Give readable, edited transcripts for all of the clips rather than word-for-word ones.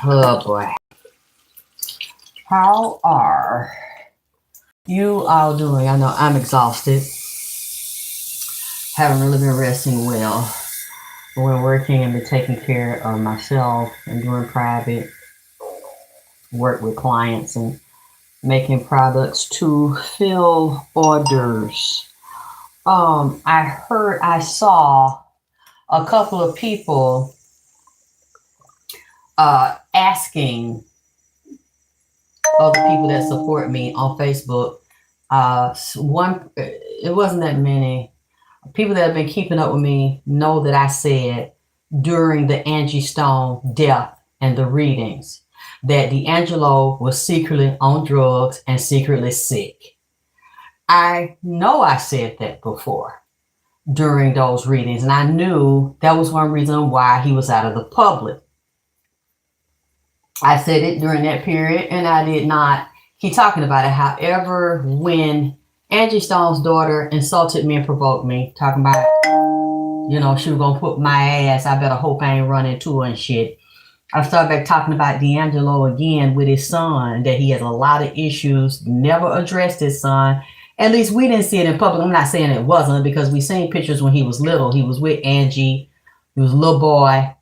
Oh boy. How are you all doing? I know I'm exhausted. Haven't really been resting well. Been working and been taking care of myself and doing private work with clients and making products to fill orders. I saw a couple of people asking other people that support me on Facebook. It wasn't that many. People that have been keeping up with me know that I said during the Angie Stone death and the readings that D'Angelo was secretly on drugs and secretly sick. I know I said that before during those readings, and I knew that was one reason why he was out of the public. I said it during that period, and I did not keep talking about it. However, when Angie Stone's daughter insulted me and provoked me, talking about, she was going to put my ass, I better hope I ain't run into her and shit. I started back talking about D'Angelo again with his son, that he has a lot of issues, never addressed his son. At least we didn't see it in public. I'm not saying it wasn't, because we seen pictures when he was little. He was with Angie. He was a little boy.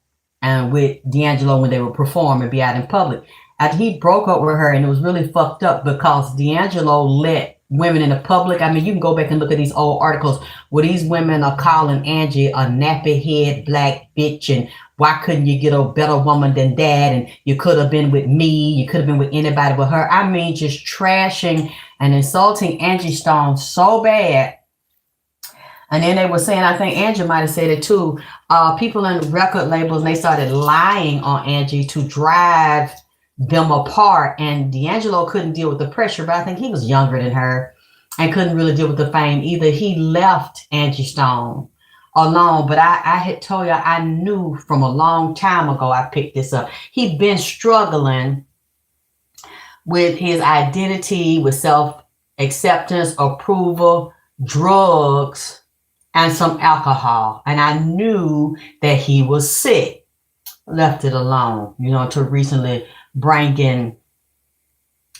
And with D'Angelo when they would perform and be out in public. After he broke up with her, and it was really fucked up because D'Angelo let women in the public. I mean, you can go back and look at these old articles where these women are calling Angie a nappy head black bitch, and why couldn't you get a better woman than that? And you could have been with me. You could have been with anybody but her. I mean, just trashing and insulting Angie Stone so bad. And then they were saying, I think Angie might have said it too, people in record labels, they started lying on Angie to drive them apart. And D'Angelo couldn't deal with the pressure, but I think he was younger than her and couldn't really deal with the fame either. He left Angie Stone alone. But I had told you, I knew from a long time ago, I picked this up. He'd been struggling with his identity, with self-acceptance, approval, drugs, and some alcohol. And I knew that he was sick. Left it alone, to recently bringing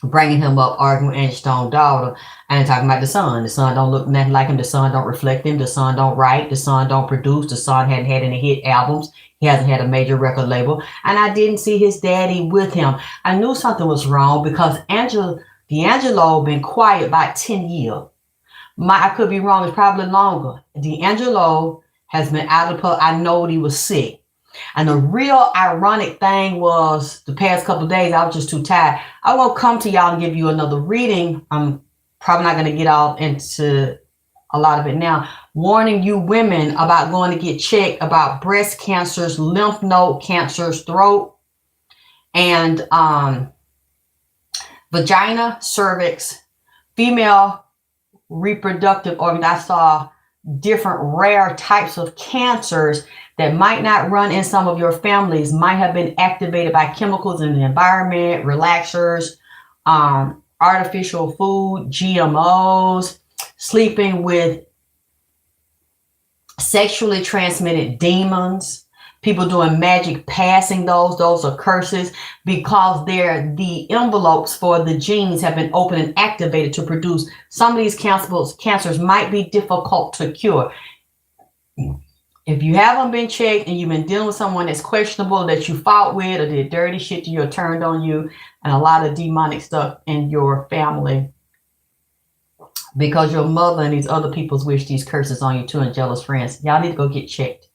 him up, arguing with Angie Stone's daughter, and talking about the son. The son don't look nothing like him. The son don't reflect him. The son don't write. The son don't produce. The son hadn't had any hit albums. He hasn't had a major record label. And I didn't see his daddy with him. I knew something was wrong because D'Angelo been quiet about 10 years. I could be wrong. It's probably longer. D'Angelo has been out of the public. I know he was sick. And the real ironic thing was the past couple of days, I was just too tired. I won't come to y'all and give you another reading. I'm probably not going to get all into a lot of it now. Warning you women about going to get checked about breast cancers, lymph node cancers, throat, and vagina, cervix, female reproductive organ. I saw different rare types of cancers that might not run in some of your families, might have been activated by chemicals in the environment, relaxers, artificial food, GMOs, sleeping with sexually transmitted demons, people doing magic, passing those are curses, because the envelopes for the genes have been opened and activated to produce. Some of these cancers might be difficult to cure. If you haven't been checked and you've been dealing with someone that's questionable, that you fought with or did dirty shit to you or turned on you, and a lot of demonic stuff in your family, because your mother and these other people's wish these curses on you too, and jealous friends, y'all need to go get checked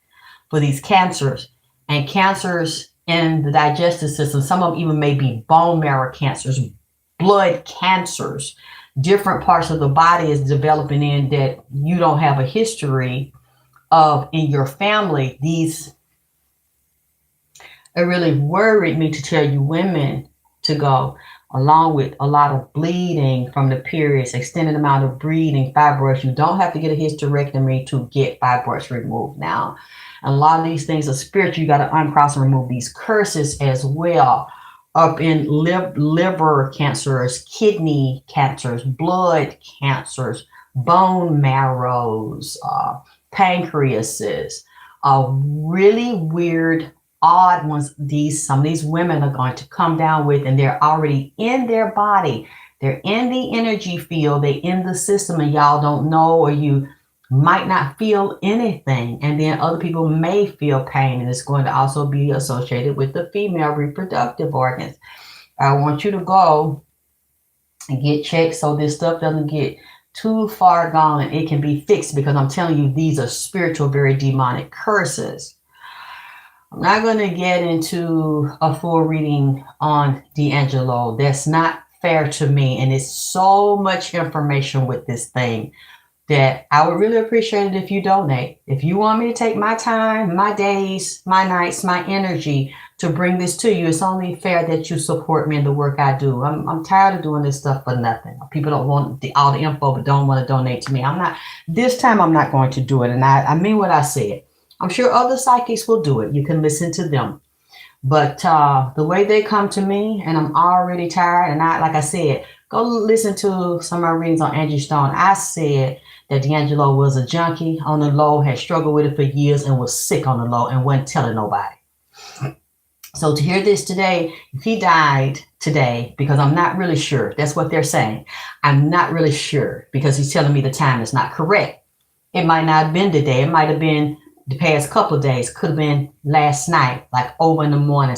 for these cancers. And cancers in the digestive system, some of them even may be bone marrow cancers, blood cancers, different parts of the body is developing in that you don't have a history of in your family. It really worried me to tell you women to go, along with a lot of bleeding from the periods, extended amount of bleeding, fibroids. You don't have to get a hysterectomy to get fibroids removed now. And a lot of these things are spiritual. You got to uncross and remove these curses as well. Up in liver cancers, kidney cancers, blood cancers, bone marrows, pancreases, really weird odd ones some of these women are going to come down with, and they're already in their body. They're in the energy field. They're in the system, and y'all don't know, or you might not feel anything. And then other people may feel pain, and it's going to also be associated with the female reproductive organs. I want you to go and get checked so this stuff doesn't get too far gone and it can be fixed, because I'm telling you, these are spiritual, very demonic curses. I'm not going to get into a full reading on D'Angelo. That's not fair to me, and it's so much information with this thing that I would really appreciate it if you donate. If you want me to take my time, my days, my nights, my energy to bring this to you, it's only fair that you support me in the work I do. I'm tired of doing this stuff for nothing. People don't want all the info but don't want to donate to me. This time I'm not going to do it, and I mean what I said. I'm sure other psychics will do it. You can listen to them. But the way they come to me, and I'm already tired, and like I said, go listen to some of my readings on Angie Stone. I said that D'Angelo was a junkie on the low, had struggled with it for years, and was sick on the low and wasn't telling nobody. So to hear this today, if he died today, because I'm not really sure, that's what they're saying. I'm not really sure, because he's telling me the time is not correct. It might not have been today. It might have been the past couple of days, could have been last night, like over in the morning.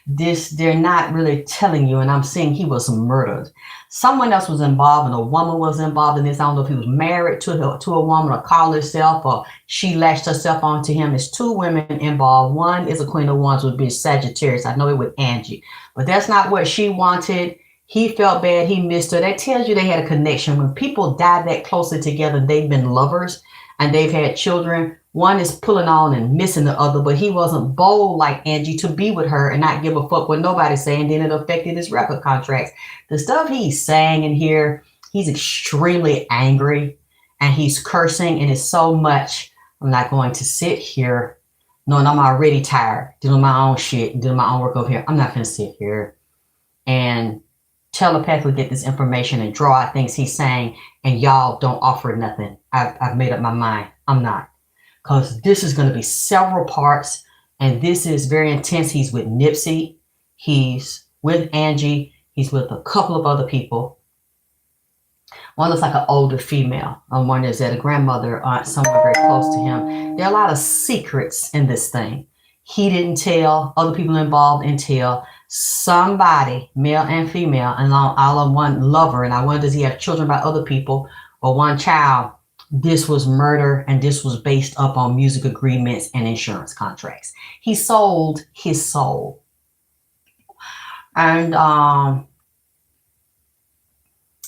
They're not really telling you, and I'm seeing he was murdered. Someone else was involved, and a woman was involved in this. I don't know if he was married to a woman, or called herself, or she lashed herself onto him. There's two women involved. One is a Queen of Wands, would be Sagittarius. I know it with Angie, but that's not what she wanted. He felt bad. He missed her. That tells you they had a connection. When people die that closely together, they've been lovers and they've had children. One is pulling on and missing the other, but he wasn't bold like Angie to be with her and not give a fuck what nobody's saying. Then it affected his record contracts. The stuff he's saying in here, he's extremely angry and he's cursing, and it's so much. I'm not going to sit here knowing I'm already tired, doing my own shit, doing my own work over here. I'm not going to sit here and telepathically get this information and draw out things he's saying, and y'all don't offer nothing. I've made up my mind. I'm not. Because this is going to be several parts, and this is very intense. He's with Nipsey. He's with Angie. He's with a couple of other people. One looks like an older female. One is at a grandmother, aunt, someone very close to him. There are a lot of secrets in this thing. He didn't tell. Other people involved didn't tell. Somebody, male and female, and all of one lover. And I wonder, does he have children by other people or one child? This was murder, and this was based up on music agreements and insurance contracts. He sold his soul. And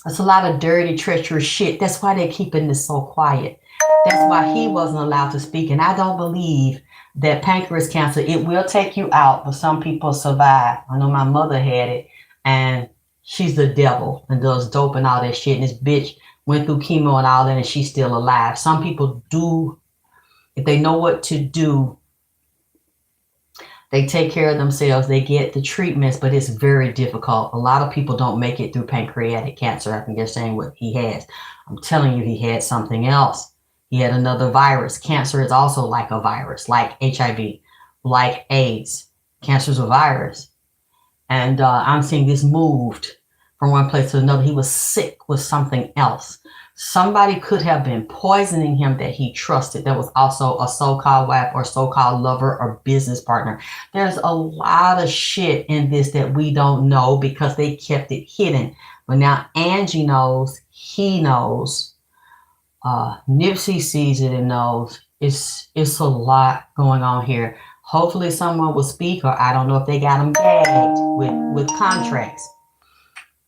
it's a lot of dirty, treacherous shit. That's why they're keeping this so quiet. That's why he wasn't allowed to speak. And I don't believe that pancreas cancer, it will take you out, but some people survive. I know my mother had it, and she's the devil and does dope and all that shit. And this bitch went through chemo and all that, and she's still alive. Some people do, if they know what to do, they take care of themselves. They get the treatments, but it's very difficult. A lot of people don't make it through pancreatic cancer. I think they're saying what he has. I'm telling you, he had something else. He had another virus. Cancer is also like a virus, like HIV, like AIDS. Cancer is a virus. And I'm seeing this moved from one place to another. He was sick with something else. Somebody could have been poisoning him that he trusted. That was also a so-called wife or so-called lover or business partner. There's a lot of shit in this that we don't know because they kept it hidden. But now Angie knows, he knows, Nipsey sees it and knows. It's a lot going on here. Hopefully someone will speak, or I don't know if they got him gagged with contracts.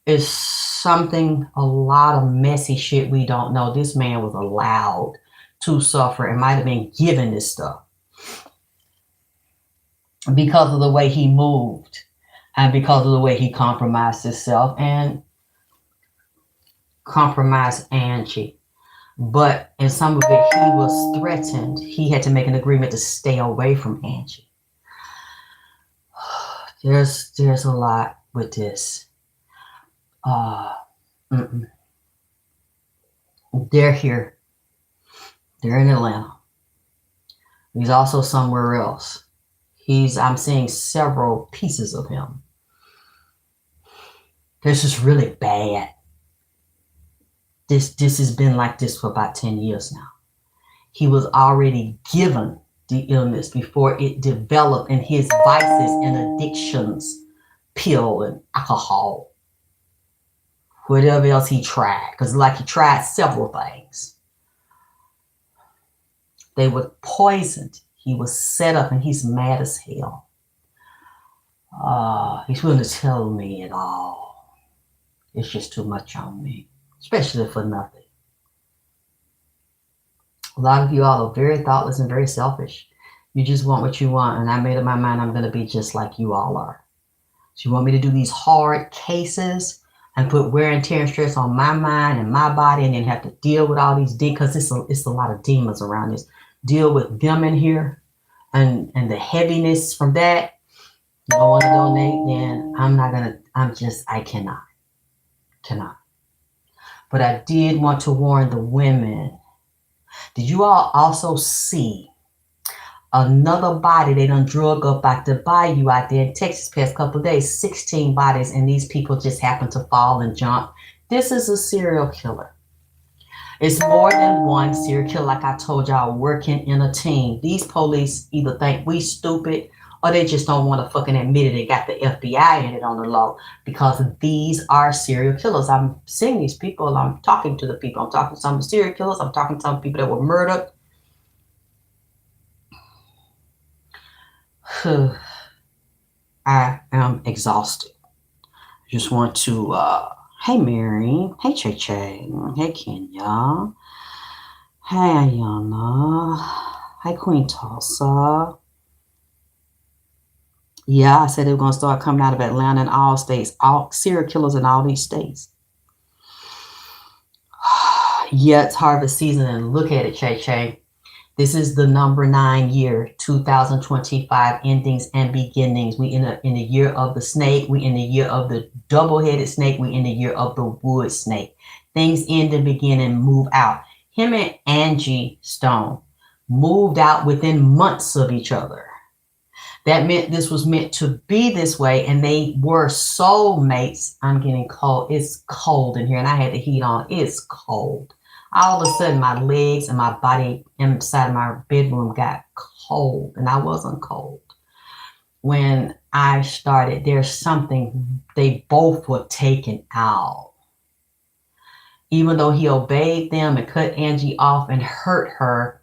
It's something, a lot of messy shit we don't know. This man was allowed to suffer and might have been given this stuff because of the way he moved and because of the way he compromised himself and compromised Angie. But in some of it, he was threatened. He had to make an agreement to stay away from Angie. There's a lot with this. They're here. They're in Atlanta. He's also somewhere else. I'm seeing several pieces of him. This is really bad. This has been like this for about 10 years now. He was already given the illness before it developed in his vices and addictions, pill and alcohol, whatever else he tried. Because like he tried several things. They were poisoned. He was set up and he's mad as hell. He's willing to tell me it all. It's just too much on me, especially for nothing. A lot of you all are very thoughtless and very selfish. You just want what you want, and I made up my mind I'm going to be just like you all are. So you want me to do these hard cases and put wear and tear and stress on my mind and my body, and then have to deal with all these demons, because it's a lot of demons around this. Deal with them in here and the heaviness from that. You don't want to donate, then I'm not going to, I cannot. But I did want to warn the women. Did you all also see another body they done drug up out the bayou out there in Texas past couple of days? 16 bodies, and these people just happen to fall and jump. This is a serial killer. It's more than one serial killer, like I told y'all, working in a team. These police either think we stupid or they just don't want to fucking admit it. They got the FBI in it on the low, because these are serial killers. I'm seeing these people. I'm talking to the people. I'm talking to some serial killers. I'm talking to some people that were murdered. I am exhausted. I just want to, hey Mary, hey Che Che, hey Kenya, hey Ayana, hey Queen Tulsa. Yeah, I said they were going to start coming out of Atlanta and all states, all serial killers in all these states. Yeah, it's harvest season, and look at it, Che Che. This is the number 9 year, 2025, endings and beginnings. We in the year of the snake. We in the year of the double-headed snake. We in the year of the wood snake. Things end and begin and move out. Him and Angie Stone moved out within months of each other. That meant this was meant to be this way, and they were soulmates. I'm getting cold. It's cold in here, and I had the heat on. It's cold. All of a sudden, my legs and my body inside my bedroom got cold, and I wasn't cold. When I started, there's something, they both were taken out. Even though he obeyed them and cut Angie off and hurt her,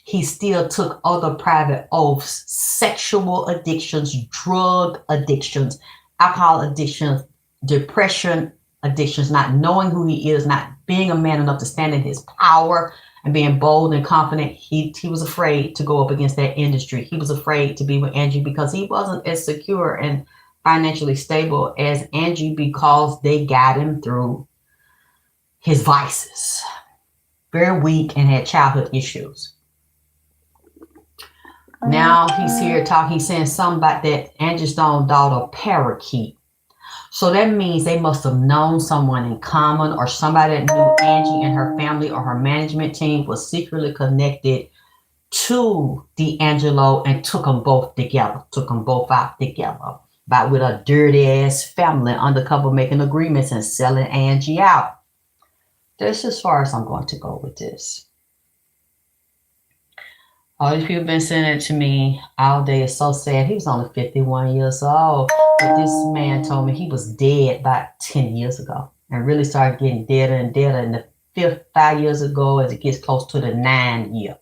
he still took other private oaths, sexual addictions, drug addictions, alcohol addictions, depression addictions, not knowing who he is, not being a man enough to stand in his power and being bold and confident. He was afraid to go up against that industry. He was afraid to be with Angie because he wasn't as secure and financially stable as Angie, because they got him through his vices. Very weak and had childhood issues. Now he's here talking, he's saying something about that Angie Stone's daughter, Parakeet. So that means they must have known someone in common, or somebody that knew Angie and her family or her management team was secretly connected to the ANGELO and took them both together, took them both out together. But with a dirty ass family undercover making agreements and selling Angie out. That's as far as I'm going to go with this. All these people have been sending it to me all day. It's so sad. He was only 51 years old. But this man told me he was dead about 10 years ago. And really started getting deader and deader. And the 5 years ago, as it gets close to the 9 year.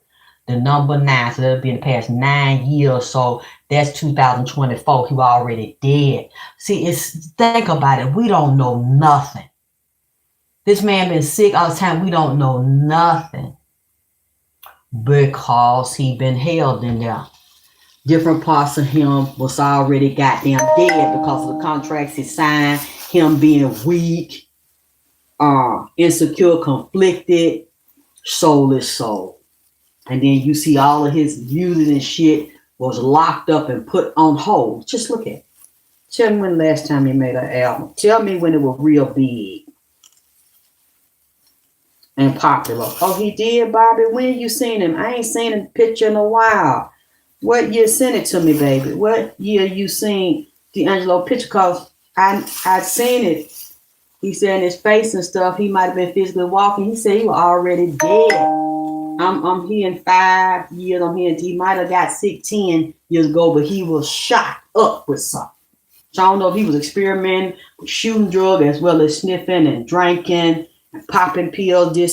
The number 9. So that'll be in the past 9 years. So that's 2024. He was already dead. See, think about it. We don't know nothing. This man been sick all the time. We don't know nothing. Because he been held in there. Different parts of him was already goddamn dead because of the contracts he signed. Him being weak, insecure, conflicted, soulless soul. And then you see all of his music and shit was locked up and put on hold. Just look at it. Tell me when the last time he made an album. Tell me when it was real big and popular. Oh, he did, Bobby? When you seen him? I ain't seen a picture in a while. What year sent it to me, baby? What year you seen D'Angelo picture? Cause I seen it. He said in his face and stuff, he might have been physically walking. He said he was already dead. I'm hearing 5 years. I'm hearing he might have got sick 10 years ago, but he was shot up with something. So I don't know if he was experimenting with shooting drug as well as sniffing and drinking and popping pills. They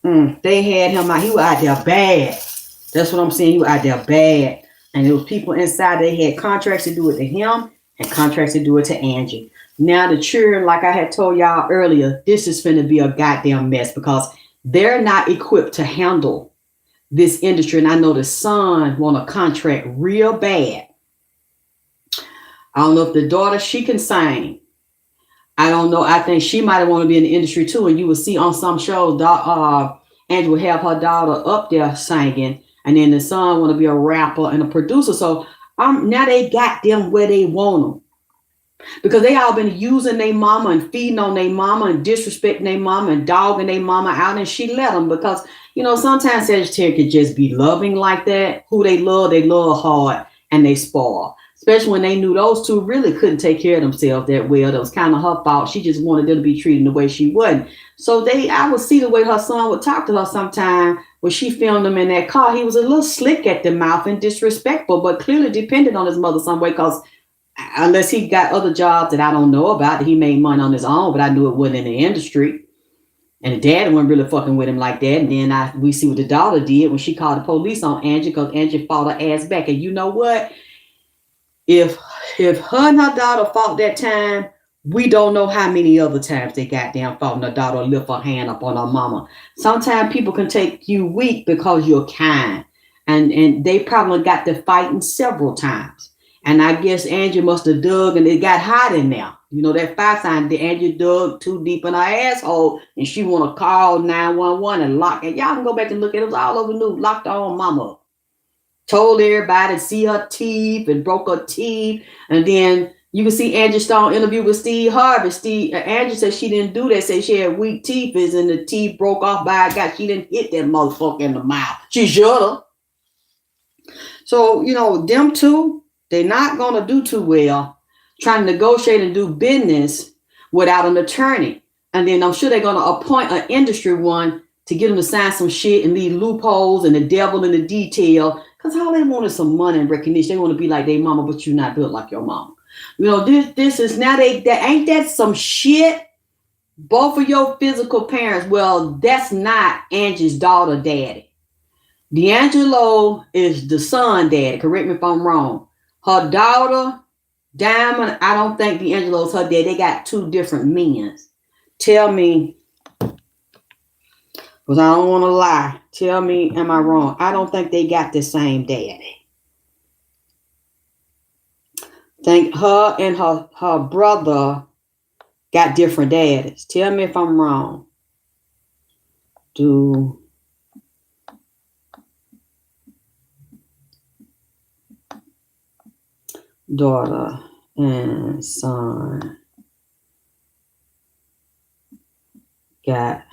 had him out. He was out there bad. That's what I'm saying. He was out there bad. And there was people inside. They had contracts to do it to him and contracts to do it to Angie. Now the children, like I had told y'all earlier, this is finna be a goddamn mess because they're not equipped to handle this industry. And I know the son want a contract real bad. I don't know if the daughter, she can sing. I don't know. I think she might want to be in the industry too. And you will see on some shows, Angie will have her daughter up there singing. And then the son want to be a rapper and a producer. So now they got them where they want them. Because they all been using their mama and feeding on their mama and disrespecting their mama and dogging their mama out, and she let them because, sometimes Sagittarius could just be loving like that. Who they love hard and they spoil. Especially when they knew those two really couldn't take care of themselves that well. That was kind of her fault. She just wanted them to be treated the way she wasn't. So I would see the way her son would talk to her sometime when she filmed him in that car. He was a little slick at the mouth and disrespectful, but clearly depended on his mother some way because unless he got other jobs that I don't know about, he made money on his own, but I knew it wasn't in the industry. And the dad wasn't really fucking with him like that. And then we see what the daughter did when she called the police on Angie because Angie fought her ass back. And you know what? If her and her daughter fought that time, we don't know how many other times they got down fought and her daughter lift her hand up on her mama. Sometimes people can take you weak because you're kind. And they probably got to fighting several times. And I guess Angie must have dug and it got hot in there. That fire sign, the Angie dug too deep in her asshole and she want to call 911 and lock it. Y'all can go back and look at it. It was all over the news. Locked her own mama up. Told everybody to see her teeth and broke her teeth. And then you can see Angie Stone interview with Steve Harvey. Angie said she didn't do that. Said she had weak teeth and the teeth broke off by a guy. She didn't hit that motherfucker in the mouth. She should have. So, them two, they're not going to do too well trying to negotiate and do business without an attorney. And then I'm sure they're going to appoint an industry one to get them to sign some shit and leave loopholes and the devil in the detail. Because all they want is some money and recognition. They want to be like their mama, but you're not built like your mama. This is now ain't that some shit? Both of your physical parents. Well, that's not Angie's daughter daddy. D'Angelo is the son daddy. Correct me if I'm wrong. Her daughter, Diamond, I don't think D'Angelo's her dad. They got two different men. Tell me, because I don't want to lie. Tell me, am I wrong? I don't think they got the same daddy. Think her and her brother got different daddies. Tell me if I'm wrong. Daughter and son got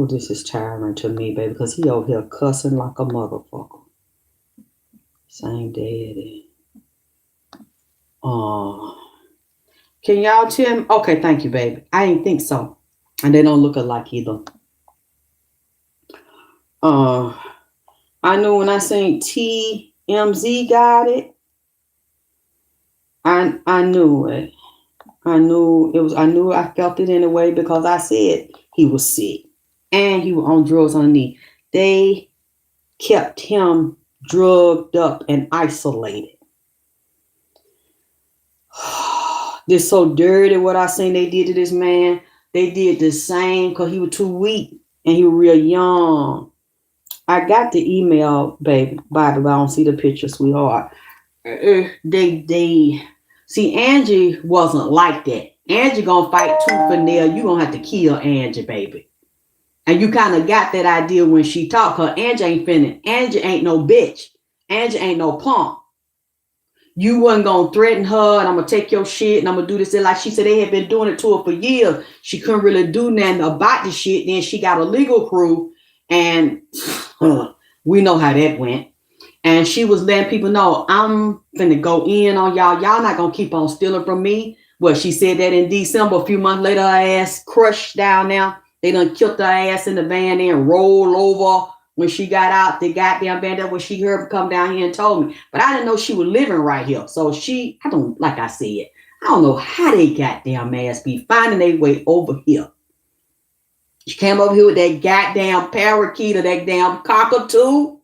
this is tiring to me, baby, because he over here cussing like a motherfucker. Same daddy. Can y'all tell me? Okay, thank you, baby. I didn't think so. And they don't look alike either. I knew when I seen TMZ got it. I knew it. I felt it anyway because I said he was sick and he was on drugs on the knee. They kept him drugged up and isolated. This so dirty what I seen they did to this man. They did the same because he was too weak and he was real young. I got the email, baby, Bobby, but I don't see the picture, sweetheart. They see, Angie wasn't like that. Angie gonna fight tooth and nail. You gonna have to kill Angie, baby. And you kind of got that idea when she talked. Her Angie ain't finna. Angie ain't no bitch. Angie ain't no punk. You wasn't gonna threaten her and I'm gonna take your shit and I'm gonna do this. And like she said, they had been doing it to her for years. She couldn't really do nothing about the shit. Then she got a legal crew and we know how that went. And she was letting people know, I'm finna go in on y'all. Y'all not gonna keep on stealing from me. Well, she said that in December. A few months later, her ass crushed down now. They done killed her ass in the van and rolled over when she got out the goddamn van. That's when she heard her come down here and told me. But I didn't know she was living right here. So I don't, like I said, I don't know how they goddamn ass be finding their way over here. She came over here with that goddamn parakeet or that damn cockatoo.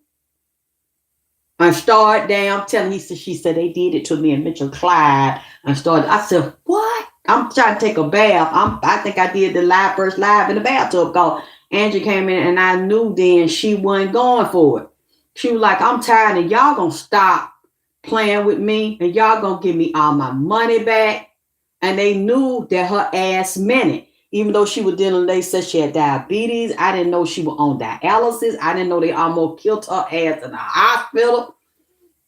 And started down telling she said they did it to me and Mitchell Clyde. And started, I said, what? I'm trying to take a bath. I think I did the first live in the bathtub because Angie came in and I knew then she wasn't going for it. She was like, I'm tired and y'all gonna stop playing with me and y'all gonna give me all my money back. And they knew that her ass meant it. Even though she was dealing, they said she had diabetes. I didn't know she was on dialysis. I didn't know they almost killed her ass in the hospital.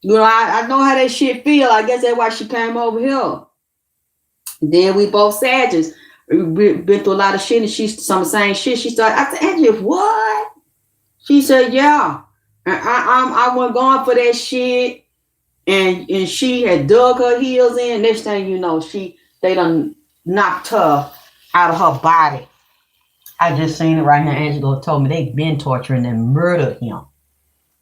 You know, I know how that shit feel. I guess that's why she came over here. Then we both Sagittarius. We've been through a lot of shit and she's some of the same shit. She started, I said, Angie, what? She said, yeah. And I wasn't going for that shit. And she had dug her heels in. Next thing you know, they done knocked her out of her body. I just seen it right here. Angelo told me they've been torturing and murdered him.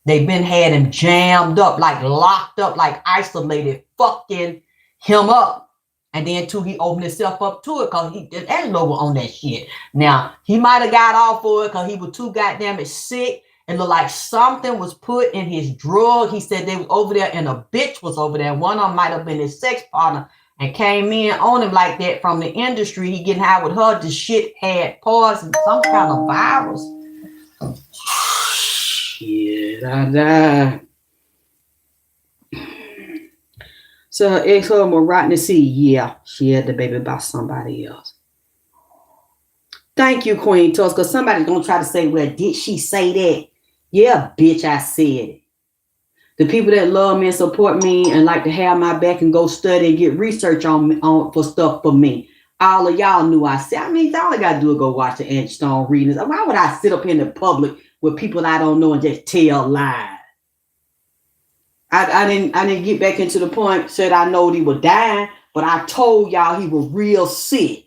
They've been had him jammed up, like locked up, like isolated, fucking him up. And then too, he opened himself up to it because Angelo was on that shit. Now, he might have got off for it because he was too goddamn sick. It looked like something was put in his drug. He said they was over there and a bitch was over there. One of them might have been his sex partner and came in on him like that from the industry. He getting high with her. The shit had poison, some kind of virus. Shit, I died. So her ex-husband was rotten to see. Yeah, she had the baby by somebody else. Thank you, Queen Tusk, because somebody's going to try to say, well, did she say that? Yeah, bitch, I said it. The people that love me and support me and like to have my back and go study and get research on for stuff for me. All of y'all knew I said. I mean, all I got to do is go watch the Angie Stone readings. Why would I sit up in the public with people I don't know and just tell lies? I didn't get back into the point, said I know he was dying, but I told y'all he was real sick.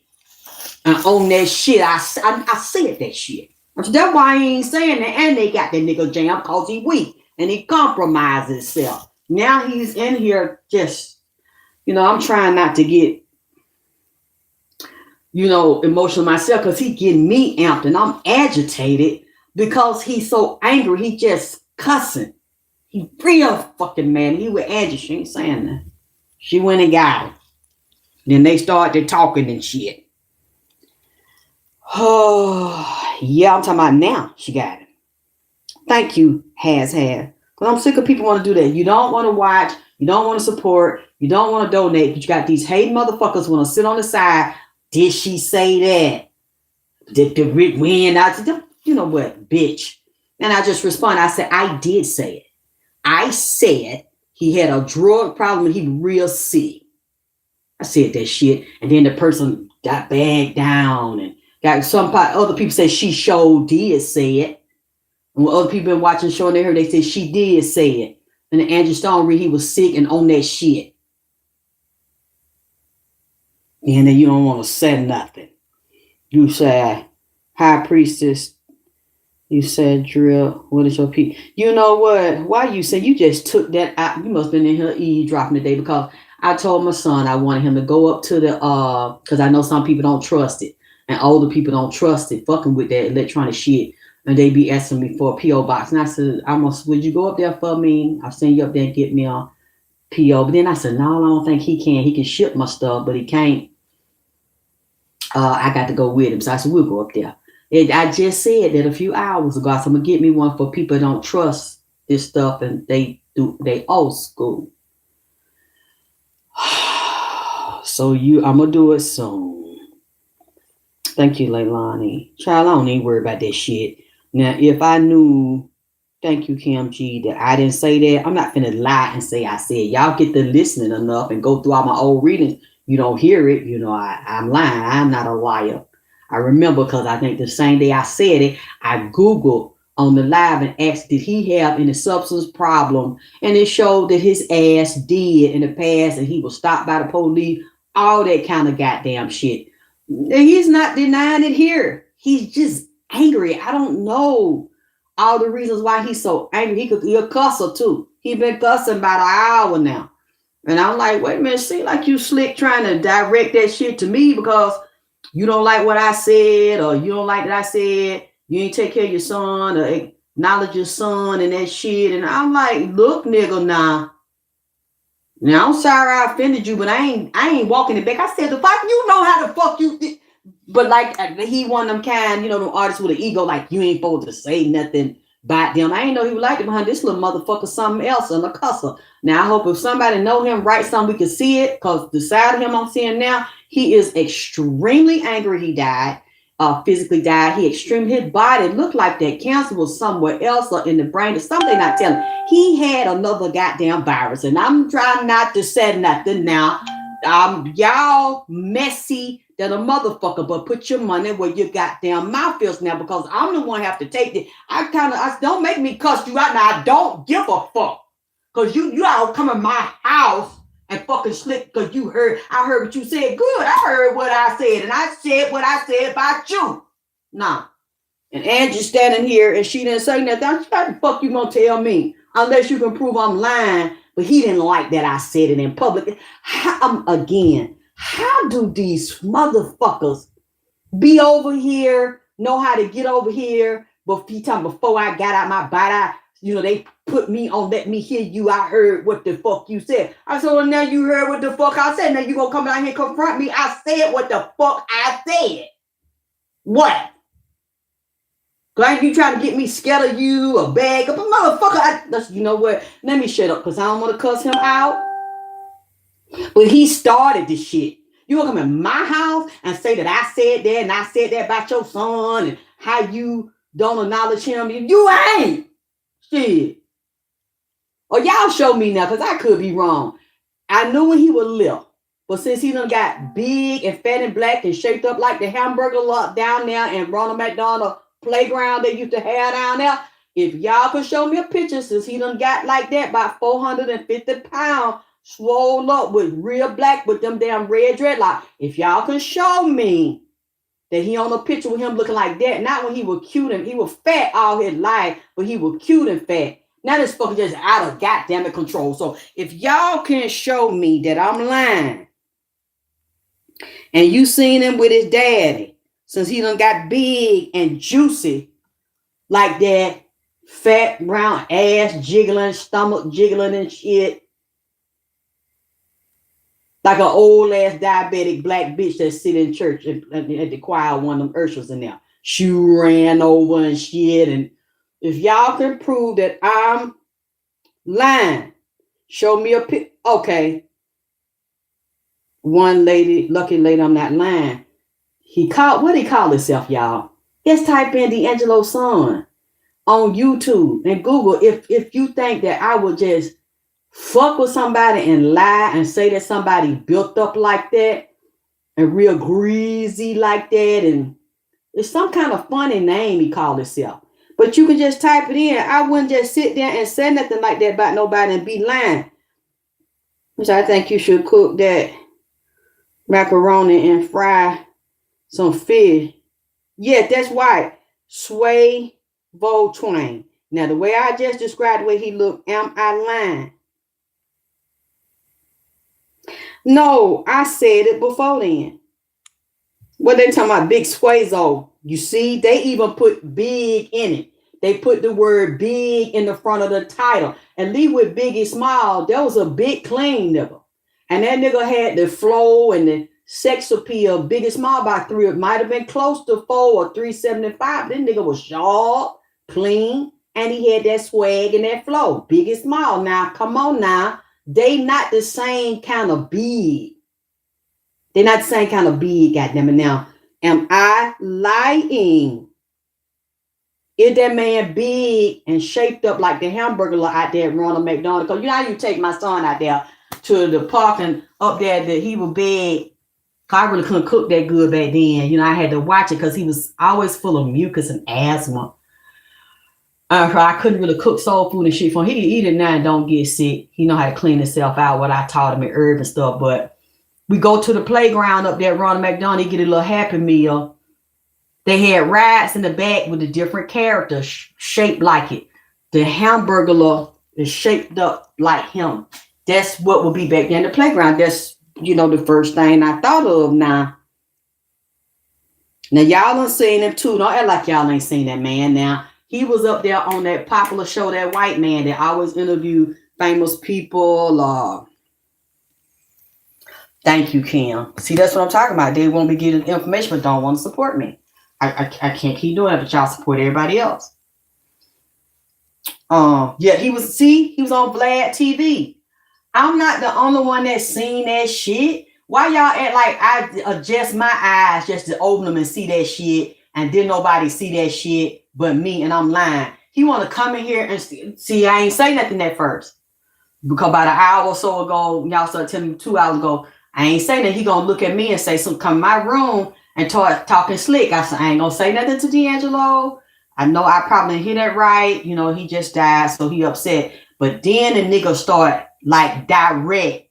And on that shit, I said that shit. That's why I ain't saying that. And they got that nigga jammed because he weak. And he compromised himself. Now he's in here just, I'm trying not to get, emotional myself because he getting me amped and I'm agitated because he's so angry. He just cussing. He real fucking mad. He with Angie. She ain't saying that. She went and got him. Then they started talking and shit. Oh, yeah, I'm talking about now. She got him. Thank you, has. Because I'm sick of people want to do that. You don't want to watch. You don't want to support. You don't want to donate. But you got these hating motherfuckers want to sit on the side. Did she say that? Did the win? I said, you know what, bitch. And I just responded. I said, I did say it. I said he had a drug problem and he was real sick. I said that shit. And then the person got bagged down and got other people said she sure did say it. And when other people been watching the show and they heard, they said she did say it. And the Andrew Stone read he was sick and on that shit. And then you don't want to say nothing. You say, High Priestess. You said, Drill, what is your P? You know what? Why you say you just took that out? You must have been in here eavesdropping today because I told my son I wanted him to go up to the, because I know some people don't trust it. And older people don't trust it, fucking with that electronic shit. And they be asking me for a P.O. box. And I said, would you go up there for me? I'll send you up there and get me a P.O. But then I said, no, I don't think he can. He can ship my stuff, but he can't. I got to go with him. So I said, we'll go up there. And I just said that a few hours ago. So I'm going to get me one for people that don't trust this stuff and they old school. So I'm going to do it soon. Thank you, Leilani. Child, I don't even worry about that shit. Now, if I knew Thank you, Kim G, that I didn't say that. I'm not finna lie and say I said. Y'all get the listening enough and go through all my old readings. You don't hear it. I'm lying. I'm not a liar. I remember because I think the same day I said it, I Googled on the live and asked, did he have any substance problem? And it showed that his ass did in the past, and he was stopped by the police, all that kind of goddamn shit. And he's not denying it here. He's just angry. I don't know all the reasons why he's so angry. He a cusser too. He been cussing about an hour now. And I'm like, wait a minute, seem like you slick trying to direct that shit to me because you don't like what I said, or you don't like that I said you ain't take care of your son or acknowledge your son and that shit. And I'm like, look, nigga, now I'm sorry I offended you, but I ain't walking it back. I said, the fuck, you know how the fuck you did. But like, he one of them kind, them artists with an ego, like you ain't supposed to say nothing about them. I ain't know he was like it behind this little motherfucker, something else, and a cusser. Now I hope if somebody know him, write something we can see it, because the side of him I'm seeing now, he is extremely angry. He died, physically died. His body looked like that cancer was somewhere else or in the brain or something. Not telling. He had another goddamn virus, and I'm trying not to say nothing now. Y'all messy than a motherfucker, but put your money where your goddamn mouth is now, because I'm the one have to take it. I don't make me cuss you out now. I don't give a fuck, because you all come in my house and fucking slick because I heard what you said. Good, I heard what I said, and I said what I said about you. Nah. And Angie's standing here and she didn't say nothing. How the fuck you gonna tell me? Unless you can prove I'm lying, but he didn't like that I said it in public. How do these motherfuckers be over here, know how to get over here, but before I got out my body, they put me on, let me hear you. I heard what the fuck you said. I said, well, now you heard what the fuck I said. Now you gonna come down here and confront me. I said what the fuck I said. What? Like you trying to get me scared of you or bag up a motherfucker. You know what? Let me shut up because I don't want to cuss him out. But he started this shit. You gonna come in my house and say that I said that and I said that about your son and how you don't acknowledge him? You ain't. Shit. Or y'all show me now, because I could be wrong. I knew when he was little, but since he done got big and fat and black and shaped up like the hamburger lot down there in Ronald McDonald playground they used to have down there, if y'all could show me a picture since he done got like that, about 450 pounds, swole up with real black with them damn red dreadlocks. If y'all can show me that he on a picture with him looking like that, not when he was cute and he was fat all his life, but he was cute and fat. Now this fucker just out of goddamn control. So if y'all can show me that I'm lying and you seen him with his daddy since he done got big and juicy like that, fat, round ass jiggling, stomach jiggling and shit, like an old ass diabetic black bitch that sit in church at the choir, one of them ushers in there. Shoe ran over and shit. And if y'all can prove that I'm lying, show me a pic. Okay. One lady, lucky lady, I'm not lying. What he call himself, y'all? Just type in ANGELO son on YouTube and Google if you think that I would just fuck with somebody and lie and say that somebody built up like that and real greasy like that, and it's some kind of funny name he called himself. But you can just type it in. I wouldn't just sit there and say nothing like that about nobody and be lying. Which I think you should cook that macaroni and fry some fish. Yeah, that's right. Sway Voltrain. Now, the way I just described the way he looked, am I lying? No, I said it before then. What they talking about? Big Swazo. You see, they even put big in it. They put the word big in the front of the title. And leave with Biggie Small, there was a big clean nigga. And that nigga had the flow and the sex appeal. Biggie Small by 3. It might have been close to 4 or 375. That nigga was sharp, clean, and he had that swag and that flow. Biggie Small. Now, come on now. They not the same kind of big. They're not the same kind of big, goddammit. Now, am I lying? is that man big and shaped up like the hamburger out there at Ronald McDonald? Because you know how you take my son out there to the park and up there that he was big. I really couldn't cook that good back then. You know, I had to watch it because he was always full of mucus and asthma. I couldn't really cook soul food and shit for him. He can eat it now and don't get sick. He know how to clean himself out, what I taught him in herb and stuff. But we go to the playground up there at Ronald McDonald, he get a little Happy Meal. They had rides in the back with a different character shaped like it. The hamburger is shaped up like him. That's what would be back there in the playground. That's, you know, the first thing I thought of now. Now, y'all done seen him too. Don't act like y'all ain't seen that man now. He was up there on that popular show, that white man that always interviewed famous people. Thank you, Kim. See, that's what I'm talking about. They want me getting information, but don't want to support me. I can't keep doing it, but y'all support everybody else. Yeah, he was on Vlad TV. I'm not the only one that's seen that shit. Why y'all act like I adjust my eyes just to open them and see that shit, and didn't nobody see that shit but me, and I'm lying? He want to come in here and see, I ain't say nothing at first. Because about an hour or so ago, y'all started telling me 2 hours ago, I ain't say that. He gonna look at me and say, so come in my room and talking slick. I said, I ain't gonna say nothing to D'Angelo. I know I probably didn't hear that right. You know, he just died, so he upset. But then the nigga start like direct.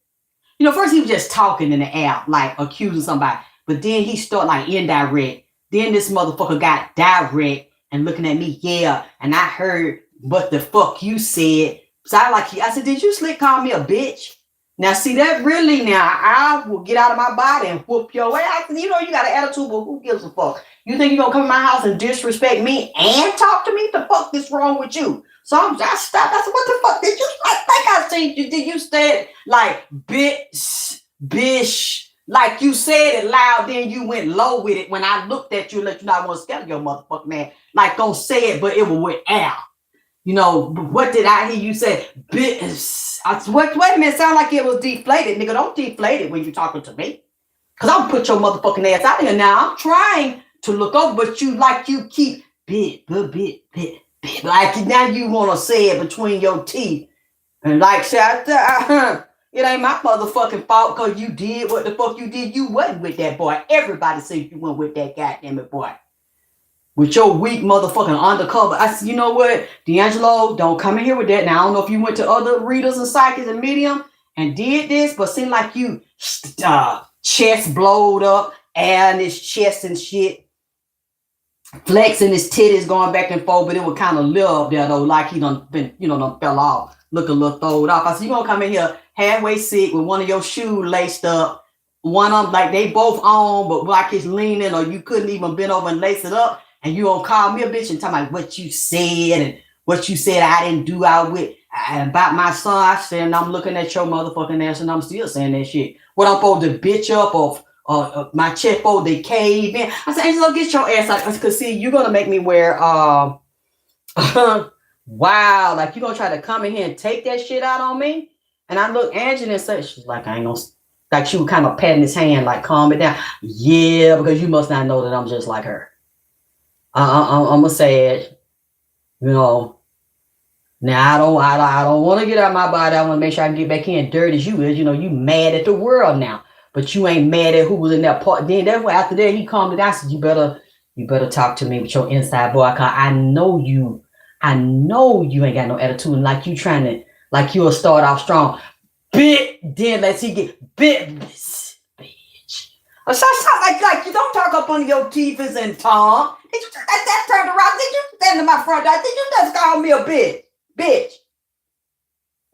You know, first he was just talking in the air, like accusing somebody. But then he start like indirect. Then this motherfucker got direct and looking at me, yeah. And I heard what the fuck you said. So I said, did you slick call me a bitch? Now, see, that really now, I will get out of my body and whoop your ass. You know, you got an attitude, but who gives a fuck? You think you're going to come to my house and disrespect me and talk to me? The fuck is wrong with you? So I stopped. I said, what the fuck? Did you, I think I seen you, did you say it like, bitch, like you said it loud, then you went low with it when I looked at you, let you know I want to scare your motherfucker, man. Like, don't say it, but it was with out. You know, what did I hear you say? Bitch. Wait a minute, sound like it was deflated. Nigga, don't deflate it when you're talking to me. Because I'll put your motherfucking ass out here now. I'm trying to look over, but you keep bit. Like now you want to say it between your teeth. And like, say, it ain't my motherfucking fault because you did what the fuck you did. You wasn't with that boy. Everybody said you went with that goddamn boy. With your weak motherfucking undercover. I said, you know what? D'Angelo, don't come in here with that. Now, I don't know if you went to other readers and psychics and medium and did this, but seemed like you chest blowed up, air in his chest and shit. Flexing his titties going back and forth, but it was kind of lit up there, though, like he done been, done fell off. Look a little throwed off. I said, you gonna come in here halfway sick with one of your shoes laced up. One of them, like they both on, but like it's leaning, or you couldn't even bend over and lace it up. And you gonna call me a bitch and talk about what you said and what you said I didn't do out with about my son. I said, and I'm looking at your motherfucking ass and I'm still saying that shit. What I'm supposed to bitch up of my chest supposed to cave in. I said, Angelo, get your ass out. Because see, you're gonna make me wear wow, like you gonna try to come in here and take that shit out on me. And I look Angela and say, she's like, I ain't gonna, like she was kind of patting his hand, like calm it down. Yeah, because you must not know that I'm just like her. I'm gonna say it, Now I don't want to get out of my body. I want to make sure I can get back in dirty as you is. You mad at the world now, but you ain't mad at who was in that part. Then that's why after that he calmed it down. I said, you better talk to me with your inside boy. Cause I know you ain't got no attitude. And like you trying to, like you'll start off strong. Then let's see get bitch. Like you don't talk up on your teeth and tongue. Did you that turned around? Did you stand in my front door? Did you just call me a bitch?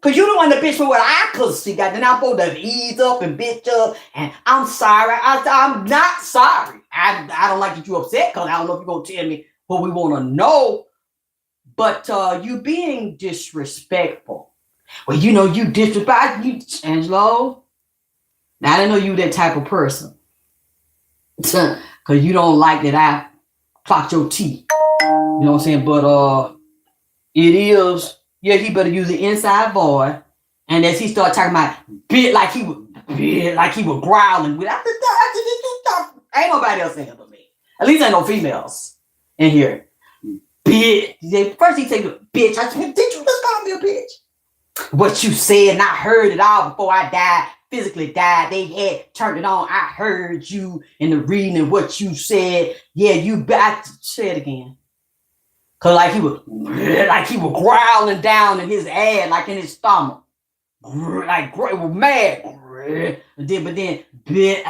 Cause you the one that bitch for what I pussy got. Then I'm supposed to ease up and bitch up. And I'm sorry. I'm not sorry. I don't like that you upset because I don't know if you're gonna tell me what we want to know. But you being disrespectful. Well, you disrespect you, Angelo. Now I didn't know you were that type of person. Cause you don't like that I clock your teeth. You know what I'm saying? But it is, yeah, he better use the inside voice. And as he started talking about like he was growling with ain't nobody else in here but me. At least ain't no females in here. bitch. First he said, bitch. I said, did you just call me a bitch? What you said, and I heard it all before I died, physically died. They had turned it on. I heard you in the reading and what you said. Yeah, you back. Say it again. Cause like he was growling down in his ass, like in his stomach. Like it was mad. But then, bitch.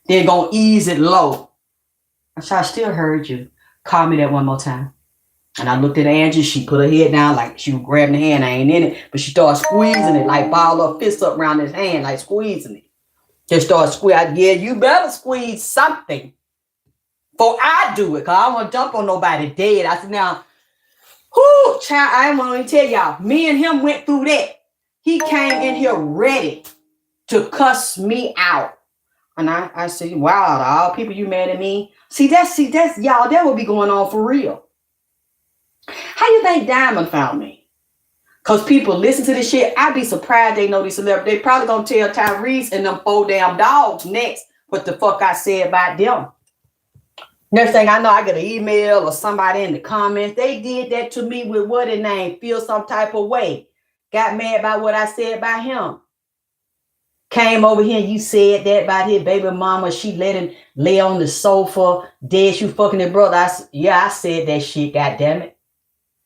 Then gonna ease it low. So I still heard you. Call me that one more time. And I looked at Angie. She put her head down like she was grabbing the hand. I ain't in it. But she started squeezing it, like ball her fist up around his hand, like squeezing it. Just started squeezing. Yeah, you better squeeze something before I do it. Because I don't want to dump on nobody dead. I said, now, whoo, child, I ain't want to tell y'all. Me and him went through that. He came in here ready to cuss me out. And I said, wow, all people you mad at me. See, that's y'all, that would be going on for real. How you think Diamond found me? Because people listen to this shit. I'd be surprised they know these celebrities. They probably gonna tell Tyrese and them 4 damn dogs next what the fuck I said about them. Next thing I know, I get an email or somebody in the comments. They did that to me with what it name, feel some type of way. Got mad about what I said about him. Came over here and you said that about his baby mama. She let him lay on the sofa. Dead, you fucking his brother. I said that shit, goddammit.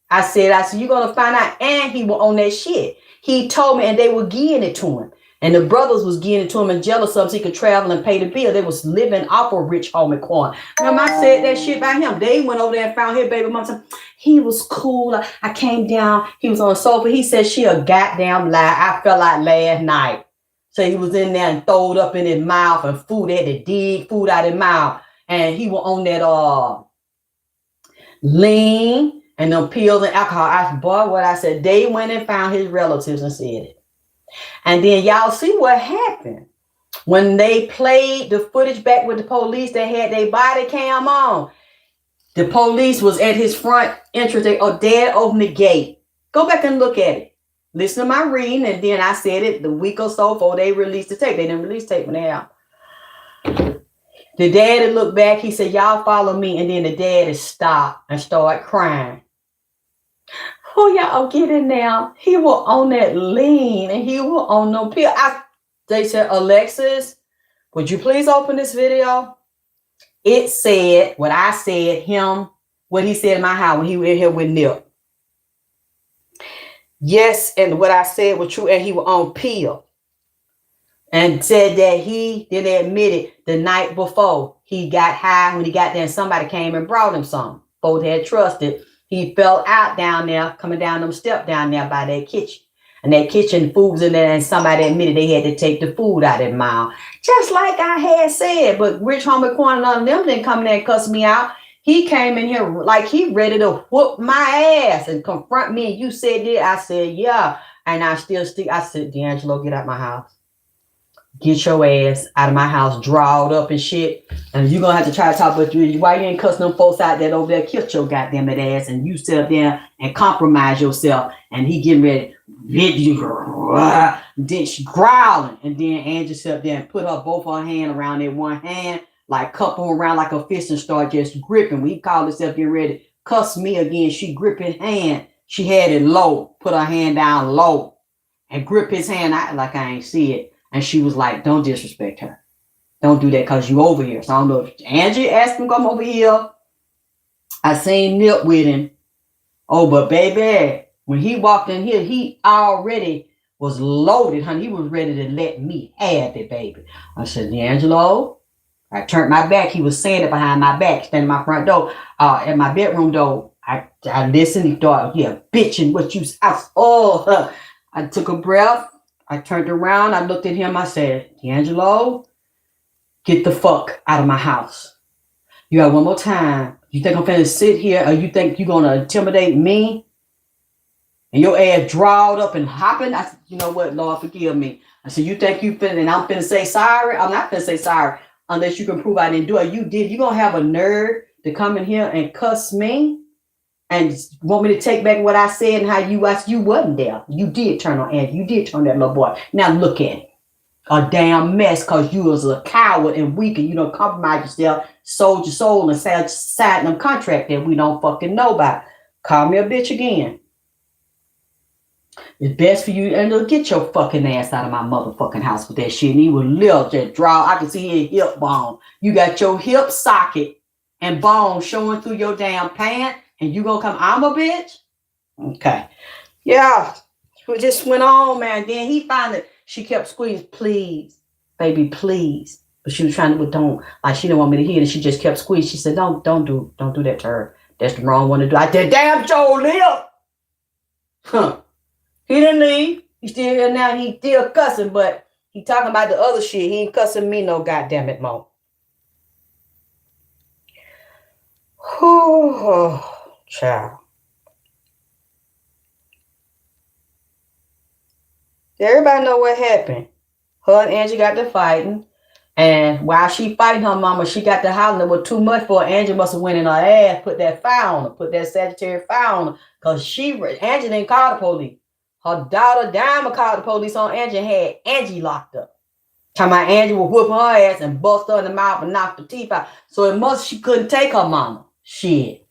I said, you're going to find out. And he was on that shit. He told me and they were giving it to him. And the brothers was giving it to him and jealous of him so he could travel and pay the bill. They was living off a rich home in corn. Remember, I said that shit about him. They went over there and found his baby mama. He was cool. I came down. He was on the sofa. He said she a goddamn lie. I fell out last night. So he was in there and throwed up in his mouth and food. They had to dig food out of his mouth. And he was on that lean and them pills and alcohol. I said, boy, what I said, they went and found his relatives and said it. And then y'all see what happened. When they played the footage back with the police, they had their body cam on. The police was at his front entrance. They dead open the gate. Go back and look at it. Listen to my reading, and then I said it the week or so before they released the tape. They didn't release tape when they out. The daddy looked back. He said, y'all follow me. And then the daddy stopped and started crying. Oh, y'all get in now. He was on that lean and he was on no pill. They said, Alexyss, would you please open this video? It said what I said, what he said in my house when he was here with Nip. Yes, and what I said was true, and he was on pill. And said that he didn't admit it the night before. He got high when he got there and somebody came and brought him some. Both had trusted. He fell out down there, coming down them steps down there by that kitchen. And that kitchen food was in there and somebody admitted they had to take the food out of their mouth. Just like I had said, but Rich Homie Quan and none of them didn't come in there and cuss me out. He came in here like he ready to whoop my ass and confront me. And you said that. I said, yeah. And I still stick. I said, D'Angelo, get out my house. Get your ass out of my house, drawed up and shit. And you're going to have to try to talk about why you ain't cussing them folks out that over there killed your goddamn ass. And you sit up there and compromise yourself. And he getting ready. Then she growling. And then Angie sit up there and put her both her hand around that one hand. Like couple around like a fist and start just gripping. When he called herself getting ready to cuss me again, she gripped his hand. She had it low, put her hand down low and grip his hand out like I ain't see it. And she was like, don't disrespect her. Don't do that because you over here. So I don't know if Angie asked him to come over here. I seen Nip with him. Oh, but baby, when he walked in here, he already was loaded, honey. He was ready to let me have it, baby. I said, D'Angelo. I turned my back. He was saying it behind my back, standing at my front door, at my bedroom door. I listened. He thought, yeah, bitching what you. I took a breath. I turned around. I looked at him. I said, D'Angelo, get the fuck out of my house. You got one more time. You think I'm finna sit here, or you think you're gonna intimidate me? And your ass drawed up and hopping. I said, you know what, Lord, forgive me. I said, you think you finna, and I'm finna say sorry? I'm not finna say sorry. Unless you can prove I didn't do it. You did. You're going to have a nerve to come in here and cuss me and want me to take back what I said and how you wasn't there. You did turn on Angie. You did turn that little boy. Now look at it. a damn mess because you was a coward and weak and you don't compromise yourself, sold your soul and signed them contract that we don't fucking know about. Call me a bitch again. It's best for you and get your fucking ass out of my motherfucking house with that shit. And he would live just draw. I can see his hip bone. You got your hip socket and bone showing through your damn pant, and you gonna come, I'm a bitch? Okay. Yeah. It just went on, man. Then he finally, she kept squeezing, please, baby, please. But she was trying to, don't, like she didn't want me to hear it. She just kept squeezing. She said, don't do that to her. That's the wrong one to do. I said, damn Joe live. Huh. He didn't leave. He still here now. He still cussing, but he talking about the other shit. He ain't cussing me no goddamn it more. Whew, child. Everybody know what happened. Her and Angie got to fighting. And while she fighting her mama, she got to hollering. It was too much for her. Angie must have went in her ass, put that fire on her, put that Sagittarius fire on her. Because Angie didn't call the police. Her daughter, Diamond, called the police on Angie and had Angie locked up. Talking about Angie was whooping her ass and bust her in the mouth and knocked her teeth out. So she couldn't take her mama. Shit.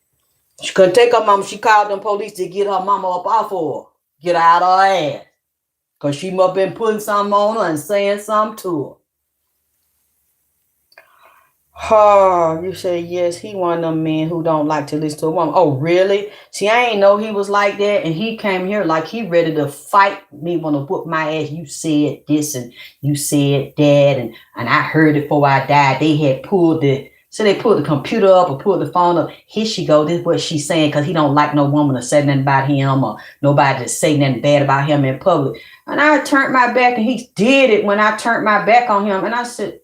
She couldn't take her mama. She called them police to get her mama up off of her. Get her out of her ass. Because she must have been putting something on her and saying something to her. Oh, you say yes, he one of them men who don't like to listen to a woman. Oh, really? See, I ain't know he was like that. And he came here like he ready to fight me, want to whoop my ass. You said this and you said that. And I heard it before I died. They had pulled the computer up or pulled the phone up. Here she go. This is what she's saying because he don't like no woman to say nothing about him or nobody to say nothing bad about him in public. And I turned my back and he did it when I turned my back on him. And I said,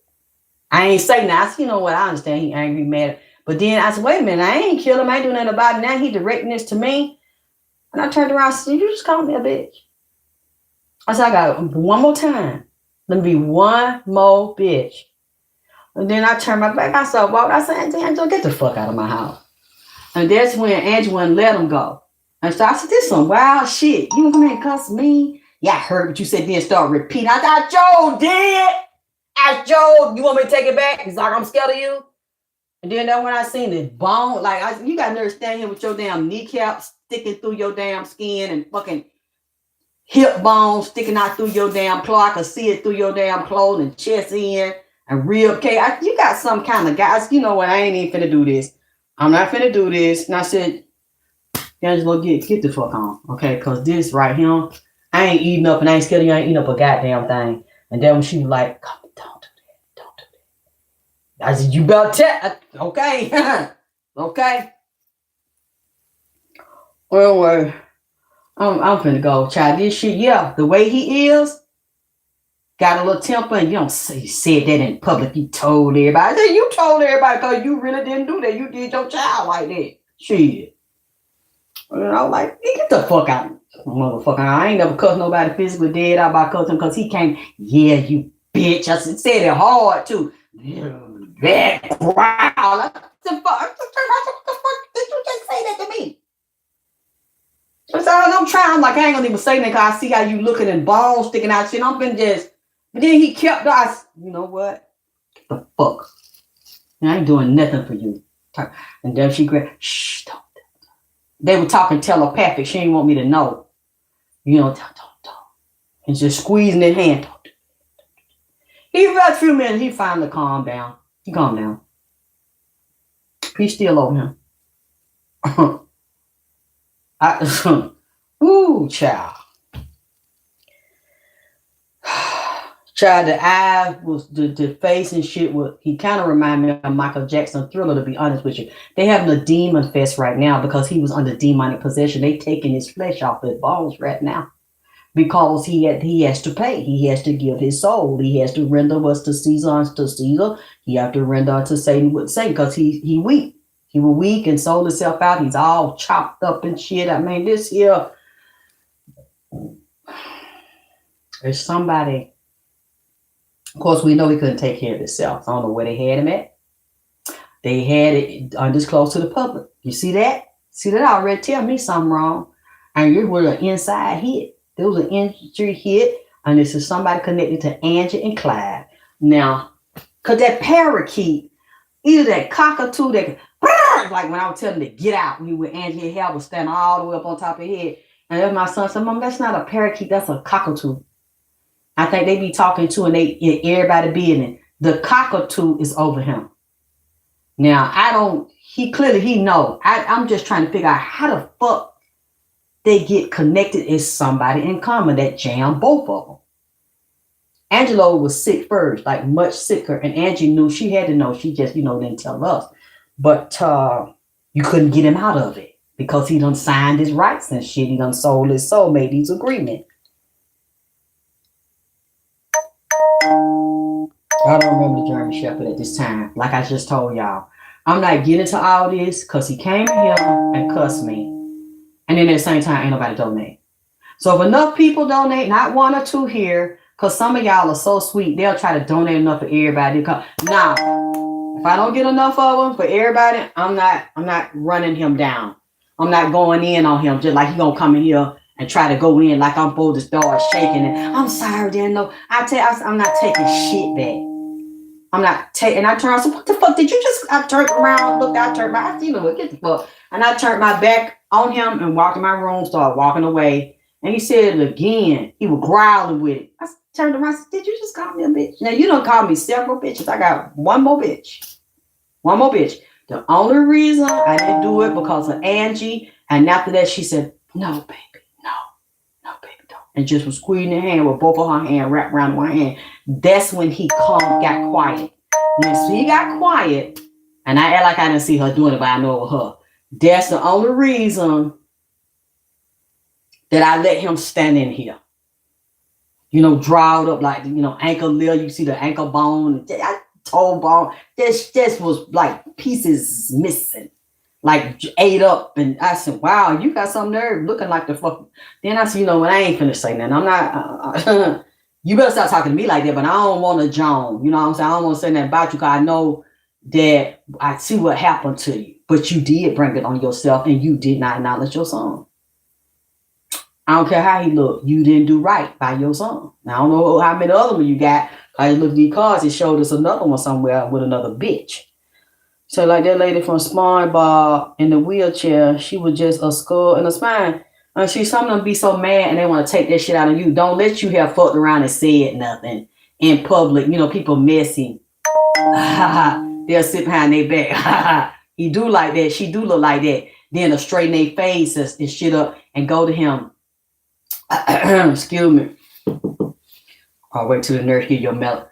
I ain't say nothing. I said, you know what? I understand he angry, mad. But then I said, wait a minute. I ain't kill him. I ain't doing nothing about it. Now he directing this to me. And I turned around and said, you just called me a bitch. I said, I got one more time. Let me be one more bitch. And then I turned my back. I said, walk. I said, Angela, get the fuck out of my house. And that's when Angela wouldn't let him go. And so I said, this some wild shit. You gonna come here and cuss me? Yeah, I heard what you said. Then start repeating. I thought Joe did. Ask Joe, you want me to take it back? He's like, I'm scared of you. And then that when I seen the bone, like you got nerve standing here with your damn kneecaps sticking through your damn skin and fucking hip bones sticking out through your damn cloth. I could see it through your damn clothes and chest in and rib cage. You got some kind of guys. You know what? I ain't even finna do this. I'm not finna do this. And I said, Angelo, get the fuck on, okay? Because this right here, I ain't eating up and I ain't scared of you. I ain't eating up a goddamn thing. And then when she was like, come, don't do that. I said, you better tell. Okay. Okay. Well, I'm finna go. Child, this shit, yeah, the way he is, got a little temper, and you don't say you said that in public. You told everybody. I said, you told everybody because you really didn't do that. You did your child like that. Shit. And I was like, get the fuck out. Motherfucker, I ain't never cussed nobody physically dead out by cussing because he came, yeah, you bitch. I said it hard too. That growl. What the fuck did you just say that to me? So I'm trying, I'm like, I ain't gonna even say that because I see how you looking and balls sticking out shit. I'm been just, but then he kept us, you know what? Get the fuck. I ain't doing nothing for you. And then she grabbed, shh, don't. They were talking telepathic. She didn't want me to know. You know, don't. And just squeezing his hand. He for a few minutes, he finally calmed down. He calmed down. He's still on him. Ooh, child. Child, the eye was the face and shit. He kind of reminded me of Michael Jackson Thriller, to be honest with you. They having a demon fest right now because he was under demonic possession. They taking his flesh off his bones right now because he has to pay. He has to give his soul. He has to render what's to Caesar. He have to render unto Satan what Satan because he weak. He was weak and sold himself out. He's all chopped up and shit. I mean, this here there's somebody. Of course, we know he couldn't take care of himself. I don't know where they had him at. They had it undisclosed to the public. You see that? See that already tell me something wrong. And you were an inside hit. There was an injury hit. And this is somebody connected to Angie and Clyde. Now, because that parakeet, either that cockatoo, that like when I was telling him to get out, when Angie hair was standing all the way up on top of her head. And then my son said, Mom, that's not a parakeet, that's a cockatoo. I think they be talking to and everybody being it. The cockatoo is over him. Now, he know. I'm just trying to figure out how the fuck they get connected as somebody in common that jammed both of them. Angelo was sick first, like much sicker. And Angie knew, she had to know. She just, didn't tell us. But you couldn't get him out of it because he done signed his rights and shit. He done sold his soul, made these agreements. I don't remember the German Shepherd at this time. Like I just told y'all. I'm not getting into all this because he came here and cussed me. And then at the same time, ain't nobody donate. So if enough people donate, not one or two here, because some of y'all are so sweet, they'll try to donate enough for everybody. Now, if I don't get enough of them for everybody, I'm not running him down. I'm not going in on him just like he gonna come in here and try to go in like I'm supposed to start shaking it. I'm sorry, Daniel. I'm not taking shit back. I'm not taking. And I turned around. So what the fuck did you just? I turned around, looked. I turned my. Get the fuck. And I turned my back on him and walked in my room. Started walking away. And he said it again. He was growling with it. I turned around. I said, "Did you just call me a bitch?" Now you don't call me several bitches. I got one more bitch. One more bitch. The only reason I didn't do it because of Angie. And after that, she said, "No, baby. No, baby, don't." And just was squeezing her hand with both of her hands wrapped around one hand. That's when he got quiet. When he got quiet, and I act like I didn't see her doing it, but I know it was her. That's the only reason that I let him stand in here. Drawed up like, ankle lil. You see the ankle bone, toe bone. This was like pieces missing. Like ate up. And I said, wow, you got some nerve looking like the fuck. Then I said, I ain't finna say nothing. I'm not, you better stop talking to me like that, but I don't want to Joan. You know what I'm saying? I don't want to say nothing about you because I know that I see what happened to you. But you did bring it on yourself and you did not acknowledge your son. I don't care how he looked. You didn't do right by your son. Now, I don't know how many other ones you got. I looked at these cards. It showed us another one somewhere with another bitch. So like that lady from SpongeBob in the wheelchair, she was just a skull and a spine. And some of them be so mad and they want to take that shit out of you. Don't let you have fucked around and said nothing in public. People messy. They'll sit behind their back. He do like that. She do look like that. Then they'll straighten their faces and shit up and go to him. Excuse me. I'll wait till the nurse get your milk.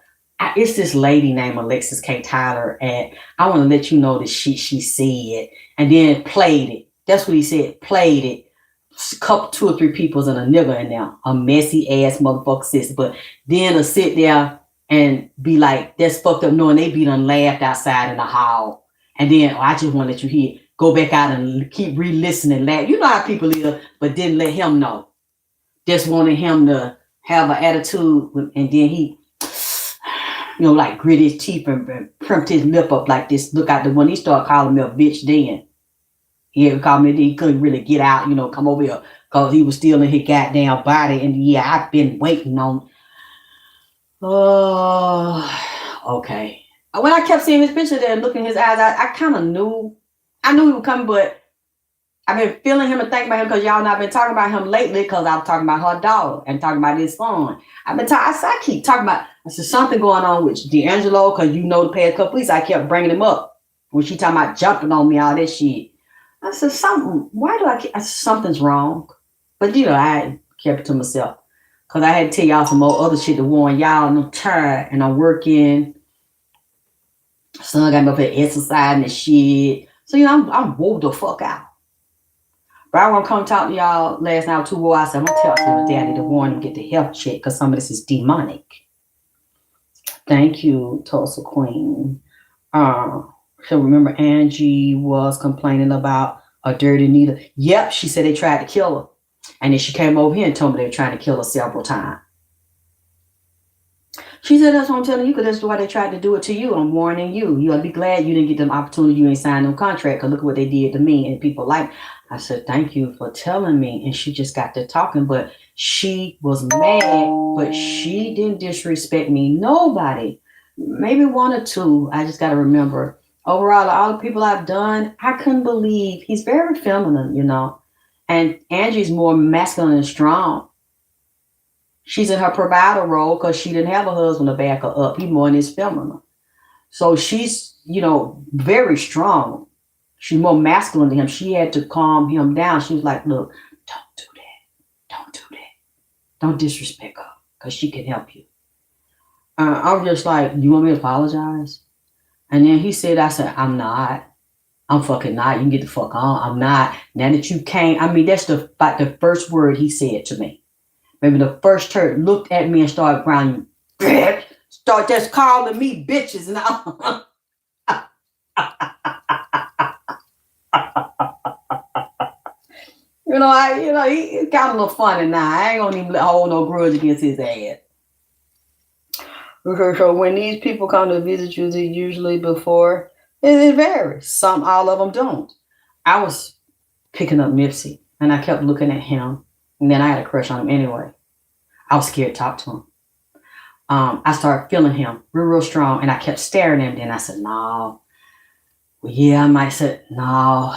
It's this lady named Alexyss K. Tylor, and I want to let you know the shit she said, and then played it. That's what he said. Played it. Couple, 2 or 3 people's and a nigga in there, a messy ass motherfucker sister. But then to sit there and be like, that's fucked up, knowing they be done laughed outside in the hall, and then I just want to let you hear. Go back out and keep re-listening, laugh. You know how people is, but didn't let him know. Just wanted him to have an attitude, and then he, like grit his teeth and primped his lip up like this. Look out the when he started calling me a bitch. Then he called me. He couldn't really get out, come over here because he was still in his goddamn body. And yeah, I've been waiting on. Oh, okay. When I kept seeing his picture there and looking in his eyes, I kind of knew. I knew he would come, but I've been feeling him and thinking about him because y'all not been talking about him lately because I'm talking about her daughter and talking about his son. I keep talking about, I said something going on with D'Angelo because the past couple weeks I kept bringing him up when she talking about jumping on me, all that shit. I said something's wrong. But I kept it to myself because I had to tell y'all some more other shit to warn y'all. And I'm tired and I'm working. Son got me up here exercising and shit. So I'm wore the fuck out. But I want to come talk to y'all last night too. I said, I'm going to tell you the daddy to warn him, get the health check because some of this is demonic. Thank you, Tulsa Queen. So remember Angie was complaining about a dirty needle. Yep, she said they tried to kill her. And then she came over here and told me they were trying to kill her several times. She said, that's what I'm telling you, because that's why they tried to do it to you. I'm warning you. You ought to be glad you didn't get them opportunity. You ain't signed no contract, because look at what they did to me. And people like, I said, thank you for telling me. And she just got to talking, but she was mad, but she didn't disrespect me. Nobody. Maybe one or two. I just got to remember. Overall, all the people I've done, I couldn't believe. He's very feminine, you know. And Angie's more masculine and strong. She's in her provider role because she didn't have a husband to back her up. He more in his feminine. So she's, you know, very strong. She's more masculine than him. She had to calm him down. She was like, look, don't do that. Don't do that. Don't disrespect her because she can help you. I'm just like, you want me to apologize? And then he said, I said, I'm not. I'm fucking not. You can get the fuck on. I'm not. Now that you came, I mean, that's about the first word he said to me. Maybe the first turd looked at me and started growling, bitch. Start just calling me bitches and all. He got a little funny now. I ain't gonna even hold no grudge against his ass. So when these people come to visit you, they usually before, it varies. All of them don't. I was picking up Nipsey, and I kept looking at him, and then I had a crush on him anyway. I was scared to talk to him. I started feeling him real strong, and I kept staring at him. Then I said, no. Well, yeah, I might say, no.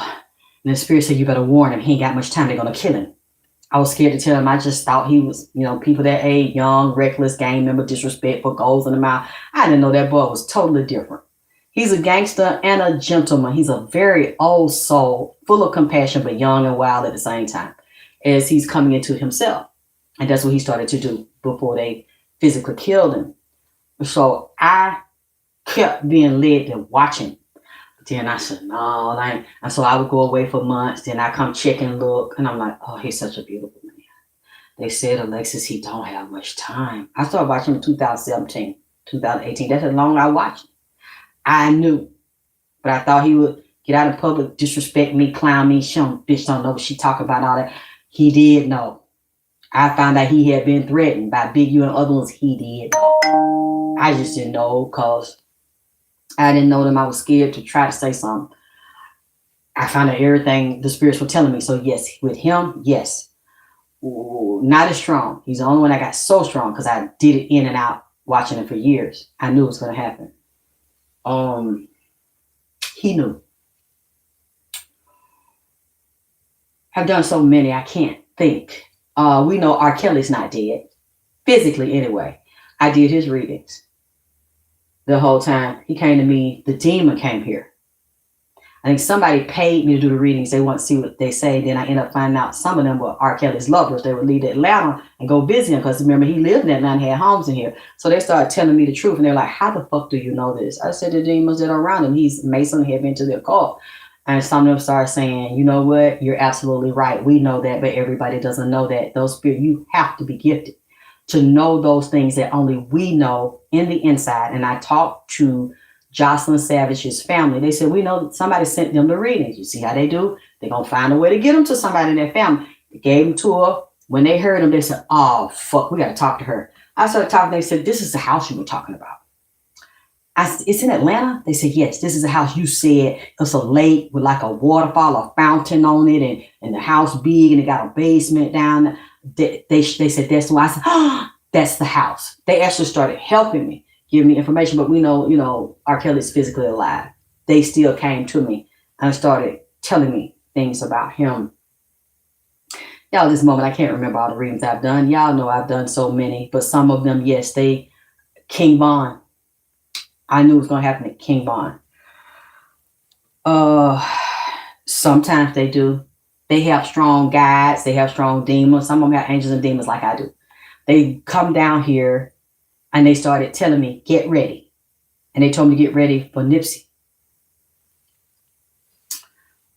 And the spirit said, you better warn him. He ain't got much time. They're going to kill him. I was scared to tell him. I just thought he was, people that age, young, reckless, gang member, disrespectful, goals in the mouth. I didn't know that boy was totally different. He's a gangster and a gentleman. He's a very old soul, full of compassion, but young and wild at the same time, as he's coming into himself. And that's what he started to do before they physically killed him. So I kept being led to watching. Then I said, no, and so I would go away for months. Then I come check and look, and I'm like, oh, he's such a beautiful man. They said, Alexyss, he don't have much time. I started watching him in 2017, 2018. That's how long I watched him. I knew, but I thought he would get out in public, disrespect me, clown me, show bitch don't know what she talking about, all that. He did know. I found out he had been threatened by Big U and other ones. He did know. I just didn't know because I didn't know them. I was scared to try to say something. I found out everything the spirits were telling me. So yes, with him, yes. Ooh, not as strong. He's the only one that got so strong because I did it in and out watching him for years. I knew it was going to happen. He knew. I've done so many, I can't think. We know R. Kelly's not dead. Physically, anyway. I did his readings. The whole time he came to me, the demon came here. I think somebody paid me to do the readings. They want to see what they say. Then I end up finding out some of them were R. Kelly's lovers. They would leave Atlanta and go visit him because remember, he lived in Atlanta, had homes in here. So they started telling me the truth. And they're like, how the fuck do you know this? I said, the demons that are around him. He's Mason, had been to the occult. And some of them started saying, you know what? You're absolutely right. We know that, but everybody doesn't know that. Those spirits, you have to be gifted to know those things that only we know in the inside. And I talked to Jocelyn Savage's family. They said, we know somebody sent them the readings. You see how they do? They're going to find a way to get them to somebody in their family. They gave them to her. When they heard them, they said, oh, fuck, we got to talk to her. I started talking. They said, this is the house you were talking about. I said, it's in Atlanta? They said, yes, this is a house you said. It's a lake with like a waterfall, a fountain on it, and the house big, and it got a basement down there. They said, that's why. I said, oh, that's the house. They actually started helping me, giving me information, but we know, R. Kelly's physically alive. They still came to me and started telling me things about him. Y'all, this moment, I can't remember all the readings I've done. Y'all know I've done so many, but some of them, yes, King Von. I knew it was going to happen to King Von. Sometimes they do. They have strong guides. They have strong demons. Some of them have angels and demons like I do. They come down here and they started telling me, get ready. And they told me to get ready for Nipsey.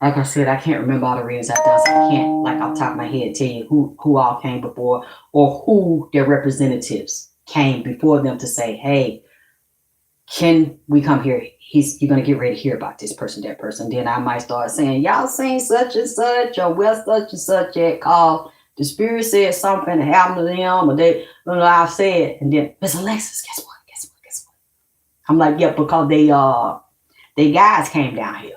Like I said, I can't remember all the readings I've done, so I can't, like off the top of my head, tell you who all came before or who their representatives came before them to say, hey, can we come here? You're going to get ready to hear about this person, that person. Then I might start saying, y'all seen such and such or well such and such at call. The spirit said something happened to them, or I've said, and then Miss Alexyss, guess what? I'm like, yeah, because they guys came down here.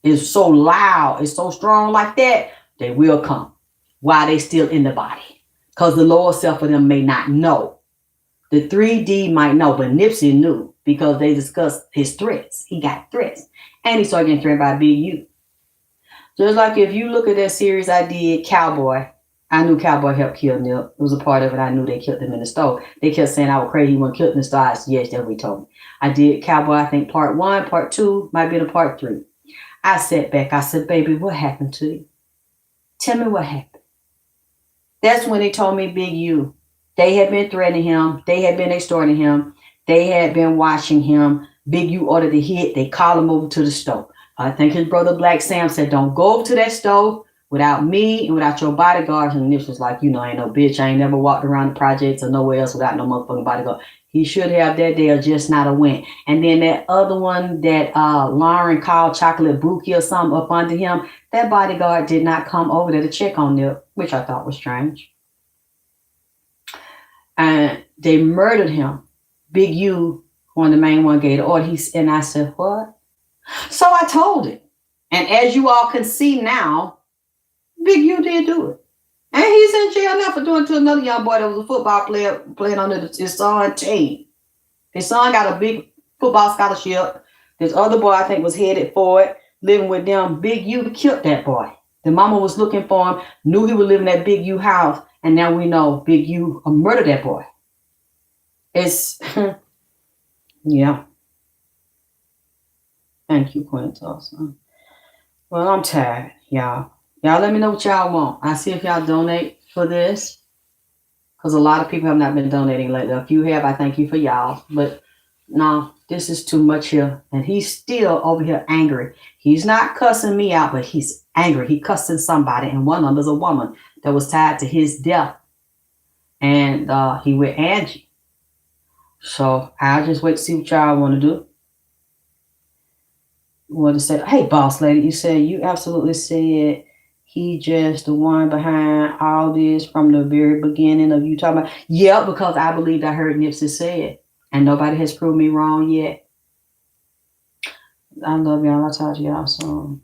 It's so loud, it's so strong like that, they will come while they still in the body. Because the lower self of them may not know. The 3D might know, but Nipsey knew because they discussed his threats. He got threats. And he started getting threatened by Big U. Just like if you look at that series I did, Cowboy, I knew Cowboy helped kill Nip. It was a part of it. I knew they killed him in the stove. They kept saying I was crazy. He wasn't killed in the stove. I said, yes, that's what he told me. I did Cowboy, I think part 1, part 2, might be the part 3. I sat back. I said, baby, what happened to you? Tell me what happened. That's when they told me Big U. They had been threatening him. They had been extorting him. They had been watching him. Big U ordered the hit. They called him over to the stove. I think his brother Black Sam said, don't go over to that stove without me and without your bodyguards. And Nips was like, you know, I ain't no bitch. I ain't never walked around the projects or nowhere else without no motherfucking bodyguard. He should have that day or just not a win. And then that other one that Lauren called Chocolate Bookie or something up under him, that bodyguard did not come over there to check on Nip, which I thought was strange. And they murdered him. Big U, one of the main one, gave the order. And I said, what? So I told it. And as you all can see now, Big U did do it. And he's in jail now for doing it to another young boy that was a football player playing under his son's team. His son got a big football scholarship. This other boy, I think, was headed for it, living with them. Big U killed that boy. The mama was looking for him, knew he was living at Big U house, and now we know Big U murdered that boy. It's, yeah. Thank you, Quintus. Well, I'm tired, y'all. Y'all let me know what y'all want. I see if y'all donate for this. Because a lot of people have not been donating lately. If you have, I thank you for y'all. But no, this is too much here. And he's still over here angry. He's not cussing me out, but he's angry. He cussing somebody. And one of them is a woman that was tied to his death. And he with Angie. So I'll just wait to see what y'all want to do. Want to say, hey, boss lady, you said, you absolutely said he just the one behind all this from the very beginning of you talking about. Yeah, because I believed I heard Nipsey say it. And nobody has proved me wrong yet. I love y'all. I'll talk to y'all soon.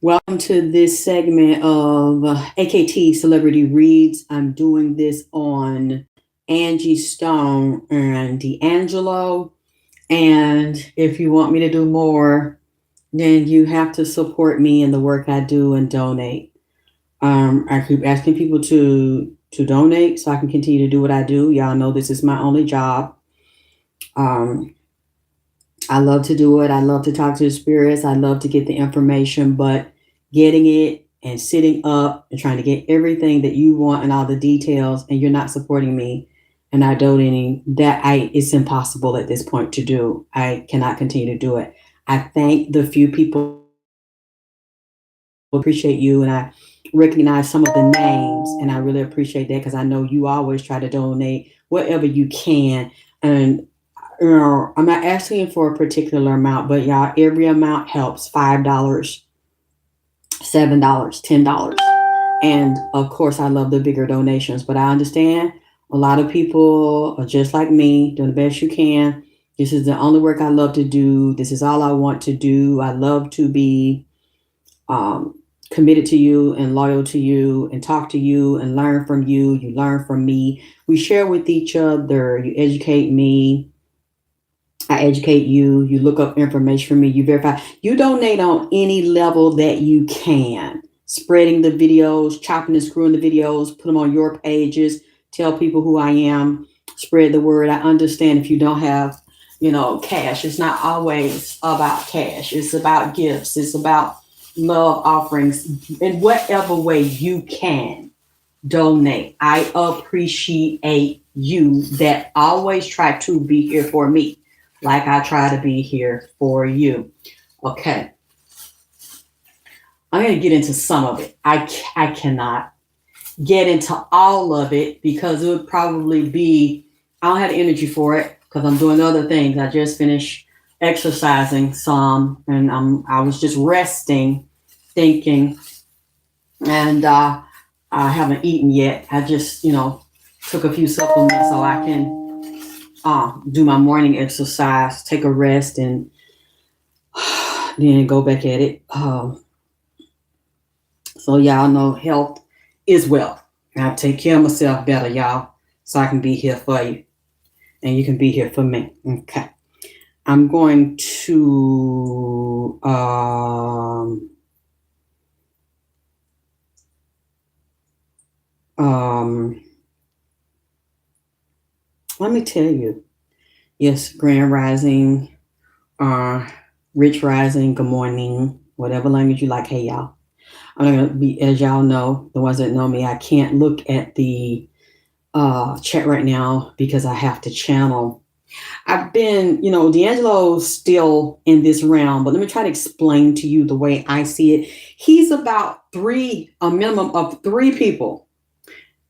Welcome to this segment of AKT Celebrity Reads. I'm doing this on Angie Stone and D'Angelo. And if you want me to do more, then you have to support me in the work I do and donate. I keep asking people to donate so I can continue to do what I do. Y'all know this is my only job. I love to do it. I love to talk to the spirits. I love to get the information, but getting it and sitting up and trying to get everything that you want and all the details, and you're not supporting me and not donating, it's impossible at this point to do. I cannot continue to do it. I thank the few people who appreciate you, and I recognize some of the names, and I really appreciate that because I know you always try to donate whatever you can. And I'm not asking for a particular amount, but y'all, every amount helps. $5, $7, $10. And of course, I love the bigger donations, but I understand a lot of people are just like me, doing the best you can. This is the only work I love to do. This is all I want to do. I love to be committed to you and loyal to you and talk to you and learn from you. You learn from me. We share with each other. You educate me. I educate you. You look up information for me. You verify. You donate on any level that you can. Spreading the videos, chopping and screwing the videos, put them on your pages. Tell people who I am. Spread the word. I understand if you don't have, cash. It's not always about cash. It's about gifts. It's about love offerings. In whatever way you can donate. I appreciate you that always try to be here for me, like I try to be here for you. Okay. I'm going to get into some of it. I cannot get into all of it because it would probably be, I don't have the energy for it because I'm doing other things. I just finished exercising some, and I was just resting, thinking, and I haven't eaten yet. I just, took a few supplements so I can do my morning exercise, take a rest, and then go back at it. So y'all know health is wealth. I take care of myself better, y'all, so I can be here for you, and you can be here for me. Okay. I'm going to let me tell you. Yes, Grand Rising, Rich Rising, good morning, whatever language you like. Hey, y'all. I'm not gonna be, as y'all know, the ones that know me, I can't look at the chat right now because I have to channel. I've been, D'Angelo's still in this realm, but let me try to explain to you the way I see it. He's about a minimum of 3 people,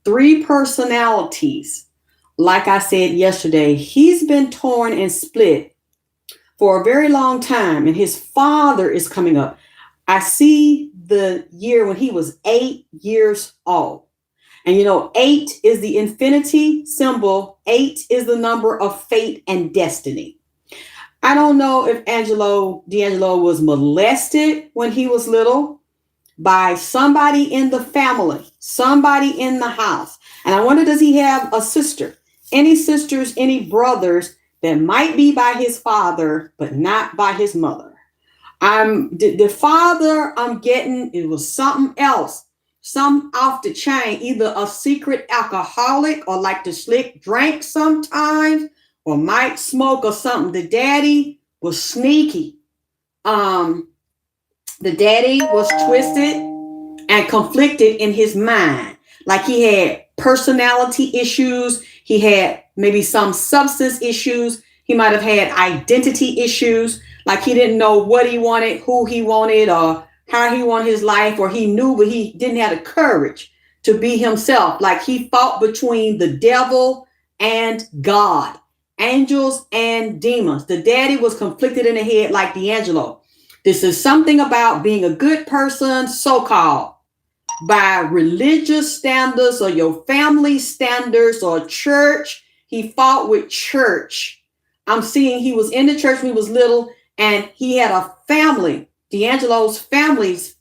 3 personalities. Like I said yesterday, he's been torn and split for a very long time, and his father is coming up. I see the year when he was 8 years old. And 8 is the infinity symbol. 8 is the number of fate and destiny. I don't know if D'Angelo was molested when he was little by somebody in the family, somebody in the house. And I wonder, does he have a sister? Any sisters, any brothers that might be by his father, but not by his mother? The father I'm getting, it was something else. Some off the chain, either a secret alcoholic or like to slick drink sometimes, or might smoke or something. The daddy was sneaky. The daddy was twisted and conflicted in his mind. Like he had personality issues. He had maybe some substance issues. He might have had identity issues. Like he didn't know what he wanted, who he wanted, or how he wanted his life, or he knew, but he didn't have the courage to be himself. Like he fought between the devil and God, angels and demons. The daddy was conflicted in the head like D'Angelo. This is something about being a good person, so-called, by religious standards or your family standards or church. He fought with church. I'm seeing he was in the church when he was little, and he had a family. D'Angelo's families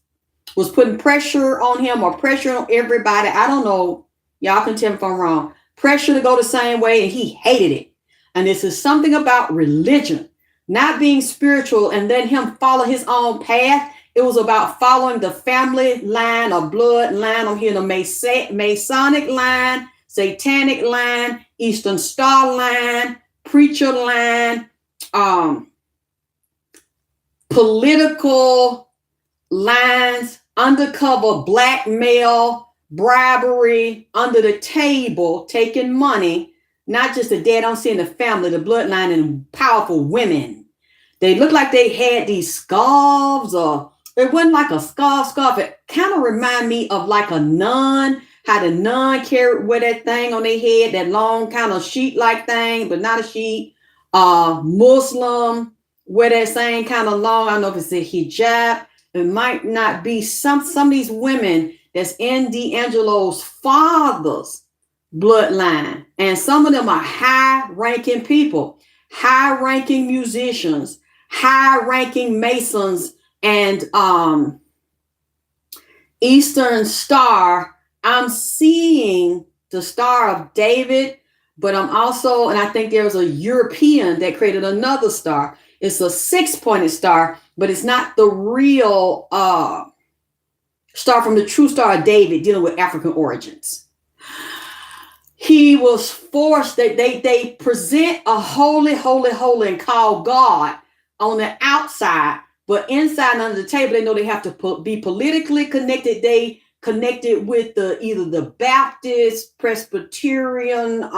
was putting pressure on him or pressure on everybody. I don't know. Y'all can tell me if I'm wrong. Pressure to go the same way, and he hated it. And this is something about religion, not being spiritual and then him follow his own path. It was about following the family line or blood line. I'm hearing the Masonic line, Satanic line, Eastern Star line, preacher line, political lines, undercover blackmail, bribery, under the table, taking money, not just the dead. I'm seeing the family, the bloodline, and powerful women. They look like they had these scarves, or it wasn't like a scarf. It kind of reminded me of like a nun, how the nun wear that thing on their head, that long kind of sheet-like thing, but not a sheet. Muslim wear that same kind of long, I don't know if it's a hijab. It might not be some of these women that's in D'Angelo's father's bloodline. And some of them are high-ranking people, high-ranking musicians, high-ranking Masons, and Eastern Star. I'm seeing the Star of David, but I'm also, and I think there's a European that created another star. It's a 6-pointed star, but it's not the real star from the true Star of David dealing with African origins. He was forced, they present a holy, and call God on the outside, but inside and under the table, they know they have to be politically connected. They connected with either the Baptist, Presbyterian,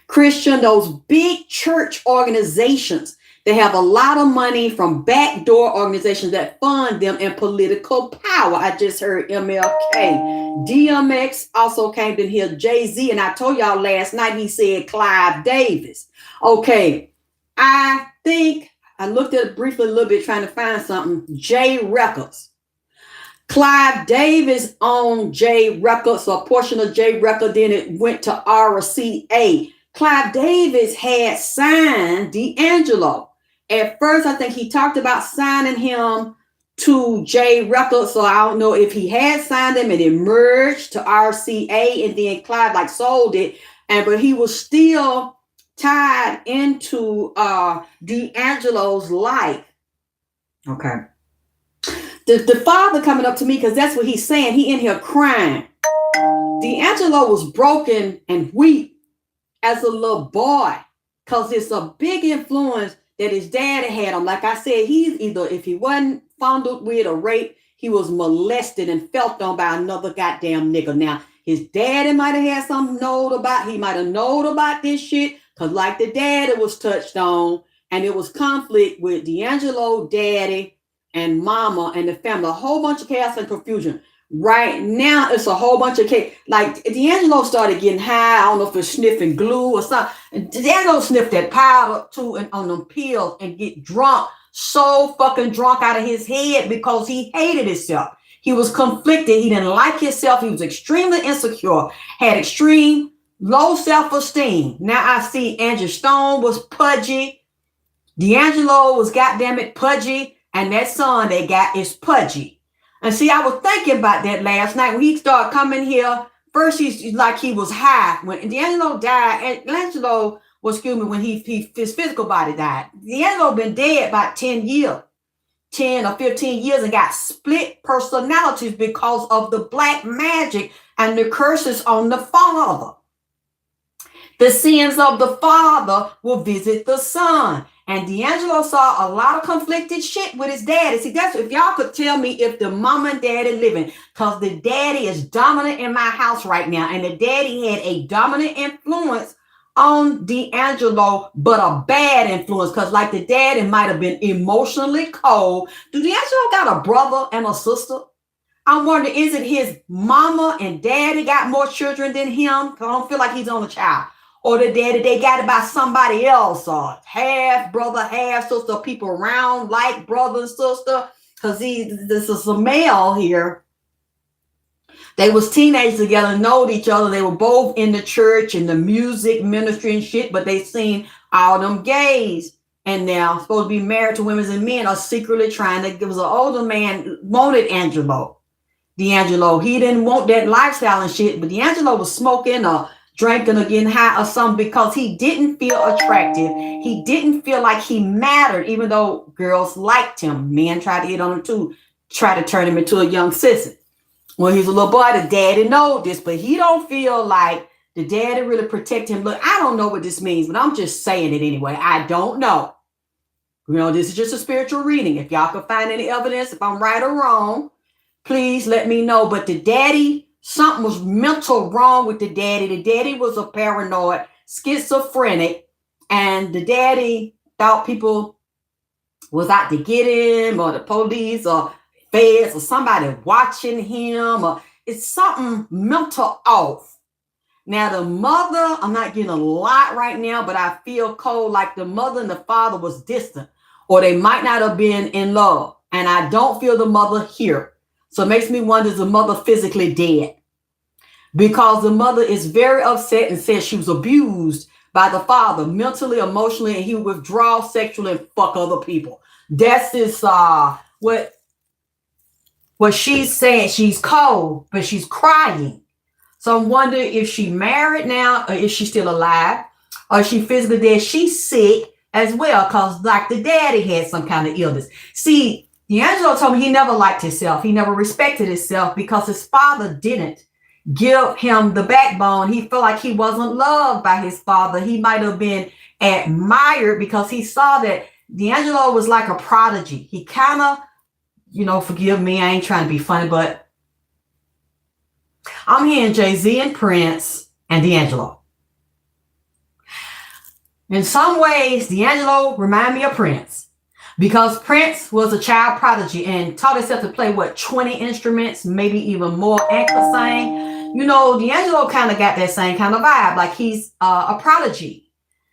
Christian, those big church organizations. They have a lot of money from backdoor organizations that fund them in political power. I just heard MLK. DMX also came in here, Jay-Z, and I told y'all last night he said Clive Davis. Okay, I think I looked at it briefly a little bit trying to find something. J Records. Clive Davis owned J Records, a portion of J Record, then it went to RCA. Clive Davis had signed D'Angelo. At first, I think he talked about signing him to J Records, so I don't know if he had signed him and it merged to RCA, and then Clive like sold it, but he was still tied into D'Angelo's life. Okay. The father coming up to me, because that's what he's saying. He in here crying. D'Angelo was broken and weak as a little boy, because it's a big influence that his daddy had him. Like I said, he's either, if he wasn't fondled with or raped, he was molested and felt on by another goddamn nigga. Now, his daddy might have had something he might have known about this shit, because like the daddy was touched on, and it was conflict with D'Angelo, daddy, and mama, and the family. A whole bunch of chaos and confusion. Right now, it's a whole bunch of chaos. Like, D'Angelo started getting high. I don't know if it's sniffing glue or something. And D'Angelo sniffed that powder too, and on them pills, and get drunk. So fucking drunk out of his head, because he hated himself. He was conflicted. He didn't like himself. He was extremely insecure. Had extreme low self-esteem. Now I see Angie Stone was pudgy. D'Angelo was goddamn it pudgy. And that son they got is pudgy. And see, I was thinking about that last night when he started coming here. First, he's like he was high. When D'Angelo died, D'Angelo was, when his physical body died. D'Angelo been dead about 10 years, 10 or 15 years, and got split personalities because of the black magic and the curses on the father. The sins of the father will visit the son. And D'Angelo saw a lot of conflicted shit with his daddy. See, that's, if y'all could tell me if the mama and daddy living, because the daddy is dominant in my house right now, and the daddy had a dominant influence on D'Angelo, but a bad influence, because like the daddy might have been emotionally cold. Do D'Angelo got a brother and a sister? I'm wondering, is it his mama and daddy got more children than him? Because I don't feel like he's on a child. Or the daddy, they got it by somebody else, or half brother, half sister, people around like brother and sister. Because this is a male here. They was teenagers together, knowed each other. They were both in the church and the music ministry and shit, but they seen all them gays. And now supposed to be married to women and men are secretly trying to, there was an older man wanted D'Angelo. He didn't want that lifestyle and shit, but D'Angelo was smoking or drinking or getting high or something, because he didn't feel attractive. He didn't feel like he mattered, even though girls liked him. Men tried to hit on him too, try to turn him into a young sissy. When he's a little boy, the daddy knows this, but he don't feel like the daddy really protect him. Look, I don't know what this means, but I'm just saying it anyway. I don't know. You know, this is just a spiritual reading. If y'all can find any evidence, if I'm right or wrong, please let me know. But the daddy, something was mental wrong with the daddy. The daddy was a paranoid, schizophrenic, and the daddy thought people was out to get him, or the police or feds or somebody watching him, or it's something mental off. Now the mother, I'm not getting a lot right now, but I feel cold, like the mother and the father was distant, or they might not have been in love. And I don't feel the mother here. So it makes me wonder, is the mother physically dead? Because the mother is very upset and says she was abused by the father, mentally, emotionally, and he would withdraw sexually and fuck other people. That's this, what she's saying. She's cold, but she's crying. So I'm wondering if she married now, or is she still alive, or is she physically dead? She's sick as well, because like the daddy had some kind of illness. See, D'Angelo told me he never liked himself. He never respected himself, because his father didn't give him the backbone. He felt like he wasn't loved by his father. He might have been admired, because he saw that D'Angelo was like a prodigy. He kind of, you know, forgive me, I ain't trying to be funny, but I'm hearing Jay-Z and Prince and D'Angelo. In some ways, D'Angelo remind me of Prince, because Prince was a child prodigy and taught himself to play, 20 instruments, maybe even more, and could sing. You know, D'Angelo kind of got that same kind of vibe, like he's a prodigy.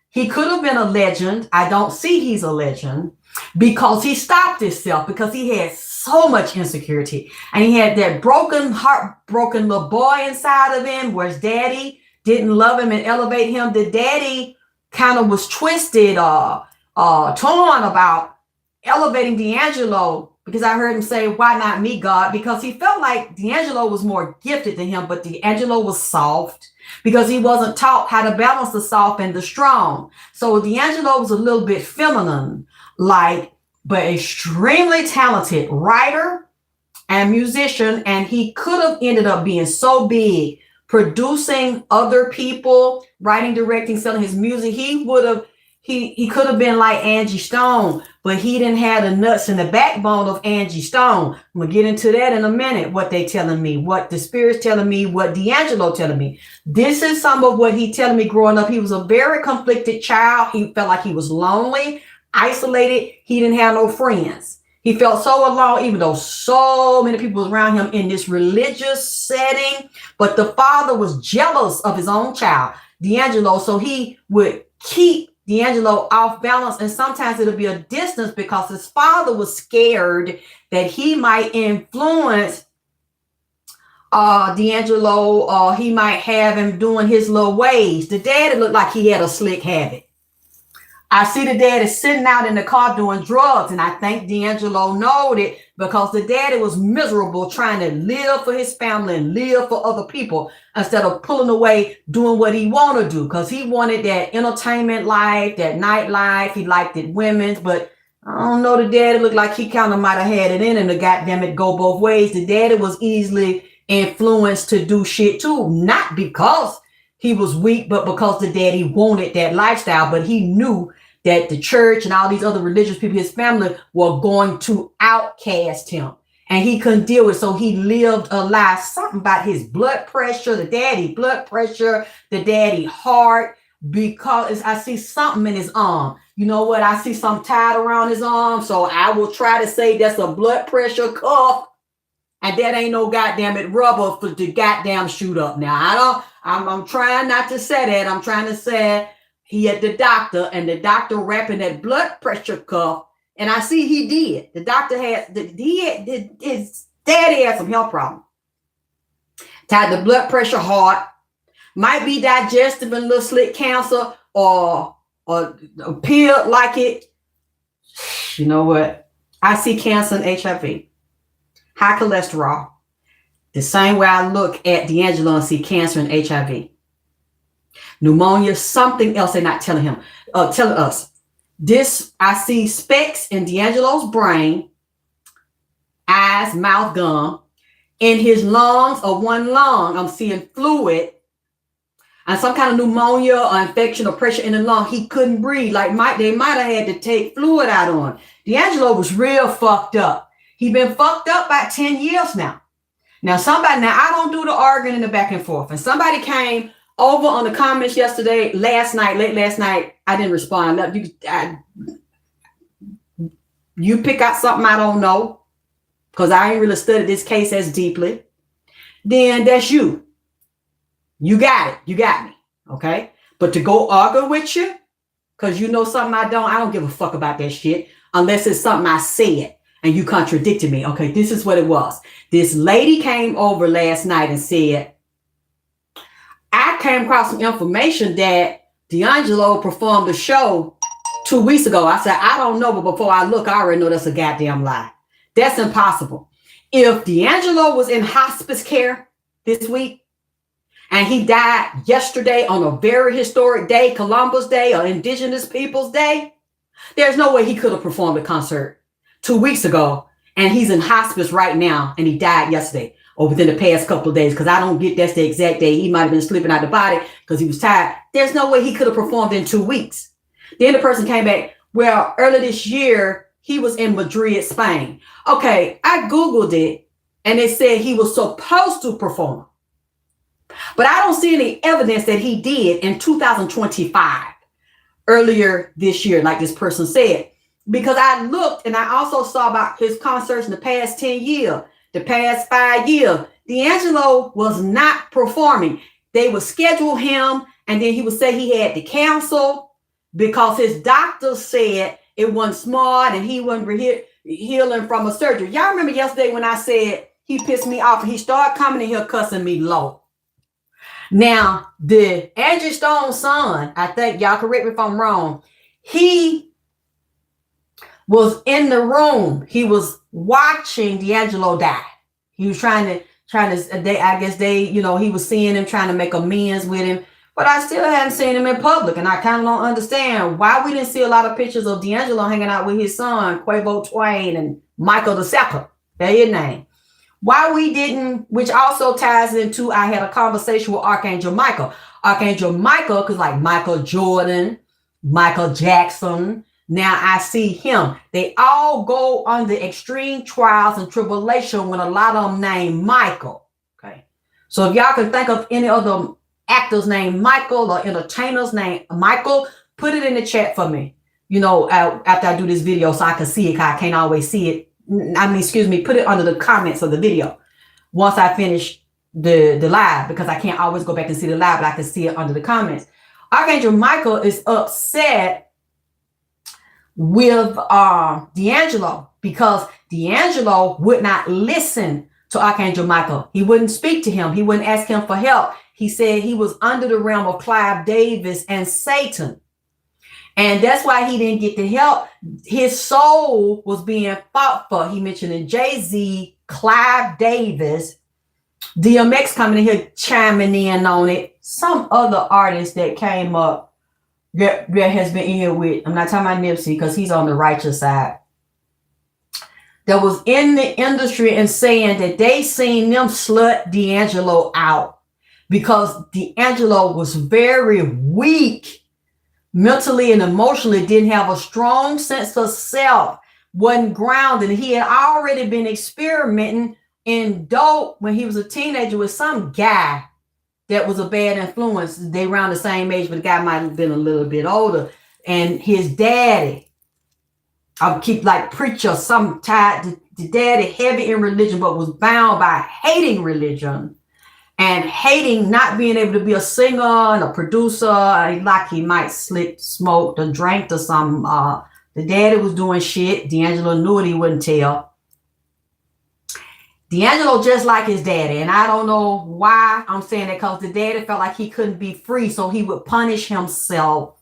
He could have been a legend. I don't see he's a legend. because he stopped himself, because he had so much insecurity. And he had that broken, heartbroken little boy inside of him where his daddy didn't love him and elevate him. The daddy kind of was twisted, torn about elevating D'Angelo, because I heard him say, why not me, God? Because he felt like D'Angelo was more gifted than him, but D'Angelo was soft because he wasn't taught how to balance the soft and the strong. So D'Angelo was a little bit feminine, but extremely talented writer and musician. And he could have ended up being so big, producing other people, writing, directing, selling his music. He could have been like Angie Stone, but he didn't have the nuts and the backbone of Angie Stone. I'm going to get into that in a minute, what they telling me, what the Spirit's telling me, what D'Angelo telling me. This is some of what he telling me growing up. He was a very conflicted child. He felt like he was lonely, isolated. He didn't have no friends. He felt so alone, even though so many people was around him in this religious setting. But the father was jealous of his own child, D'Angelo, so he would keep D'Angelo off balance, and sometimes it'll be a distance because his father was scared that he might influence D'Angelo, or he might have him doing his little ways. The daddy looked like he had a slick habit. I see the daddy sitting out in the car doing drugs, and I think D'Angelo knowed it because the daddy was miserable trying to live for his family and live for other people instead of pulling away doing what he wanted to do, because he wanted that entertainment life, that nightlife. He liked it women's, but I don't know, the daddy looked like he kind of might have had it in him to goddamn it go both ways. The daddy was easily influenced to do shit too, not because he was weak, but because the daddy wanted that lifestyle. But he knew that the church and all these other religious people, his family, were going to outcast him. And he couldn't deal with it. So he lived a lie. Something about his blood pressure, the daddy blood pressure, the daddy heart, because I see something in his arm. You know what? I see something tied around his arm. So I will try to say that's a blood pressure cuff. And that ain't no goddamn it rubber for the goddamn shoot up. Now, I'm trying not to say that. I'm trying to say he had the doctor, and the doctor wrapping that blood pressure cuff. And I see he did. The doctor his daddy had some health problem. Tied the blood pressure hard. Might be digestive and little slit cancer, or appear like it. You know what? I see cancer and HIV. High cholesterol. The same way I look at D'Angelo and see cancer and HIV. Pneumonia, something else they're not telling him, telling us. This, I see specks in D'Angelo's brain, eyes, mouth, gum. In his lungs, or one lung, I'm seeing fluid and some kind of pneumonia or infection or pressure in the lung. He couldn't breathe. Like they might have had to take fluid out on him. D'Angelo was real fucked up. He's been fucked up about 10 years now. Now I don't do the arguing and the back and forth. And somebody came over on the comments late last night. I didn't respond. You pick out something I don't know, because I ain't really studied this case as deeply. Then that's you. You got it. You got me. Okay. But to go argue with you, because you know something I don't give a fuck about that shit unless it's something I said and you contradicted me. Okay. This is what it was. This lady came over last night and said, I came across some information that D'Angelo performed a show 2 weeks ago. I said, I don't know, but before I look, I already know that's a goddamn lie. That's impossible. If D'Angelo was in hospice care this week and he died yesterday on a very historic day, Columbus Day or Indigenous Peoples Day, there's no way he could have performed a concert 2 weeks ago, and he's in hospice right now, and he died yesterday or within the past couple of days, because I don't get that's the exact day. He might have been slipping out the body because he was tired. There's no way he could have performed in 2 weeks. Then the person came back, well, earlier this year, he was in Madrid, Spain. Okay, I Googled it, and it said he was supposed to perform. But I don't see any evidence that he did in 2025, earlier this year, like this person said. Because I looked, and I also saw about his concerts in the past 10 years, the past 5 years. D'Angelo was not performing. They would schedule him, and then he would say he had to cancel because his doctor said it wasn't smart and he wasn't healing from a surgery. Y'all remember yesterday when I said he pissed me off and he started coming in here cussing me low. Now, the Angie Stone's son, I think, y'all correct me if I'm wrong, he was in the room. He was watching D'Angelo die. He was I guess he was seeing him, trying to make amends with him. But I still hadn't seen him in public. And I kind of don't understand why we didn't see a lot of pictures of D'Angelo hanging out with his son, Quavo Twain, and Michael the Second. That's his name. Why we didn't, which also ties into, I had a conversation with Archangel Michael. Archangel Michael, because like Michael Jordan, Michael Jackson, now I see him. They all go under extreme trials and tribulation when a lot of them named Michael. Okay. So if y'all can think of any other actors named Michael or entertainers named Michael, put it in the chat for me. After I do this video so I can see it, because I can't always see it. Put it under the comments of the video once I finish the live, because I can't always go back and see the live, but I can see it under the comments. Archangel Michael is upset with D'Angelo because D'Angelo would not listen to Archangel Michael. He wouldn't speak to him. He wouldn't ask him for help. He said he was under the realm of Clive Davis and Satan. And that's why he didn't get the help. His soul was being fought for. He mentioned in Jay-Z, Clive Davis, DMX coming in here chiming in on it. Some other artist that came up that has been in here with, I'm not talking about Nipsey because he's on the righteous side, that was in the industry and saying that they seen them slut D'Angelo out because D'Angelo was very weak mentally and emotionally, didn't have a strong sense of self, wasn't grounded. He had already been experimenting in dope when he was a teenager with some guy that was a bad influence. They around the same age, but the guy might have been a little bit older. And his daddy, I'll keep like preacher, some tied, the daddy heavy in religion, but was bound by hating religion. And hating not being able to be a singer and a producer, like he might smoked or drank or something. The daddy was doing shit. D'Angelo knew it, he wouldn't tell. D'Angelo just like his daddy. And I don't know why I'm saying that, because the daddy felt like he couldn't be free. So he would punish himself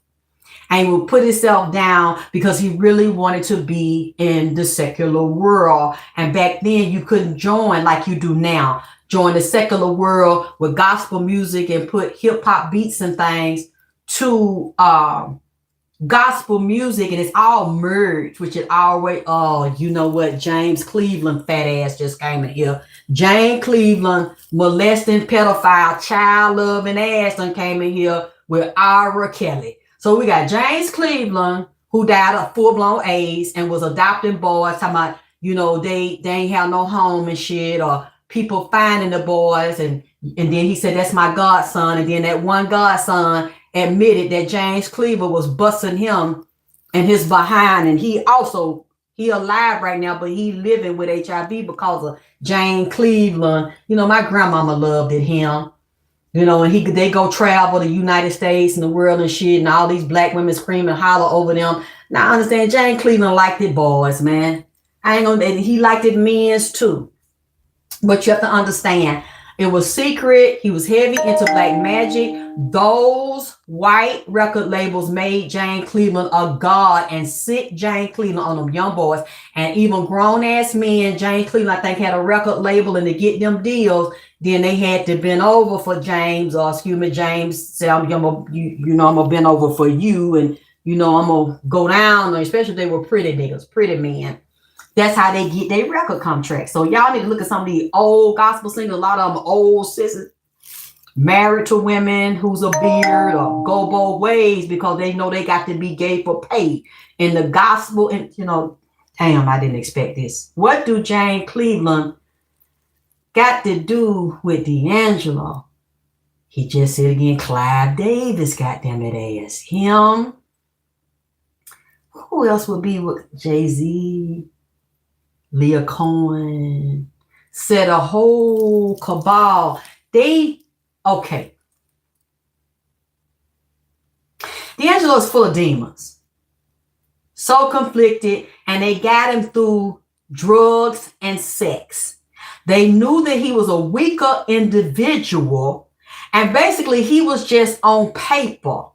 and he would put himself down because he really wanted to be in the secular world. And back then you couldn't join like you do now. Join the secular world with gospel music and put hip hop beats and things to gospel music, and it's all merged, which it always, you know what, James Cleveland fat ass just came in here. James Cleveland, molesting pedophile, child loving ass done came in here with Ira Kelly. So we got James Cleveland, who died of full-blown AIDS and was adopting boys, talking about, they ain't have no home and shit, or people finding the boys, and then he said, that's my godson. And then that one godson admitted that James Cleveland was busting him and his behind. And he alive right now, but he living with HIV because of James Cleveland. My grandmama loved it, him. And they go travel the United States and the world and shit, and all these black women scream and holler over them. Now I understand James Cleveland liked it boys, man. He liked it men's too. But you have to understand, it was secret. He was heavy into black magic. Those white record labels made James Cleveland a god and sick James Cleveland on them young boys. And even grown ass men, James Cleveland, I think, had a record label, and to get them deals, then they had to bend over for James, or James said, I'm gonna bend over for you, and I'm gonna go down, especially if they were pretty niggas, pretty men. That's how they get their record contracts. So y'all need to look at some of these old gospel singers. A lot of them old sisters married to women who's a beard, or go both ways because they know they got to be gay for pay. In the gospel, and damn, I didn't expect this. What do James Cleveland got to do with D'Angelo? He just said again, Clive Davis, goddamn it ass. Him. Who else would be with Jay-Z? Leah Cohen, said a whole cabal. D'Angelo's full of demons. so conflicted, and they got him through drugs and sex. They knew that he was a weaker individual, and basically he was just on paper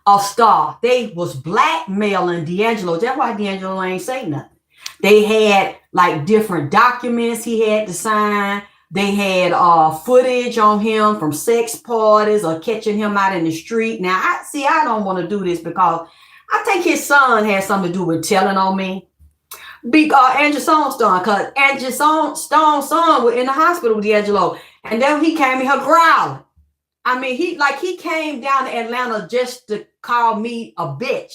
a star. They was blackmailing D'Angelo. That's why D'Angelo ain't say nothing. They had like different documents he had to sign. They had footage on him from sex parties or catching him out in the street. Now, I don't want to do this because I think his son had something to do with telling on me. Andrew Stone's son, because Andrew Stone's son was in the hospital with D'Angelo. And then he came in here growling. I mean, he came down to Atlanta just to call me a bitch,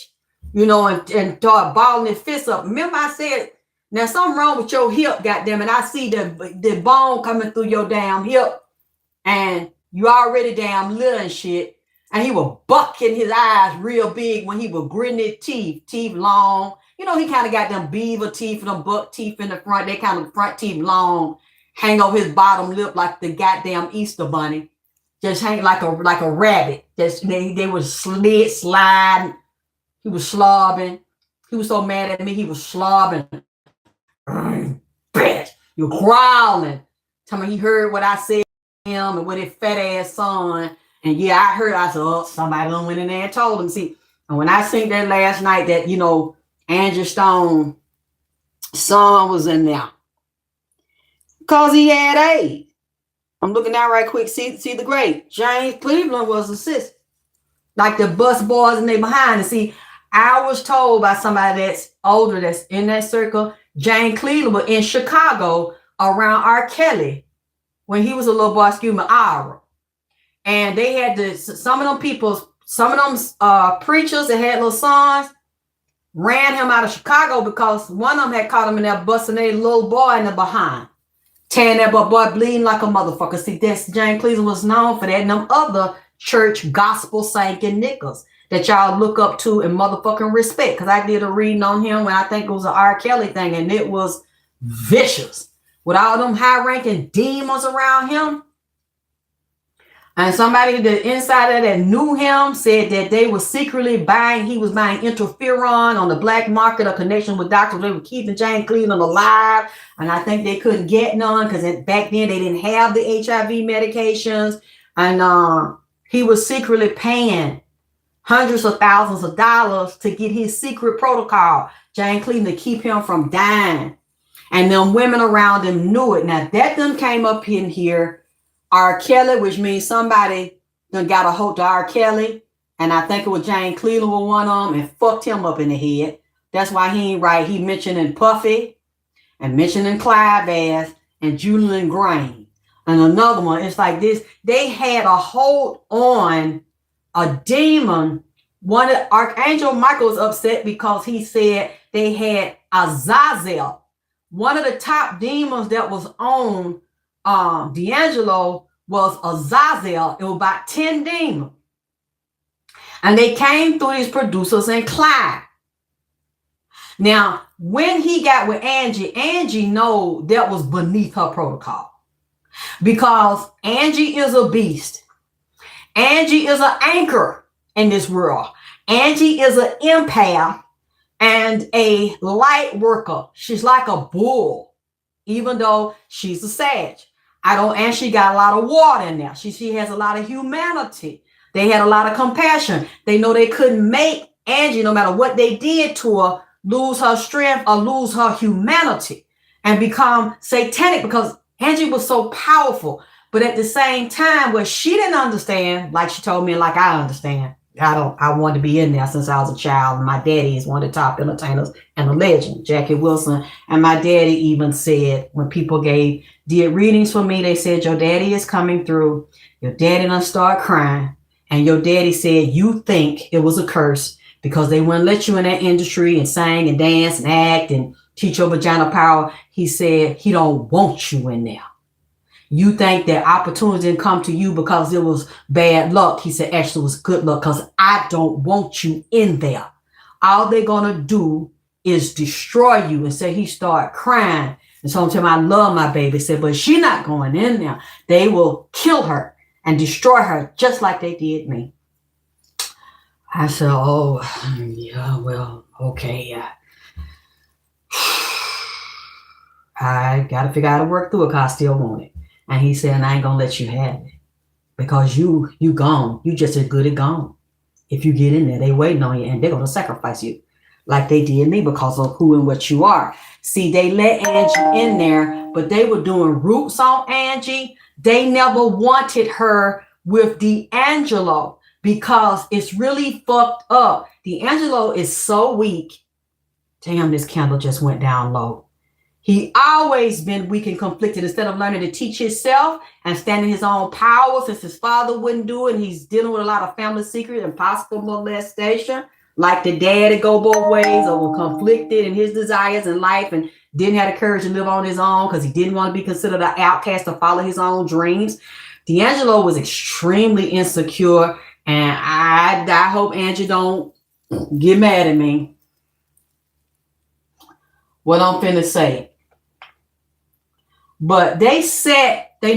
you know, and start balling his fists up. Remember I said, now something wrong with your hip, goddamn it. I see the bone coming through your damn hip, and you already damn little and shit. And he was bucking his eyes real big when he was gritting his teeth long. You know, he kind of got them beaver teeth and them buck teeth in the front. They kind of front teeth long, hang over his bottom lip like the goddamn Easter bunny. Just hang like a rabbit. Just they was sliding. He was slobbing. He was so mad at me. He was slobbing. Bitch, you're growling. Tell me he heard what I said to him and with his fat ass son. And yeah, I heard. I said, oh, somebody done went in there and told him. See, and when I seen that last night, that you know, Andrew Stone's son was in there because he had AIDS. I'm looking down right quick. See the great James Cleveland was a sister, like the bus boys and they behind. And see, I was told by somebody that's older that's in that circle, James Cleveland was in Chicago around R. Kelly when he was a little boy, Ira. And they had some of them preachers that had little sons ran him out of Chicago because one of them had caught him in there busting a little boy in the behind. Tearing that boy bleeding like a motherfucker. See, that's James Cleveland was known for that. And them other church gospel singing niggas that y'all look up to and motherfucking respect. Because I did a reading on him when I think it was an R. Kelly thing, and it was vicious. With all them high-ranking demons around him. And somebody the insider that knew him said that they were secretly he was buying interferon on the black market, a connection with doctors. They were keeping James Cleveland alive. And I think they couldn't get none because back then they didn't have the HIV medications. And he was secretly paying hundreds of thousands of dollars to get his secret protocol, James Cleveland, to keep him from dying. And them women around him knew it. Now that done came up in here. R. Kelly, which means somebody done got a hold to R. Kelly. And I think it was James Cleveland was one of them and fucked him up in the head. That's why he ain't right. He mentioning Puffy and mentioning Clive Bass and Julian Green. And another one, it's like this. They had a hold on a demon. One of Archangel Michael was upset because he said they had Azazel, one of the top demons that was on D'Angelo was Azazel. It was about 10 demons. And they came through these producers and Clyde. Now, when he got with Angie know that was beneath her protocol. Because Angie is a beast. Angie is an anchor in this world. Angie is an empath and a light worker. She's like a bull, even though she's a sage. And she got a lot of water in there. She has a lot of humanity. They had a lot of compassion. They know they couldn't make Angie, no matter what they did to her, lose her strength or lose her humanity and become satanic because Angie was so powerful. But at the same time, what she didn't understand, like she told me, and like I understand, I wanted to be in there since I was a child. And my daddy is one of the top entertainers and a legend, Jackie Wilson. And my daddy even said, when people did readings for me, they said, your daddy is coming through. Your daddy done start crying. And your daddy said, you think it was a curse because they wouldn't let you in that industry and sing and dance and act and teach your vagina power. He said, he don't want you in there. You think that opportunity didn't come to you because it was bad luck. He said, actually, it was good luck because I don't want you in there. All they're going to do is destroy you. And so he started crying. And so I'm telling him, I love my baby. He said, but she's not going in there. They will kill her and destroy her just like they did me. I said, oh, yeah, well, okay. I got to figure out how to work through it because I still want it. And he said, and I ain't going to let you have it because you gone. You just as good as gone. If you get in there, they waiting on you and they're going to sacrifice you like they did me because of who and what you are. See, they let Angie in there, but they were doing roots on Angie. They never wanted her with D'Angelo because it's really fucked up. D'Angelo is so weak. Damn, this candle just went down low. He always been weak and conflicted. Instead of learning to teach himself and stand in his own power, since his father wouldn't do it, and he's dealing with a lot of family secrets and possible molestation, like the dad to go both ways or was conflicted in his desires in life and didn't have the courage to live on his own because he didn't want to be considered an outcast to follow his own dreams. D'Angelo was extremely insecure, and I hope Angie don't get mad at me. What I'm finna say. But they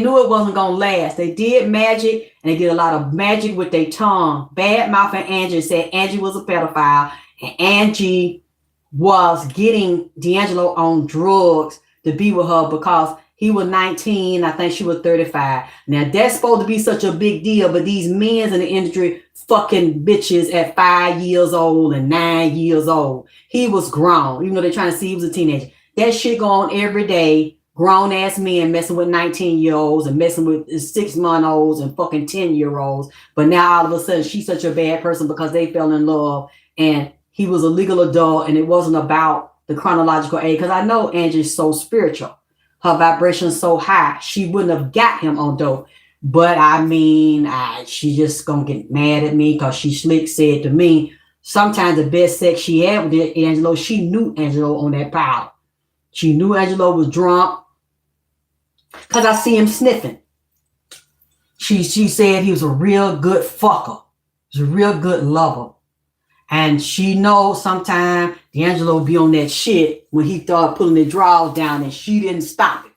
knew it wasn't going to last. They did magic, and they did a lot of magic with their tongue. Bad mouthing Angie said Angie was a pedophile, and Angie was getting D'Angelo on drugs to be with her because he was 19. I think she was 35. Now, that's supposed to be such a big deal, but these men in the industry fucking bitches at 5 years old and 9 years old. He was grown, even though they're trying to see he was a teenager. That shit go on every day. Grown ass men messing with 19-year-olds and messing with 6-month-olds and fucking 10-year-olds. But now all of a sudden she's such a bad person because they fell in love and he was a legal adult and it wasn't about the chronological age. Because I know Angie's so spiritual. Her vibration's so high. She wouldn't have got him on dope. But I mean, she just gonna get mad at me because she slick said to me, sometimes the best sex she had with Angelo, she knew Angelo on that powder. She knew Angelo was drunk. Because I see him sniffing. She said he was a real good fucker. He was a real good lover. And she knows sometimes D'Angelo be on that shit when he started pulling the drawers down and she didn't stop it.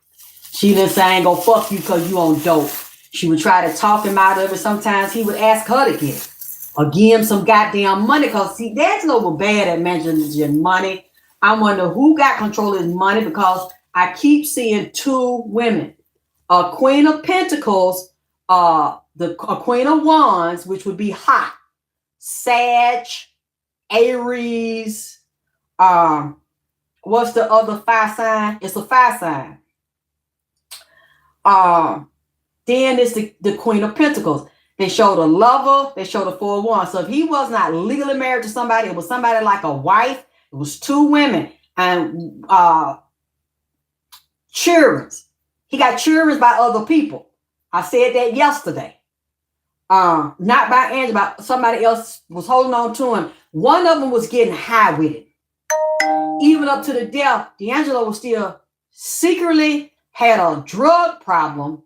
She didn't say, I ain't gonna fuck you because you on dope. She would try to talk him out of it. Sometimes he would ask her to get it. Or give him some goddamn money. Because see, D'Angelo was bad at managing money. I wonder who got control of his money because I keep seeing 2 women. A Queen of Pentacles, a Queen of Wands, which would be hot. Sag, Aries, what's the other fire sign? It's a fire sign. Then it's the Queen of Pentacles. They showed a lover, they showed a 4 of Wands. So if he was not legally married to somebody, it was somebody like a wife. It was 2 women and children. He got children by other people. I said that yesterday. Not by Angie, but somebody else was holding on to him. One of them was getting high with it. Even up to the death, D'Angelo was still secretly had a drug problem.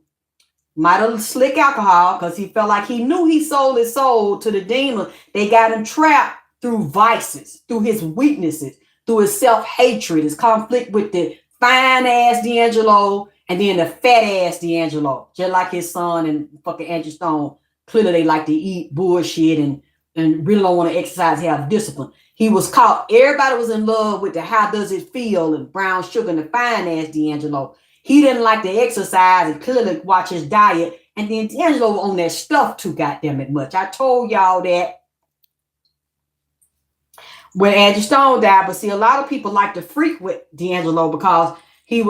Might have slick alcohol because he felt like he knew he sold his soul to the demon. They got him trapped through vices, through his weaknesses, through his self-hatred, his conflict with the fine-ass D'Angelo and then the fat-ass D'Angelo. Just like his son and fucking Angie Stone. Clearly they like to eat bullshit and really don't want to exercise, have discipline. He was caught. Everybody was in love with the how does it feel and brown sugar and the fine-ass D'Angelo. He didn't like to exercise and clearly watch his diet. And then D'Angelo was on that stuff too goddamn it much. I told y'all that when Angie Stone died. But see, a lot of people like to freak with D'Angelo because he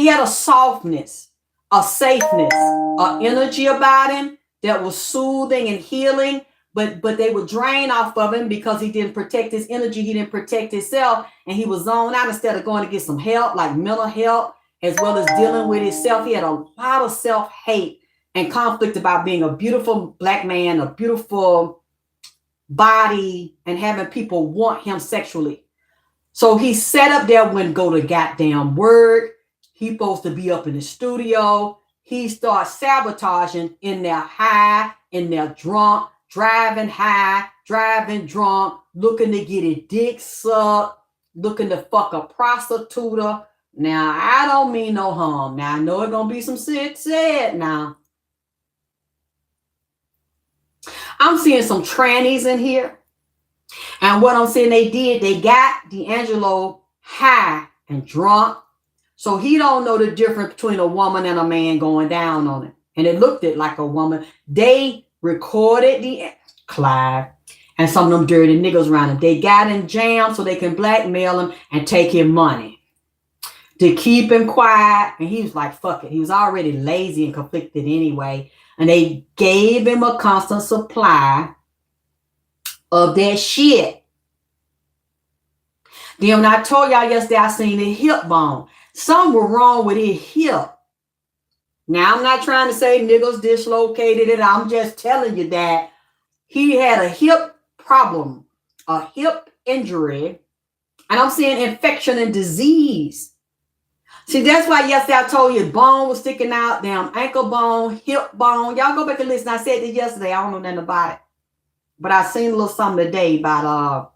had a softness, a safeness, an energy about him that was soothing and healing. But they would drain off of him because he didn't protect his energy. He didn't protect himself. And he was zoned out instead of going to get some help, like mental help, as well as dealing with himself. He had a lot of self-hate and conflict about being a beautiful black man, a beautiful body, and having people want him sexually. So he set up there, wouldn't go to goddamn work. He's supposed to be up in the studio. He starts sabotaging in their high, in their drunk, driving high, driving drunk, looking to get his dick sucked, looking to fuck a prostitute. Now, I don't mean no harm. Now, I know it's going to be some shit said now. I'm seeing some trannies in here. And what I'm saying they got D'Angelo high and drunk. So he don't know the difference between a woman and a man going down on it. And it looked like a woman. They recorded Clive and some of them dirty niggas around him. They got him jammed so they can blackmail him and take his money to keep him quiet. And he was like, fuck it. He was already lazy and conflicted anyway. And they gave him a constant supply of that shit. Then when I told y'all yesterday, I seen the hip bone. Something was wrong with his hip. Now, I'm not trying to say niggas dislocated it. I'm just telling you that he had a hip problem, a hip injury. And I'm seeing infection and disease. See, that's why yesterday I told you bone was sticking out, damn ankle bone, hip bone. Y'all go back and listen. I said this yesterday. I don't know nothing about it. But I seen a little something today about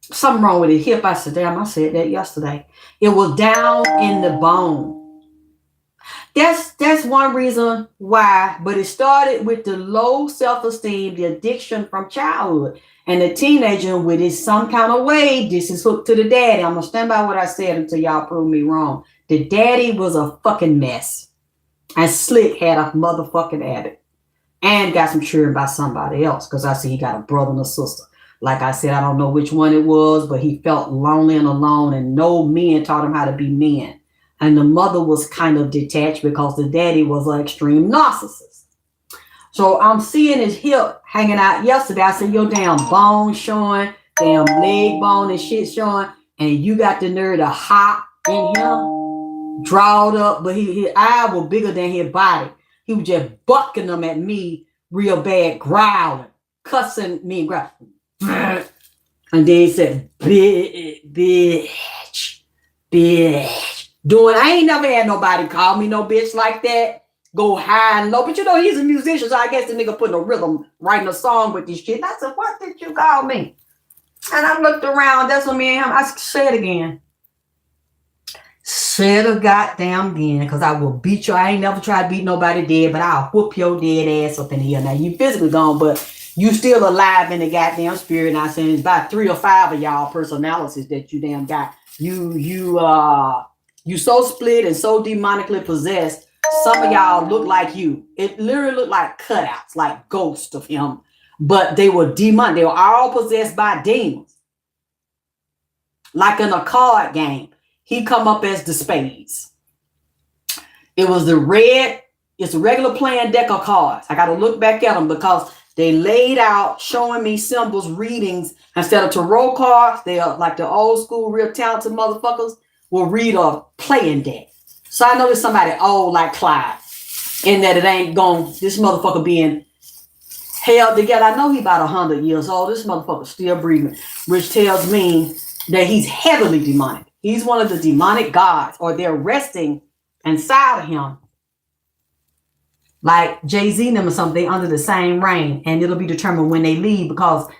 something wrong with his hip. I said, damn, I said that yesterday. It was down in the bone. That's one reason why. But it started with the low self-esteem, the addiction from childhood. And the teenager with it some kind of way, this is hooked to the daddy. I'm going to stand by what I said until y'all prove me wrong. The daddy was a fucking mess. And Slick had a motherfucking addict. And got some children by somebody else. Because I see he got a brother and a sister. Like I said, I don't know which one it was. But he felt lonely and alone. And no men taught him how to be men. And the mother was kind of detached because the daddy was an extreme narcissist. So I'm seeing his hip hanging out yesterday. I said, your damn bone showing, damn leg bone and shit showing. And you got the nerve to hop in him, drawed up. But his eye was bigger than his body. He was just bucking them at me real bad, growling, cussing me and growling. And then he said, bitch. I ain't never had nobody call me no bitch like that. Go high and low. But you know, he's a musician, so I guess the nigga putting a rhythm, writing a song with this shit. And I said, what did you call me? And I looked around. That's what me and him. I said it again. Said it goddamn again. Because I will beat you. I ain't never tried to beat nobody dead, but I'll whoop your dead ass up in here. Now, you physically gone, but you still alive in the goddamn spirit. And I said, it's about 3 or 5 of y'all personalities that you damn got. You so split and so demonically possessed. Some of y'all look like you. It literally looked like cutouts, like ghosts of him. But they were demonic. They were all possessed by demons. Like in a card game. He come up as the spades. It was the red. It's a regular playing deck of cards. I got to look back at them because they laid out showing me symbols, readings. Instead of tarot cards, they are like the old school, real talented motherfuckers will read a playing deck. So I know there's somebody old like Clyde. In that it ain't gone, this motherfucker being held together. I know he about 100 years old. This motherfucker still breathing. Which tells me that he's heavily demonic. He's one of the demonic gods. Or they're resting inside of him. Like Jay-Z and them or something. Under the same reign. And it'll be determined when they leave. Because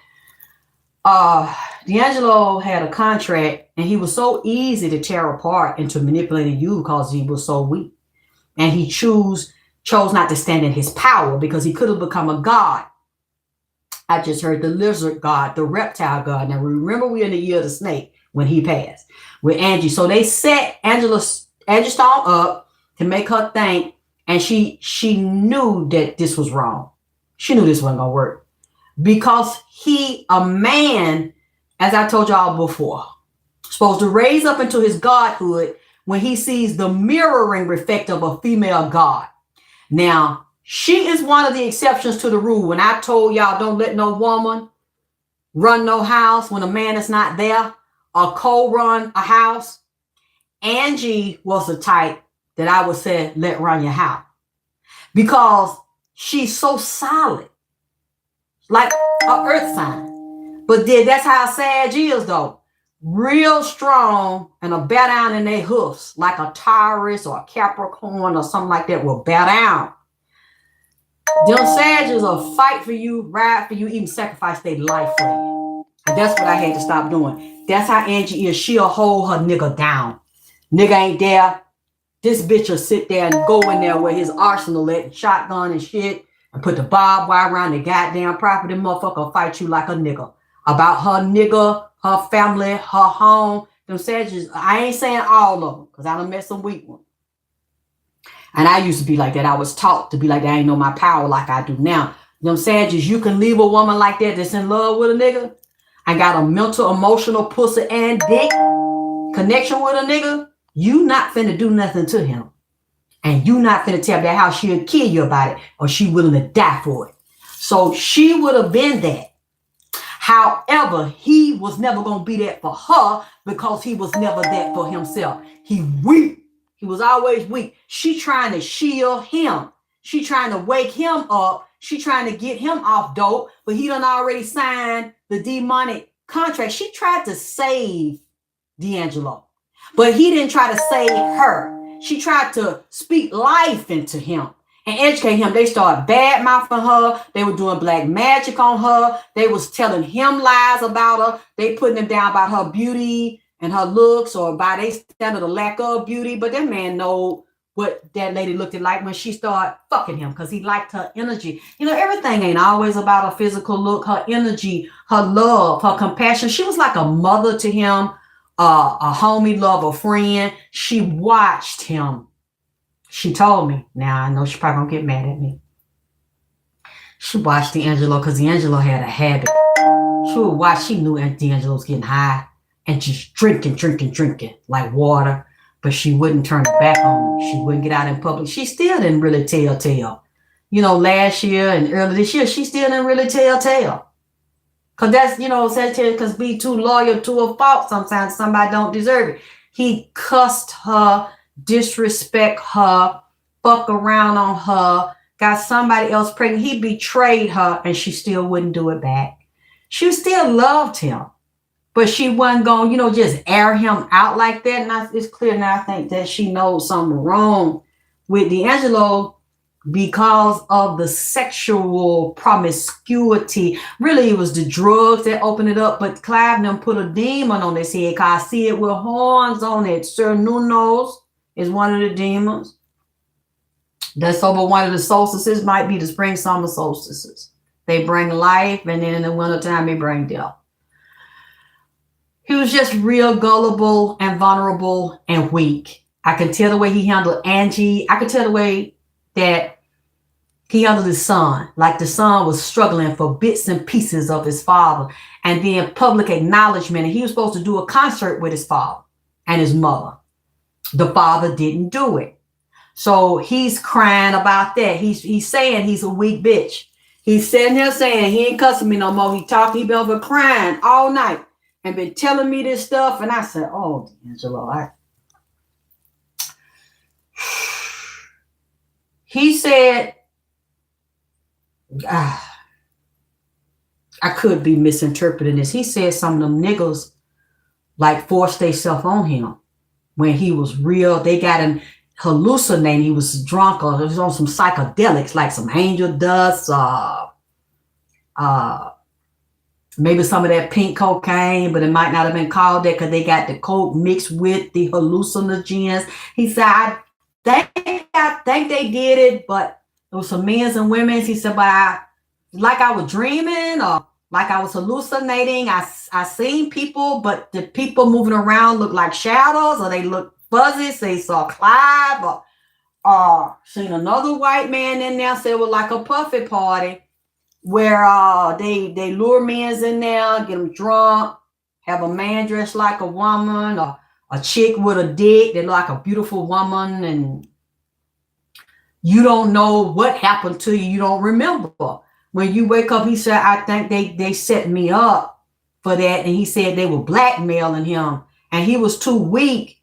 D'Angelo had a contract. And he was so easy to tear apart and to manipulate you because he was so weak. And he chose not to stand in his power because he could have become a god. I just heard the lizard god, the reptile god. Now remember we're in the year of the snake when he passed with Angie. So they set Angie Stone up to make her think. And she knew that this was wrong. She knew this wasn't going to work. Because a man, as I told y'all before, supposed to raise up into his godhood when he sees the mirroring effect of a female god. Now, she is one of the exceptions to the rule. When I told y'all don't let no woman run no house when a man is not there or co-run a house, Angie was the type that I would say let run your house. Because she's so solid. Like an earth sign. But then that's how Sag is though. Real strong and a bear down in their hoofs, like a Taurus or a Capricorn or something like that will bear down. Them Sagittarius will fight for you, ride for you, even sacrifice their life for you. And that's what I had to stop doing. That's how Angie is. She'll hold her nigga down. Nigga ain't there. This bitch will sit there and go in there with his arsenal at shotgun and shit. and put the barbed wire around the goddamn property. Motherfucker will fight you like a nigga. About her nigga, her family, her home. Them Sagittarius, I ain't saying all of them, because I done met some weak ones. And I used to be like that. I was taught to be like that. I ain't know my power like I do now. Them Sagittarius, you can leave a woman like that that's in love with a nigga and got a mental, emotional pussy and dick connection with a nigga. You not finna do nothing to him. And you not finna tell that how she'll kill you about it, or she willing to die for it. So she would have been that. However, he was never going to be that for her because he was never that for himself. He weak. He was always weak. She trying to shield him. She trying to wake him up. She trying to get him off dope, but he done already signed the demonic contract. She tried to save D'Angelo, but he didn't try to save her. She tried to speak life into him and educate him. They started bad mouthing her. They were doing black magic on her. They was telling him lies about her. They putting him down about her beauty and her looks, or by their standard of lack of beauty. But that man know what that lady looked like when she started fucking him, because he liked her energy. You know, everything ain't always about her physical look, her energy, her love, her compassion. She was like a mother to him, a homie, love, a friend. She watched him. She told me. Now I know she's probably gonna get mad at me. She watched D'Angelo because D'Angelo had a habit. She would watch. She knew D'Angelo was getting high and just drinking like water. But she wouldn't turn it back on him. She wouldn't get out in public. She still didn't really tell. You know, last year and early this year, she still didn't really tell. Because that's, you know, Sagittarius can be too loyal to a fault sometimes. Somebody don't deserve it. He cussed her, disrespect her, fuck around on her, got somebody else pregnant. He betrayed her and she still wouldn't do it back. She still loved him, but she wasn't going, you know, just air him out like that. And it's clear now, I think, that she knows something wrong with D'Angelo because of the sexual promiscuity. Really, it was the drugs that opened it up, but Clive and them put a demon on his head, because I see it with horns on it. Sir Nunos is one of the demons. That's over one of the solstices, might be the spring, summer solstices. They bring life, and then in the wintertime, they bring death. He was just real gullible and vulnerable and weak. I can tell the way he handled Angie. I could tell the way that he handled his son. Like the son was struggling for bits and pieces of his father. And then public acknowledgement. And he was supposed to do a concert with his father and his mother. The father didn't do it. So he's crying about that. He's saying he's a weak bitch. He's sitting here saying he ain't cussing me no more. He been over crying all night and been telling me this stuff. And I said, oh, D'Angelo, he said, I could be misinterpreting this. He said some of them niggas like forced themselves on him when he was real. They got him hallucinating. He was drunk, or he was on some psychedelics, like some angel dust, maybe some of that pink cocaine, but it might not have been called that because they got the coke mixed with the hallucinogens. He said, I think they did it, but it was some men's and women's. He said, but I was dreaming, or like I was hallucinating. I seen people, but the people moving around looked like shadows, or they looked fuzzy. So they saw Clive, or seen another white man in there. So it was like a puffy party where they lure men's in there, get them drunk, have a man dressed like a woman, or a chick with a dick that look like a beautiful woman, and you don't know what happened to you. You don't remember. When you wake up, he said, I think they set me up for that. And he said they were blackmailing him. And he was too weak.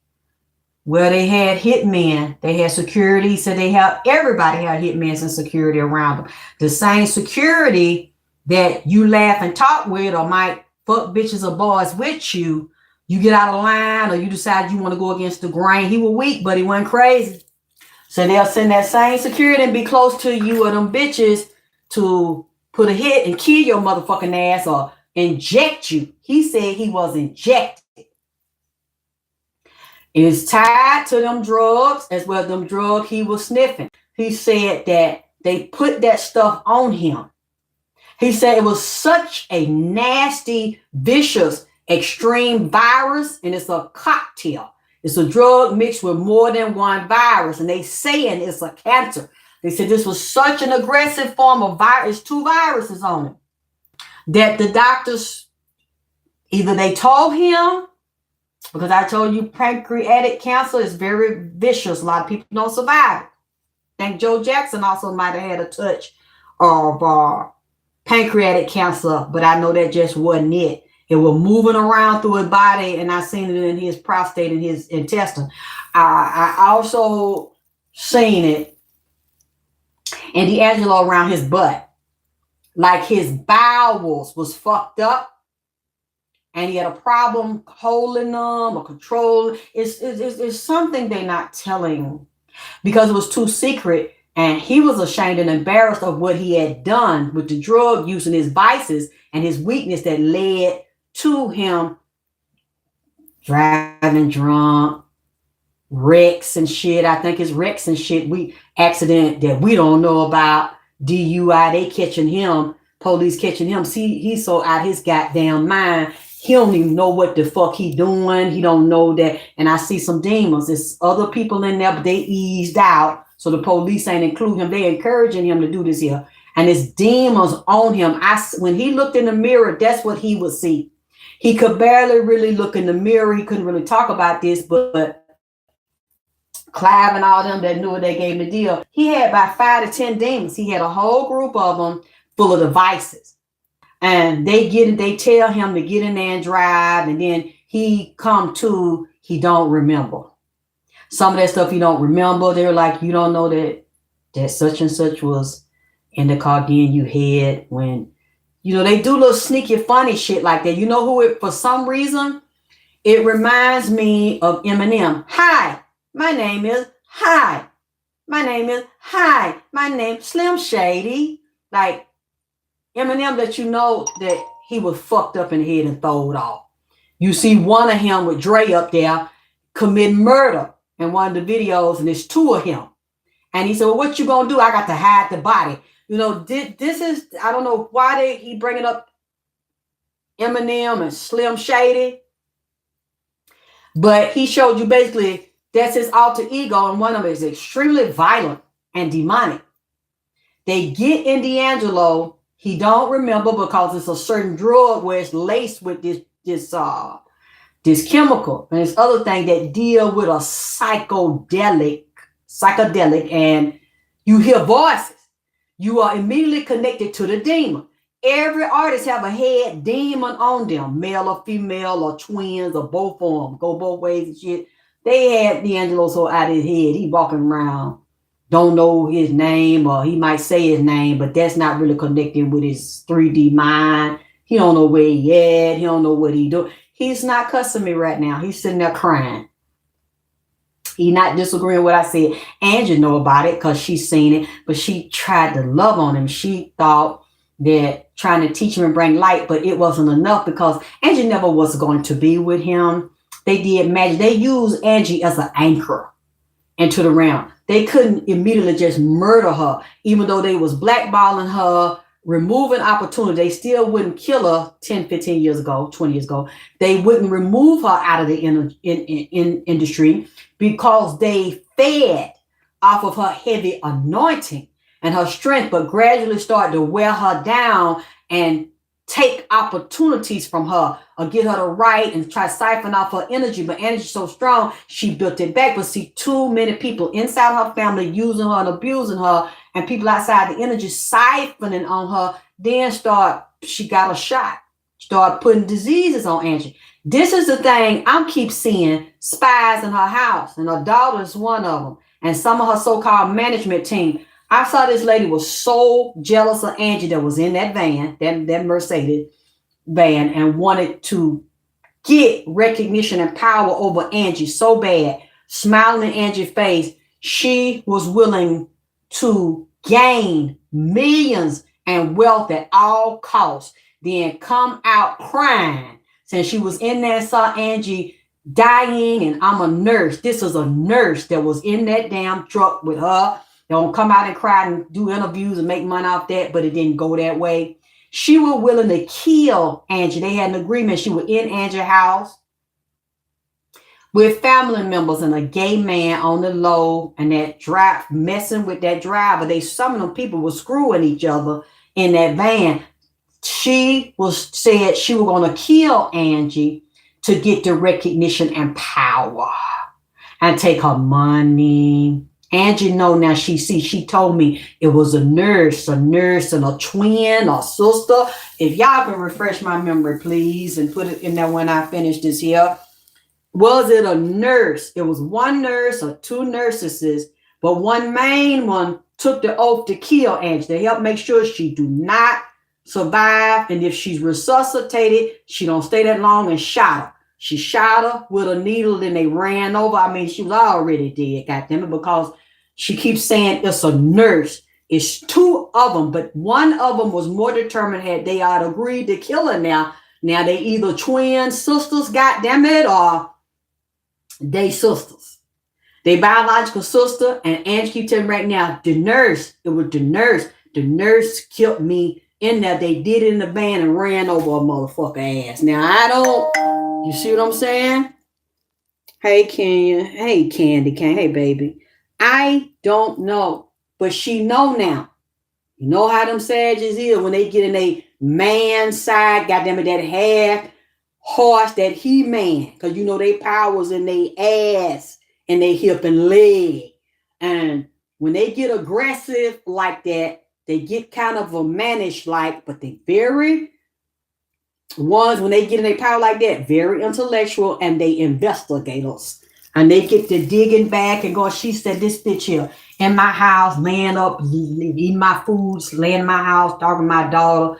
Well, they had hitmen. They had security. He said everybody had hitmen and security around them. The same security that you laugh and talk with, or might fuck bitches or boys with you. You get out of line, or you decide you want to go against the grain. He was weak, but he wasn't crazy. So they'll send that same security and be close to you or them bitches to put a hit and kill your motherfucking ass or inject you. He said he was injected. It's tied to them drugs as well. Them drugs he was sniffing. He said that they put that stuff on him. He said it was such a nasty, vicious, extreme virus, and it's a cocktail. It's a drug mixed with more than one virus, and they saying it's a cancer. They said this was such an aggressive form of virus, 2 viruses on it, that the doctors, either they told him, because I told you pancreatic cancer is very vicious. A lot of people don't survive it. I think Joe Jackson also might have had a touch of pancreatic cancer, but I know that just wasn't it. It was moving around through his body, and I seen it in his prostate and his intestine. I also seen it in the ANGELO around his butt. Like his bowels was fucked up, and he had a problem holding them or control. It's something they're not telling because it was too secret, and he was ashamed and embarrassed of what he had done with the drug use and his vices and his weakness that led to him driving drunk, wrecks and shit. I think it's wrecks and shit. Accident that we don't know about, DUI. They catching him, police catching him. See, he's so out his goddamn mind. He don't even know what the fuck he doing. He don't know that. And I see some demons. There's other people in there, but they eased out. So the police ain't including him. They encouraging him to do this here. And it's demons on him. When he looked in the mirror, that's what he would see. He could barely really look in the mirror. He couldn't really talk about this, but Clive and all them that knew it, they gave him the deal. He had about 5 to 10 demons. He had a whole group of them full of devices. And they tell him to get in there and drive. And then he come to, he don't remember. Some of that stuff he don't remember. They're like, you don't know that such and such was in the car getting you head when, they do little sneaky funny shit like that. You know who it, for some reason, it reminds me of Eminem. Hi, my name is Slim Shady. Like Eminem, that that he was fucked up in the head and throwed off. You see one of him with Dre up there committing murder in one of the videos, and there's 2 of him. And he said, well, what you gonna do? I got to hide the body. This is, I don't know why he bringing up Eminem and Slim Shady. But he showed you basically that's his alter ego, and one of them is extremely violent and demonic. They get in the ANGELO. He don't remember because it's a certain drug where it's laced with this chemical and this other thing that deal with a psychedelic, and you hear voices. You are immediately connected to the demon. Every artist have a head demon on them, male or female or twins or both of them, go both ways and shit. They had the ANGELO so out of his head. He walking around, don't know his name, or he might say his name, but that's not really connected with his 3D mind. He don't know where he at. He don't know what he do. He's not cussing me right now. He's sitting there crying. He not disagreeing with what I said. Angie know about it because she's seen it, but she tried to love on him. She thought that trying to teach him and bring light, but it wasn't enough because Angie never was going to be with him. They did magic. They used Angie as an anchor into the realm. They couldn't immediately just murder her, even though they was blackballing her, removing opportunity. They still wouldn't kill her 10, 15 years ago, 20 years ago. They wouldn't remove her out of the industry because they fed off of her heavy anointing and her strength, but gradually started to wear her down and take opportunities from her or get her to write and try to siphon off her energy. But energy so strong, she built it back. But see, too many people inside her family using her and abusing her, and people outside the energy siphoning on her. Then she got a shot. Start putting diseases on Angie. This is the thing I'm keep seeing spies in her house, and her daughter is one of them, and some of her so-called management team. I saw this lady was so jealous of Angie that was in that van, that Mercedes van, and wanted to get recognition and power over Angie so bad, smiling in Angie's face. She was willing to gain millions and wealth at all costs, then come out crying since she was in there and saw Angie dying. And I'm a nurse. This is a nurse that was in that damn truck with her Don't come out and cry and do interviews and make money off that, but it didn't go that way. She was willing to kill Angie. They had an agreement. She was in Angie's house with family members and a gay man on the low, and that drive messing with that driver. Some of them people were screwing each other in that van. She said she was going to kill Angie to get the recognition and power and take her money. Angie know now. She told me it was a nurse and a twin or sister. If y'all can refresh my memory, please, and put it in there when I finish this here. Was it a nurse? It was one nurse or two nurses, but one main one took the oath to kill Angie, to help make sure she do not survive. And if she's resuscitated, she don't stay that long, and shot her. She shot her with a needle, then they ran over. I mean, she was already dead, goddammit, because she keeps saying it's a nurse. It's two of them, but one of them was more determined. Had they had agreed to kill her now they either twin sisters, goddammit, or they sisters. They biological sister, and Angie keep telling me right now, the nurse, it was the nurse. The nurse killed me in there. They did it in the van and ran over a motherfucker ass. Now, you see what I'm saying? Hey, Kenya. Hey, Candy. Hey, baby. I don't know, but she know now. You know how them Sagittarius is when they get in a man side, goddamn it, that half horse, that he-man, because you know they powers in their ass and they hip and leg. And when they get aggressive like that, they get kind of a mannish like, but they very ones when they get in their power like that, very intellectual, and they investigators. And they get to digging back and going, she said this bitch here in my house, laying up, eating my food, laying in my house, talking to my daughter.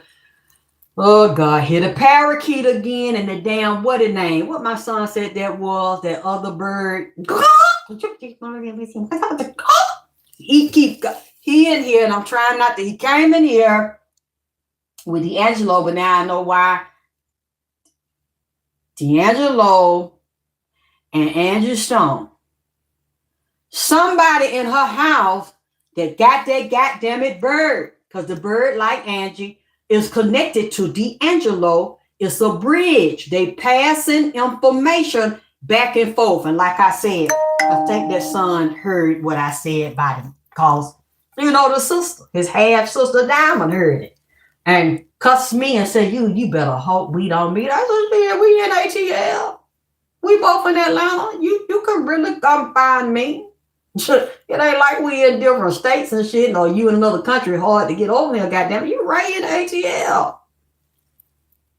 Oh, God, hit a parakeet again, and the damn, what the name? What my son said that was, that other bird. He in here, and I'm trying not to, he came in here with the Angelo, but now I know why. D'Angelo and Angie Stone. Somebody in her house that got that goddamn bird, because the bird, like Angie, is connected to D'Angelo. It's a bridge. They passing information back and forth. And like I said, I think that son heard what I said about him, because, you know, the sister, his half sister Diamond heard it and cussed me and said, you better hope we don't meet. I said, we in ATL. We both in Atlanta. You can really come find me. It ain't like we in different states and shit, or you in another country hard to get over here, goddamn it. You right in ATL.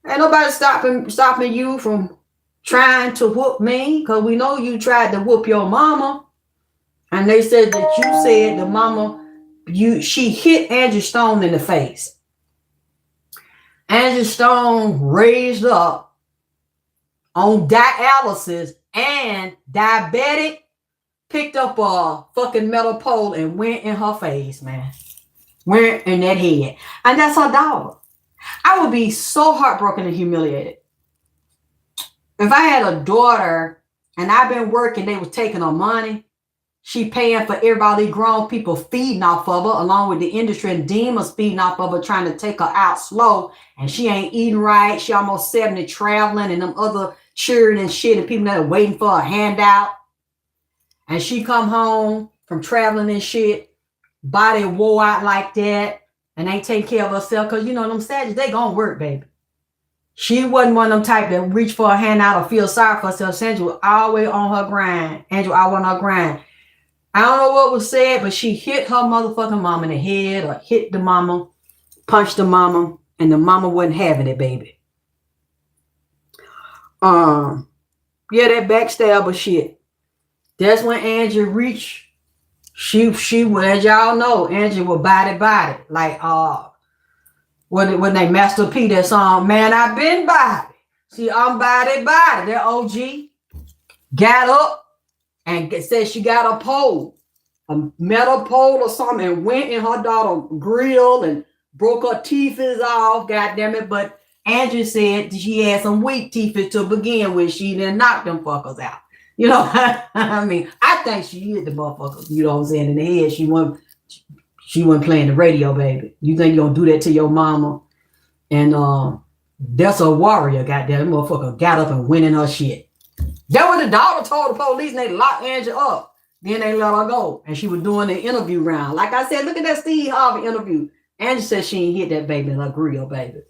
Ain't nobody stopping you from trying to whoop me, because we know you tried to whoop your mama. And they said that you said the mama, she hit Angie Stone in the face. Angie Stone raised up on dialysis and diabetic, picked up a fucking metal pole and went in her face, man. Went in that head. And that's her daughter. I would be so heartbroken and humiliated. If I had a daughter and I've been working, they was taking her money. She paying for everybody, grown people feeding off of her, along with the industry and demons feeding off of her, trying to take her out slow. And she ain't eating right. She almost 70, traveling, and them other cheering and shit, and people that are waiting for a handout. And she come home from traveling and shit, body wore out like that, and ain't taking care of herself, because you know them Sagittarius, they gonna work, baby. She wasn't one of them type that reach for a handout or feel sorry for herself. Sandra was always on her grind. Angel always on her grind. I don't know what was said, but she hit her motherfucking mom in the head, or hit the mama, punched the mama, and the mama wasn't having it, baby. Yeah, that backstabber shit. That's when Angie reached. She as y'all know, Angie was body. Like when they Master P, that song, Man, I've Been Body. See, I'm body. That OG got up and said she got a pole, a metal pole or something, and went in her daughter's grill and broke her teeth off, goddamn it. But Angie said she had some weak teeth to begin with. She didn't knock them fuckers out. You know, I mean, I think she hit the motherfuckers, you know what I'm saying, in the head. She wasn't She wasn't playing the radio, baby. You think you're gonna do that to your mama? And that's a warrior, goddamn. That motherfucker got up and went in her shit. That what the daughter told the police, and they locked Angie up. Then they let her go. And she was doing the interview round. Like I said, look at that Steve Harvey interview. Angie said she ain't hit that baby in her grill, baby.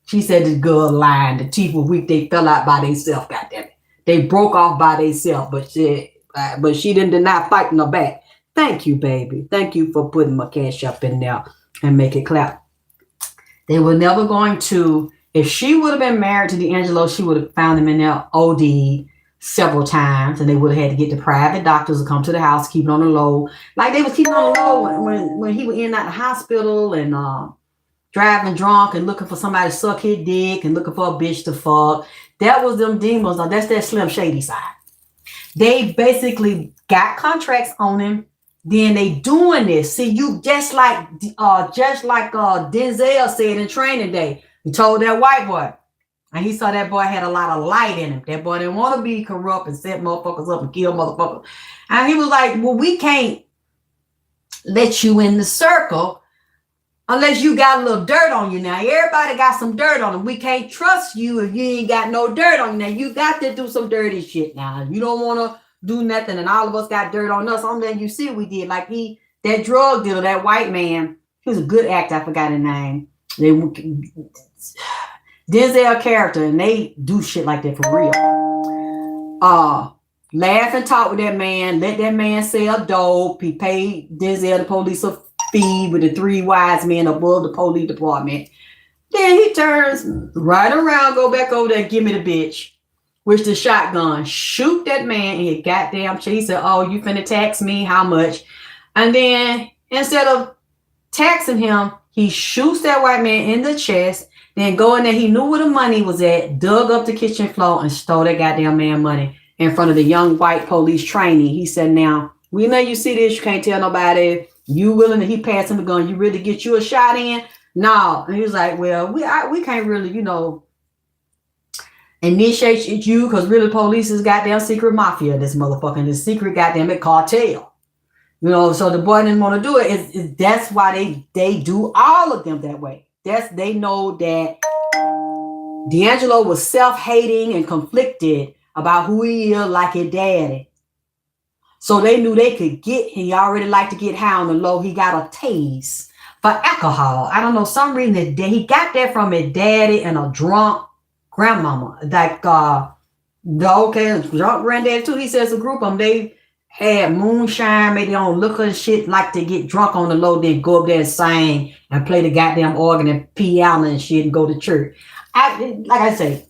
She said this girl lying. The teeth were weak. They fell out by themselves, goddamn it. They broke off by themselves, but she didn't deny fighting her back. Thank you, baby. Thank you for putting my cash up in there and make it clap. They were never going to, if she would have been married to D'Angelo, she would have found him in there OD several times, and they would have had to get the private doctors to come to the house, keep it on the low. Like they was keeping on the low when he was in and out the hospital and driving drunk and looking for somebody to suck his dick and looking for a bitch to fuck. That was them demons. That's that Slim Shady side. They basically got contracts on him. Then they doing this. See, you just like Denzel said in Training Day. He told that white boy, and he saw that boy had a lot of light in him. That boy didn't want to be corrupt and set motherfuckers up and kill motherfuckers. And he was like, well, we can't let you in the circle unless you got a little dirt on you. Now, everybody got some dirt on them. We can't trust you if you ain't got no dirt on you. Now, you got to do some dirty shit now. You don't want to do nothing, and all of us got dirt on us. I'm letting you see what we did. Like that drug dealer, that white man, he was a good actor. I forgot his name. Denzel character, and they do shit like that for real. Laugh and talk with that man, let that man sell dope. He paid Denzel the police a fee with the 3 wise men above the police department. Then he turns right around, go back over there, give me the bitch. With the shotgun, shoot that man in his goddamn chest. He said, oh, you finna tax me? How much? And then instead of taxing him, he shoots that white man in the chest, then go in there. He knew where the money was at, dug up the kitchen floor and stole that goddamn man money in front of the young white police trainee. He said, now, we know you see this. You can't tell nobody. You willing to, he passed him the gun. You really get you a shot in? No. And he was like, well, we can't really, initiate you, because really police is goddamn secret mafia, this motherfucker, the secret goddamn cartel. So the boy didn't want to do it. That's why they do all of them that way. They know that D'Angelo was self-hating and conflicted about who he is like his daddy. So they knew they could get him. He already liked to get high on the low. He got a taste for alcohol. I don't know, some reason that he got that from his daddy and a drunk grandmama. Like drunk granddaddy too. He says a group of them, they had moonshine, made their own liquor and shit, like to get drunk on the low, then go up there and sing and play the goddamn organ and piano and shit and go to church. Like I say,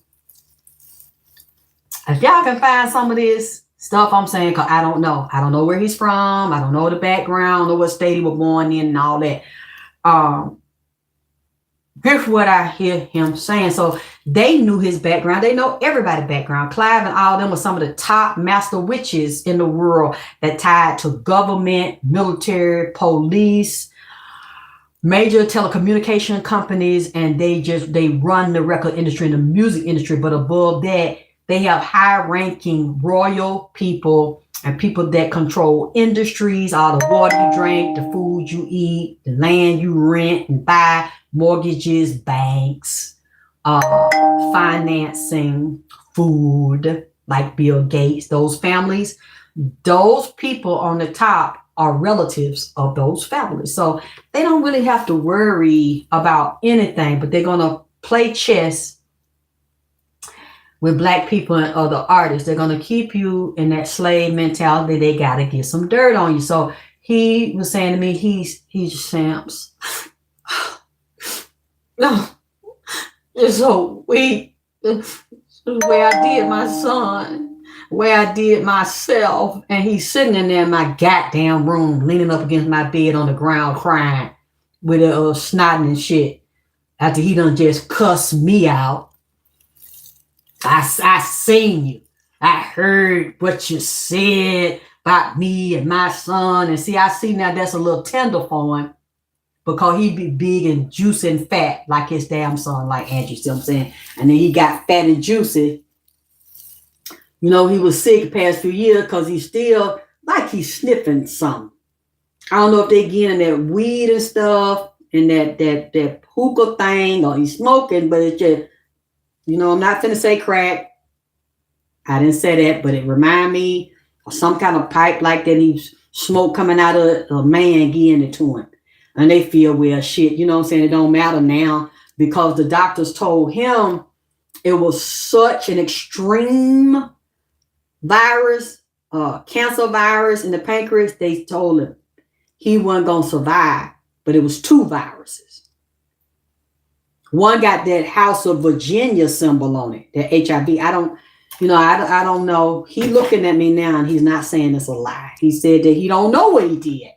if y'all can find some of this stuff I'm saying, because I don't know. I don't know where he's from. I don't know the background. I don't know what state he was born in and all that. Here's what I hear him saying. So they knew his background. They know everybody's background. Clive and all of them were some of the top master witches in the world that tied to government, military, police, major telecommunication companies, and they run the record industry and the music industry. But above that, they have high-ranking royal people and people that control industries, all the water you drink, the food you eat, the land you rent and buy, mortgages, banks, financing, food, like Bill Gates, those families. Those people on the top are relatives of those families. So they don't really have to worry about anything, but they're going to play chess with black people and other artists. They're going to keep you in that slave mentality. They got to get some dirt on you. So he was saying to me, he's Shams. No, it's so weak. The way I did my son, the way I did myself. And he's sitting in there in my goddamn room, leaning up against my bed on the ground, crying with a snotting and shit. After he done just cussed me out. I seen you. I heard what you said about me and my son. And see, I see now that's a little tender for him, because he be big and juicy and fat like his damn son, like Angie, see what I'm saying? And then he got fat and juicy. He was sick the past few years because he's still like he's sniffing something. I don't know if they getting that weed and stuff and that hookah thing or he's smoking, but it's just, I'm not finna say crack. I didn't say that, but it remind me of some kind of pipe like that. He's smoke coming out of a man getting it to him. And they feel, well, shit, you know what I'm saying? It don't matter now because the doctors told him it was such an extreme virus, cancer virus in the pancreas. They told him he wasn't going to survive, but it was 2 viruses. One got that House of Virginia symbol on it, that HIV. I don't know. He looking at me now and he's not saying it's a lie. He said that he don't know what he did.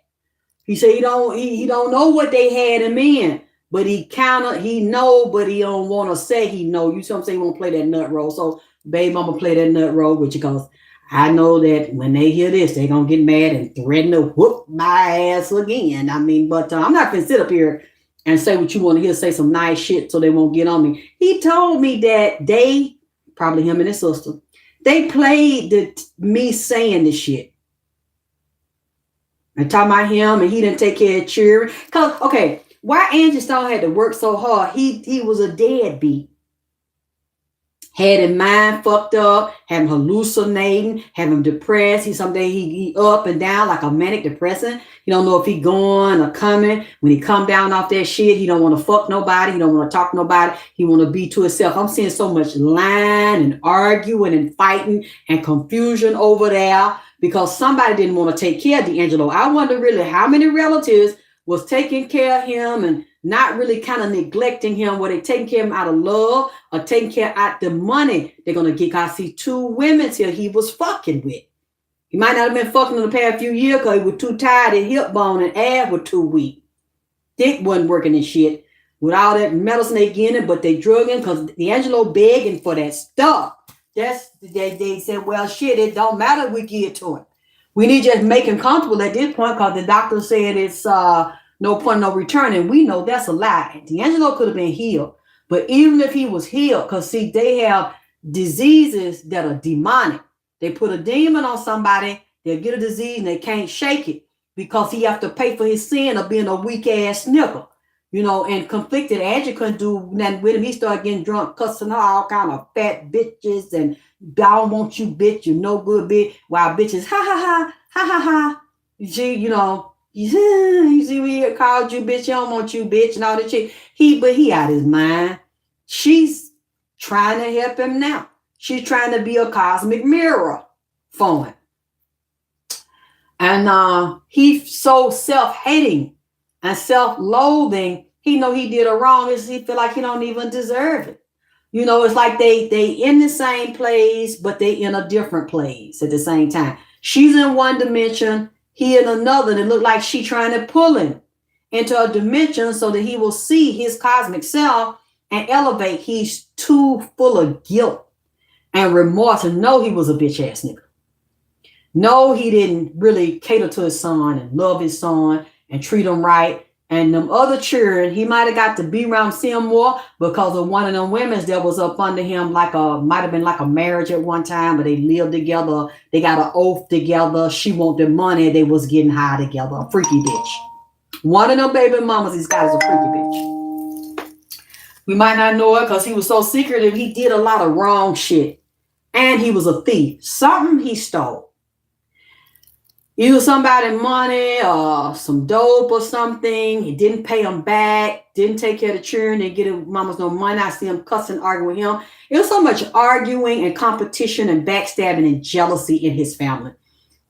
He said he don't know what they had him in, but he know, but he don't want to say he know. You see what I'm saying? He won't play that nut role. So, babe, I'm gonna play that nut role with you because I know that when they hear this, they're gonna get mad and threaten to whoop my ass again. I mean, but I'm not gonna sit up here and say what you want to hear, say some nice shit so they won't get on me. He told me that they, probably him and his sister, they played me saying this shit. And talking about him and he didn't take care of children. Because, okay, why Angie Stone had to work so hard? He was a deadbeat. Had his mind fucked up, had him hallucinating, had him depressed. He up and down like a manic depressant. He don't know if he going or coming. When he come down off that shit, he don't want to fuck nobody. He don't want to talk to nobody. He want to be to himself. I'm seeing so much lying and arguing and fighting and confusion over there because somebody didn't want to take care of D'Angelo. I wonder really how many relatives was taking care of him and not really kind of neglecting him, where they taking care of him out of love or taking care out the money they're going to get. I see 2 women here he was fucking with. He might not have been fucking in the past few years because he was too tired, his hip bone and ass were too weak. Dick wasn't working and shit with all that medicine they getting, but they drug him because D'Angelo begging for that stuff. They said, well, shit, it don't matter if we give it to him. We need to just make him comfortable at this point because the doctor said it's no point, no return. And we know that's a lie. D'Angelo could have been healed. But even if he was healed, because see, they have diseases that are demonic. They put a demon on somebody, they'll get a disease and they can't shake it because he have to pay for his sin of being a weak ass snicker. And conflicted. Angie couldn't do nothing with him. He started getting drunk, cussing her all kind of fat bitches and I don't want you, bitch. You no good, bitch. While bitches, ha ha ha, ha ha ha. You see, you see we called you, bitch. You don't want you, bitch, and all that shit. But he out his mind. She's trying to help him now. She's trying to be a cosmic mirror for him. And he's so self-hating and self-loathing. He know he did a wrong. He feel like he don't even deserve it. It's like they in the same place, but they in a different place at the same time. She's in one dimension, he in another. And it look like she trying to pull him into a dimension so that he will see his cosmic self and elevate. He's too full of guilt and remorse and know he was a bitch ass nigga. No, he didn't really cater to his son and love his son and treat him right. And them other children, he might have got to be around, see him more because of one of them women that was up under him, might have been like a marriage at one time, but they lived together. They got an oath together. She wanted money. They was getting high together. A freaky bitch. One of them baby mamas, these guys a freaky bitch. We might not know it because he was so secretive. He did a lot of wrong shit. And he was a thief. Something he stole. Either somebody money or some dope or something. He didn't pay them back. Didn't take care of the children. Didn't get his mama's no money. I see him cussing, arguing with him. It was so much arguing and competition and backstabbing and jealousy in his family.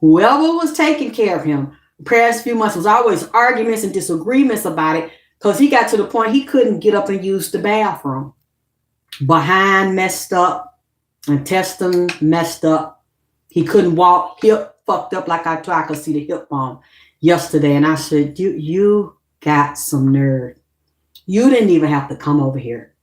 Whoever was taking care of him the past few months was always arguments and disagreements about it because he got to the point he couldn't get up and use the bathroom. Behind messed up. Intestine messed up. He couldn't walk. Hip fucked up like I could see the hip bone yesterday. And I said, you got some nerve. You didn't even have to come over here.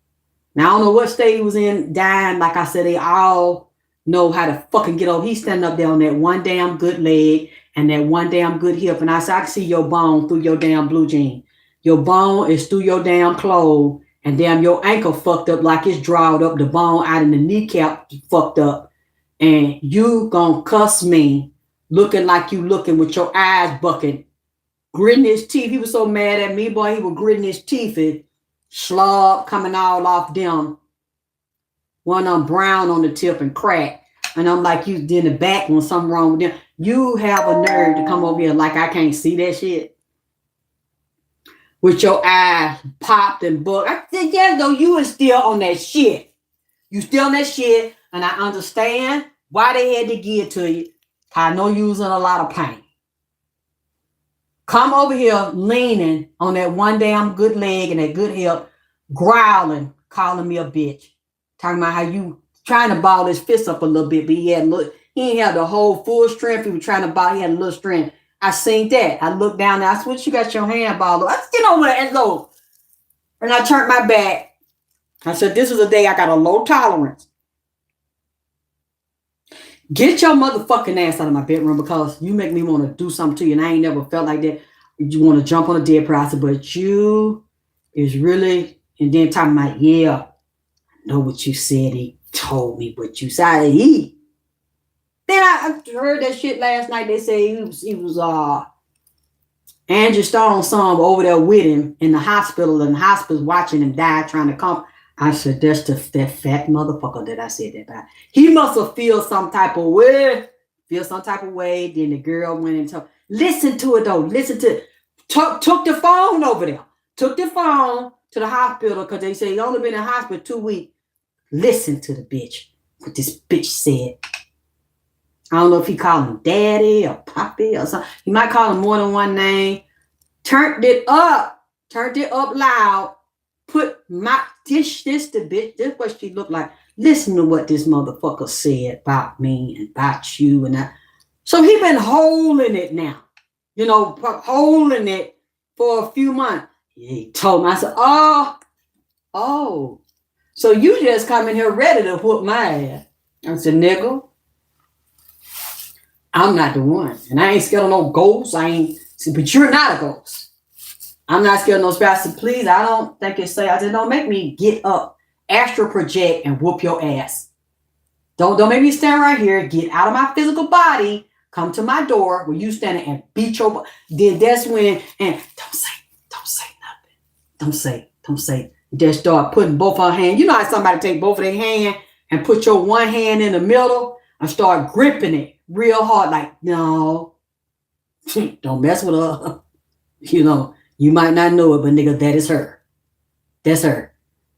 Now, I don't know what state he was in, dying. Like I said, they all know how to fucking get over. He's standing up there on that one damn good leg and that one damn good hip. And I said, I can see your bone through your damn blue jean. Your bone is through your damn clothes. And damn, your ankle fucked up like it's drawed up. The bone out in the kneecap fucked up. And you gonna cuss me looking like you looking with your eyes bucking gritting his teeth. He was so mad at me, boy. He was gritting his teeth and slub coming all off them. One of them brown on the tip and crack. And I'm like, you did the back when something wrong with them. You have a nerve to come over here like I can't see that shit. With your eyes popped and bugged. I said, yeah, though, you is still on that shit. You still on that shit. And I understand why they had to give it to you. I know you was in a lot of pain. Come over here leaning on that one damn good leg and that good hip, growling, calling me a bitch. Talking about how you trying to ball his fist up a little bit, but he ain't had the whole full strength. He was trying to ball, he had a little strength. I seen that. I looked down there. I said, what you got your hand balled up? I said, get over there and low. And I turned my back. I said, this is a day I got a low tolerance. Get your motherfucking ass out of my bedroom because you make me want to do something to you. And I ain't never felt like that. You want to jump on a dead person, but you is really, and then talking about, yeah, I know what you said. He told me what you said. Then I heard that shit last night. They say he was Angie Stone's son over there with him in the hospital, and the hospital's watching him die, trying to come. I said, that's that fat motherfucker that I said that about. He must have feel some type of way. Then the girl went and told, listen to it though. Listen to it. Took the phone over there. Took the phone to the hospital because they say he only been in the hospital 2 weeks. Listen to the bitch. What this bitch said. I don't know if he called him daddy or poppy or something. He might call him more than one name. Turned it up loud. Put this the bitch. This what she looked like. Listen to what this motherfucker said about me and about you and that. So he been holding it now. You know, holding it for a few months. He told me, I said, oh. So you just come in here ready to whoop my ass. I said, nigga, I'm not the one. And I ain't scared of no ghosts. But you're not a ghost. I'm not scared of no spirits. Please, I don't think it's safe. I said, don't make me get up, astral project, and whoop your ass. Don't make me stand right here, get out of my physical body, come to my door where you standing and beat your butt. Then that's when, and don't say nothing. Don't say. Just start putting both her hands. You know how somebody take both of their hands and put your one hand in the middle and start gripping it real hard. Like, no, don't mess with her. You know, you might not know it, but nigga, that is her. That's her.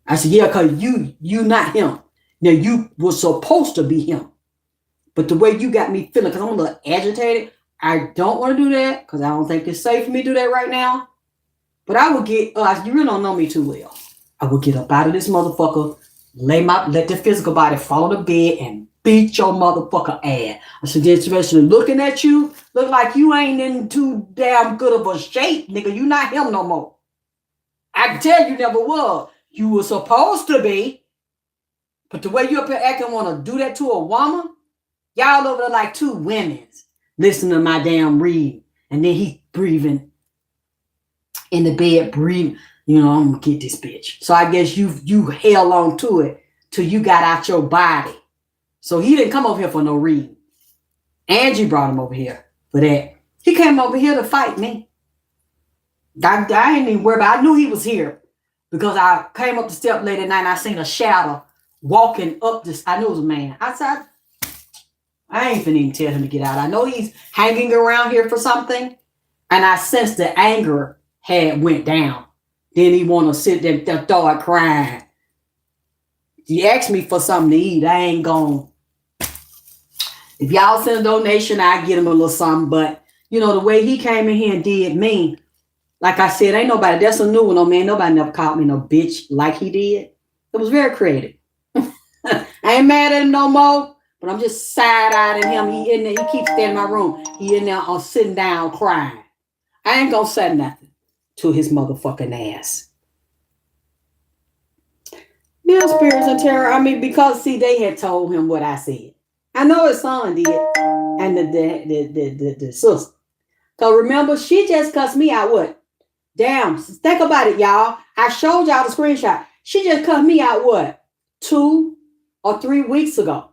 I said, yeah, because you not him. Now, you were supposed to be him. But the way you got me feeling, because I'm a little agitated, I don't want to do that because I don't think it's safe for me to do that right now. But I would get, you really don't know me too well. I would get up out of this motherfucker, let the physical body fall to bed and beat your motherfucker ass. I suggest especially looking at you, look like you ain't in too damn good of a shape, nigga. You not him no more. I can tell you never was. You were supposed to be. But the way you up here acting want to do that to a woman, y'all over there like two women. Listen to my damn read. And then he breathing in the bed, breathing. You know, I'm going to get this bitch. So I guess you held on to it till you got out your body. So he didn't come over here for no reason. Angie brought him over here for that. He came over here to fight me. I didn't even worry about it. I knew he was here because I came up the step late at night and I seen a shadow walking up this. I knew it was a man. I said, I ain't finna even tell him to get out. I know he's hanging around here for something. And I sensed the anger had went down. Then he want to sit there and start crying. He asked me for something to eat. I ain't going. If y'all send a donation, I get him a little something. But, you know, the way he came in here and did me, like I said, ain't nobody, that's a new one on me. Nobody never called me no bitch like he did. It was very creative. I ain't mad at him no more, but I'm just side-eyeing him. He in there, he keeps staying in my room. He in there sitting down crying. I ain't gonna say nothing to his motherfucking ass. Yeah, spirits and terror. I mean, because see, they had told him what I said. I know his son did, and the sister. Cause remember, she just cussed me out. What? Damn. Think about it, y'all. I showed y'all the screenshot. She just cussed me out. What? 2 or 3 weeks ago.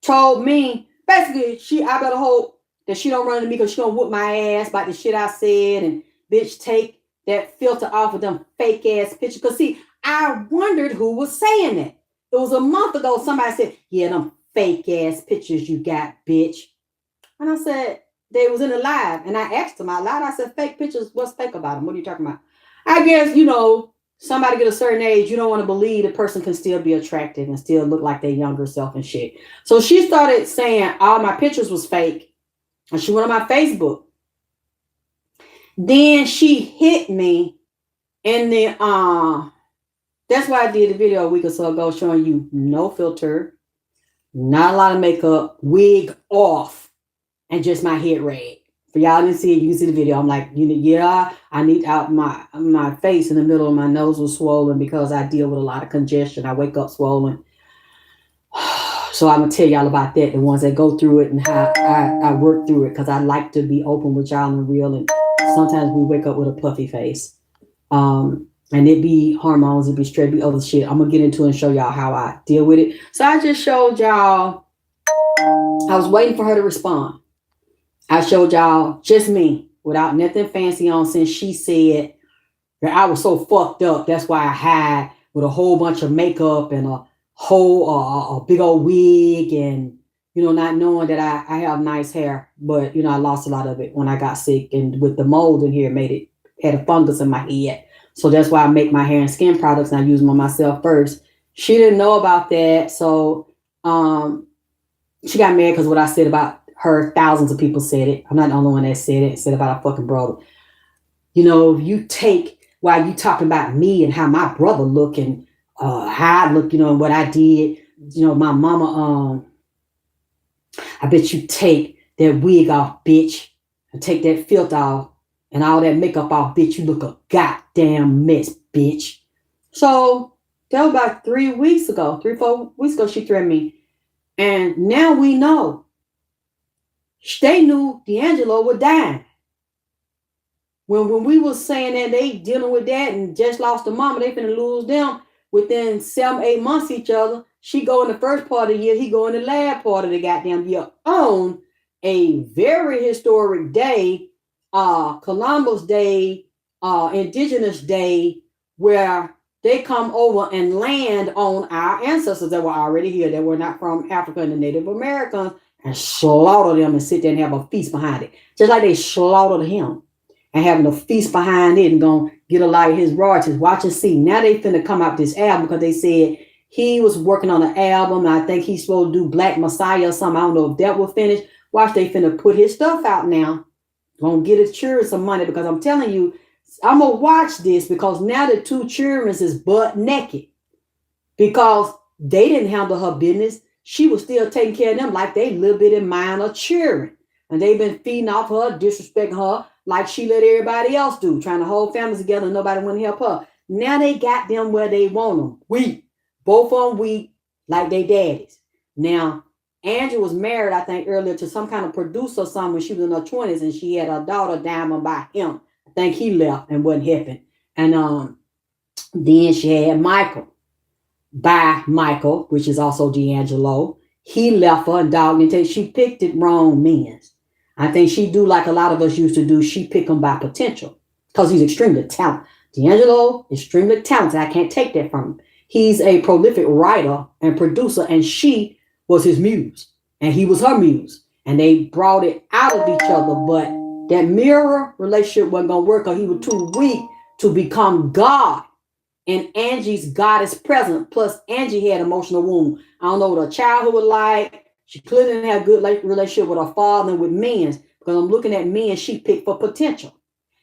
Told me basically I better hope that she don't run into me because she gonna whoop my ass about the shit I said, and bitch, take that filter off of them fake ass pictures. Cause see, I wondered who was saying that. It was a month ago. Somebody said, yeah, them fake ass pictures you got, bitch. And I said, they was in a live, and I asked them out loud. I said, fake pictures, what's fake about them? What are you talking about? I guess, somebody get a certain age, you don't want to believe the person can still be attractive and still look like their younger self and shit. So she started saying all my pictures was fake, and she went on my Facebook. Then she hit me in the that's why I did the video a week or so ago showing you no filter, not a lot of makeup, wig off, and just my head red. For y'all didn't see it, you can see the video. I'm like, yeah, I need out my face in the middle of my nose was swollen because I deal with a lot of congestion. I wake up swollen. So I'm going to tell y'all about that, the ones that go through it and how I work through it, because I like to be open with y'all and real. And sometimes we wake up with a puffy face. And it be hormones, it be straight, be other shit. I'm going to get into it and show y'all how I deal with it. So I just showed y'all, I was waiting for her to respond. I showed y'all just me without nothing fancy on, since she said that I was so fucked up. That's why I had with a whole bunch of makeup and a whole a big old wig, and not knowing that I have nice hair, but I lost a lot of it when I got sick, and with the mold in here had a fungus in my head. So that's why I make my hair and skin products, and I use them on myself first. She didn't know about that, so she got mad because what I said about her, thousands of people said it. I'm not the only one that said it. Said about a fucking brother. You take while you talking about me and how my brother look and how I look, and what I did. My mama. I bet you take that wig off, bitch, and take that filter off and all that makeup off, bitch. You look a goddamn mess, bitch. So that was about 4 weeks ago, she threatened me, and now we know. They knew D'Angelo was dying. When we was saying that they dealing with that and just lost a mama, they finna lose them within 7-8 months each other. She go in the first part of the year, he go in the last part of the goddamn year on a very historic day, Columbus Day, Indigenous Day, where they come over and land on our ancestors that were already here, that were not from Africa and the Native Americans, and slaughter them and sit there and have a feast behind it. Just like they slaughtered him and having a feast behind it and gonna get a lot of his royalties. Watch and see. Now they finna come out this album because they said he was working on an album. I think he's supposed to do Black Messiah or something. I don't know if that will finish. Watch, they finna put his stuff out now. Gonna get his children some money, because I'm telling you, I'm gonna watch this, because now the two children is butt naked because they didn't handle her business. She was still taking care of them like they little bitty minor children. And they've been feeding off her, disrespecting her like she let everybody else do, trying to hold families together and nobody want to help her. Now they got them where they want them. Weak. Both of them weak like they daddies. Now, Angie was married, I think, earlier to some kind of producer or something when she was in her 20s, and she had a daughter Diamond by him. I think he left and wasn't helping. And then she had Michael. By Michael, which is also D'Angelo. He left her and dogged until she picked it wrong men. I think she do like a lot of us used to do. She pick him by potential because he's extremely talented. D'Angelo, extremely talented. I can't take that from him. He's a prolific writer and producer, and she was his muse, and he was her muse, and they brought it out of each other. But that mirror relationship wasn't gonna work because he was too weak to become God. And Angie's goddess present. Plus, Angie had emotional wound. I don't know what her childhood was like. She clearly didn't have a good relationship with her father and with men. Because I'm looking at men she picked for potential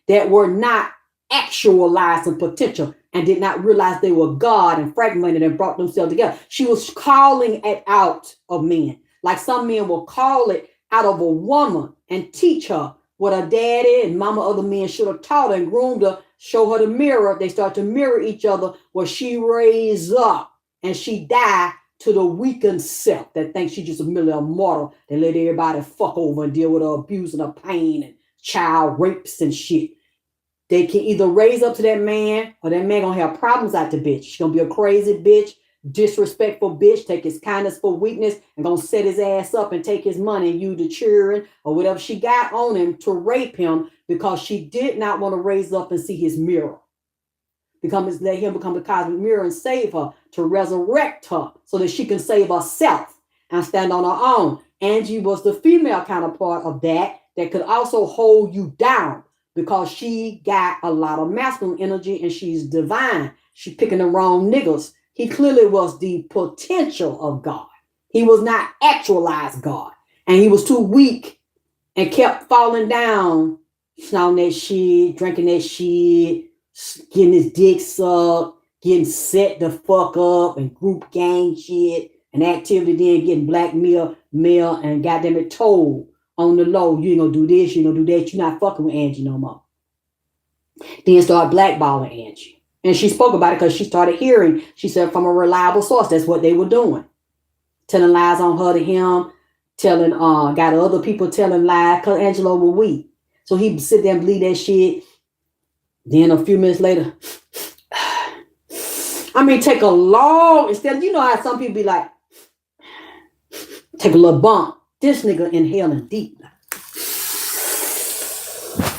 that were not actualized in potential and did not realize they were God and fragmented and brought themselves together. She was calling it out of men. Like some men will call it out of a woman and teach her what her daddy and mama other men should have taught her and groomed her, show her the mirror. They start to mirror each other, where she raised up and she died to the weakened self that thinks she's just a merely immortal. They let everybody fuck over and deal with her abuse and her pain and child rapes and shit. They can either raise up to that man, or that man gonna have problems out the bitch. She's gonna be a crazy bitch, disrespectful bitch, take his kindness for weakness, and gonna set his ass up and take his money and use the children or whatever she got on him to rape him because she did not want to raise up and see his mirror. Let him become the cosmic mirror and save her, to resurrect her so that she can save herself and stand on her own. Angie was the female counterpart of that could also hold you down because she got a lot of masculine energy and she's divine. She picking the wrong niggas. He clearly was the potential of God. He was not actualized God. And he was too weak and kept falling down, snorting that shit, drinking that shit, getting his dick sucked, getting set the fuck up and group gang shit and activity, then getting blackmail, and goddamn it told on the low, you ain't gonna do this, you ain't gonna do that, you're not fucking with Angie no more. Then start blackballing Angie. And she spoke about it because she started hearing, she said, from a reliable source, that's what they were doing. Telling lies on her to him, telling, got other people telling lies because Angelo was weak. So he sit there and believe that shit. Then a few minutes later, take a long, instead of, you know how some people be like, take a little bump. This nigga inhaling deep.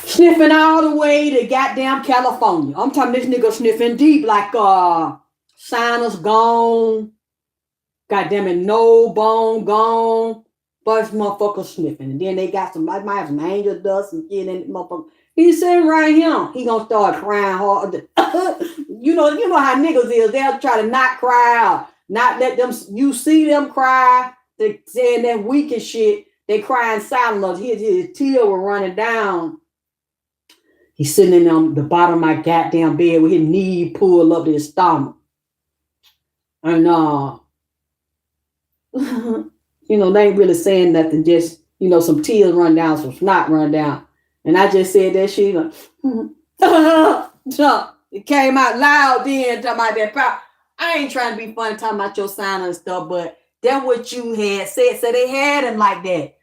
Sniffing all the way to goddamn California. I'm talking this nigga sniffing deep like sinus gone. Goddamn it, no bone gone. But this motherfucker sniffing. And then they got might have some angel dust and shit in the motherfucker. He's sitting right here. He gonna start crying hard. you know how niggas is. They'll try to not cry out. Not let them, you see them cry. They saying that weak and shit. They crying silently. His tears were running down. He's sitting on the bottom of my goddamn bed with his knee pulled up to his stomach. And they ain't really saying nothing. Just, some tears run down, some snot run down. And I just said that shit. It came out loud then, talking about that power. I ain't trying to be funny talking about your sign and stuff, but that's what you had said. So they had him like that.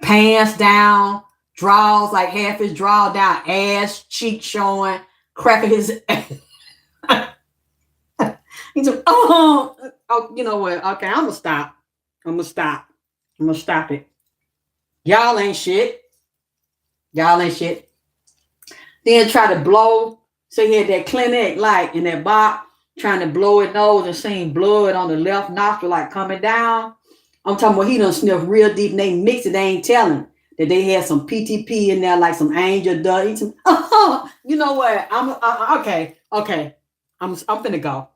Pants down, draws, like half his draw down, ass, cheek showing, cracking his ass. He said, oh, you know what? Okay, I'm going to stop it. Y'all ain't shit. Then try to blow. So he had that clinic light in that box, trying to blow his nose and seeing blood on the left nostril like coming down. I'm talking about he done sniffed real deep and they mixed it. They ain't telling that they had some PTP in there, like some angel dust. You know what? Okay. I'm finna go.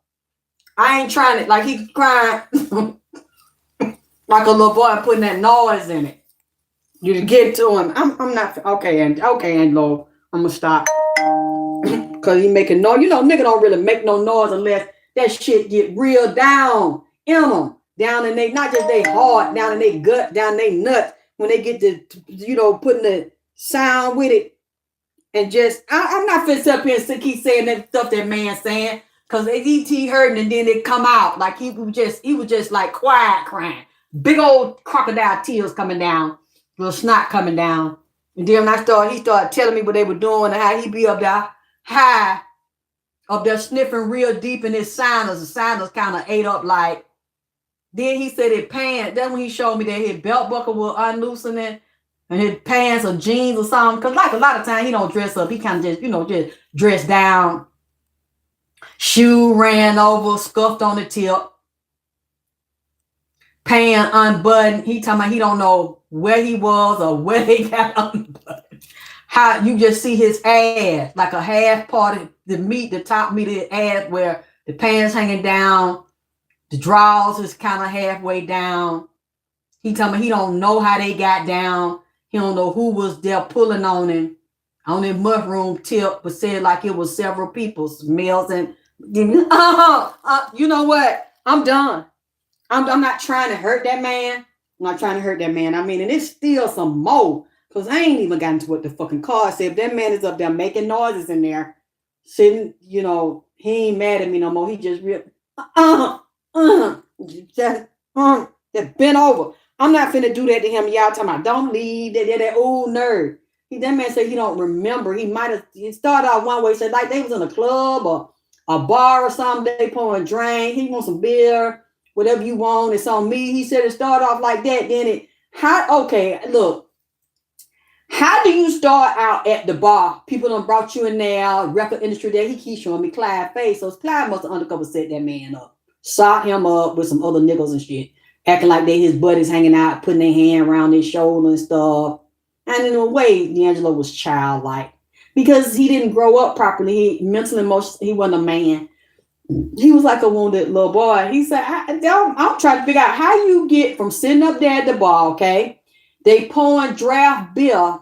I ain't trying to, like he crying like a little boy putting that noise in it. You to get to him. I'm not okay, Angelo. I'm gonna stop. Cause he making noise. Nigga don't really make no noise unless that shit get real down in them. Down in they, not just they heart, down in they gut, down in they nuts. When they get to, putting the sound with it. And just, I'm not finna sit up here and keep saying that stuff that man saying. Cause he heard and then it come out. Like he was just like quiet crying. Big old crocodile tears coming down. Little snot coming down. And then when he started telling me what they were doing and how he be up there high, up there sniffing real deep in his sinus. The sinus kind of ate up like. Then he said his pants. Then when he showed me that his belt buckle was unloosening and his pants or jeans or something. Because like a lot of times he don't dress up. He kind of just dress down. Shoe ran over, scuffed on the tip. Pants unbuttoned. He talking about he don't know where he was or where they got unbuttoned. How you just see his ass, like a half part, the top meat of his ass where the pants hanging down. The drawers is kind of halfway down. He talking about he don't know how they got down. He don't know who was there pulling on him on his mushroom tip, but said like it was several people, males and you know what? I'm done. I'm not trying to hurt that man. I'm not trying to hurt that man. I mean, and it's still some more because I ain't even gotten to what the fucking card said. If that man is up there making noises in there, sitting, he ain't mad at me no more. He just just bent over. I'm not finna do that to him. Y'all talking about don't leave that old nerd. That man said he don't remember. He started out one way, said like they was in a club or a bar or something. They pouring drink. He wants some beer, whatever you want. It's on me. He said it started off like that. Then look, how do you start out at the bar? People done brought you in there, record industry there. He keeps showing me Clyde's face. So Clyde must have undercover set that man up. Shot him up with some other niggas and shit. Acting like they his buddies hanging out, putting their hand around his shoulder and stuff. And in a way, D'Angelo was childlike. Because he didn't grow up properly. He mentally, emotionally, he wasn't a man. He was like a wounded little boy. He said, I'm trying to figure out how you get from sitting up there at the bar, okay? They pouring draft beer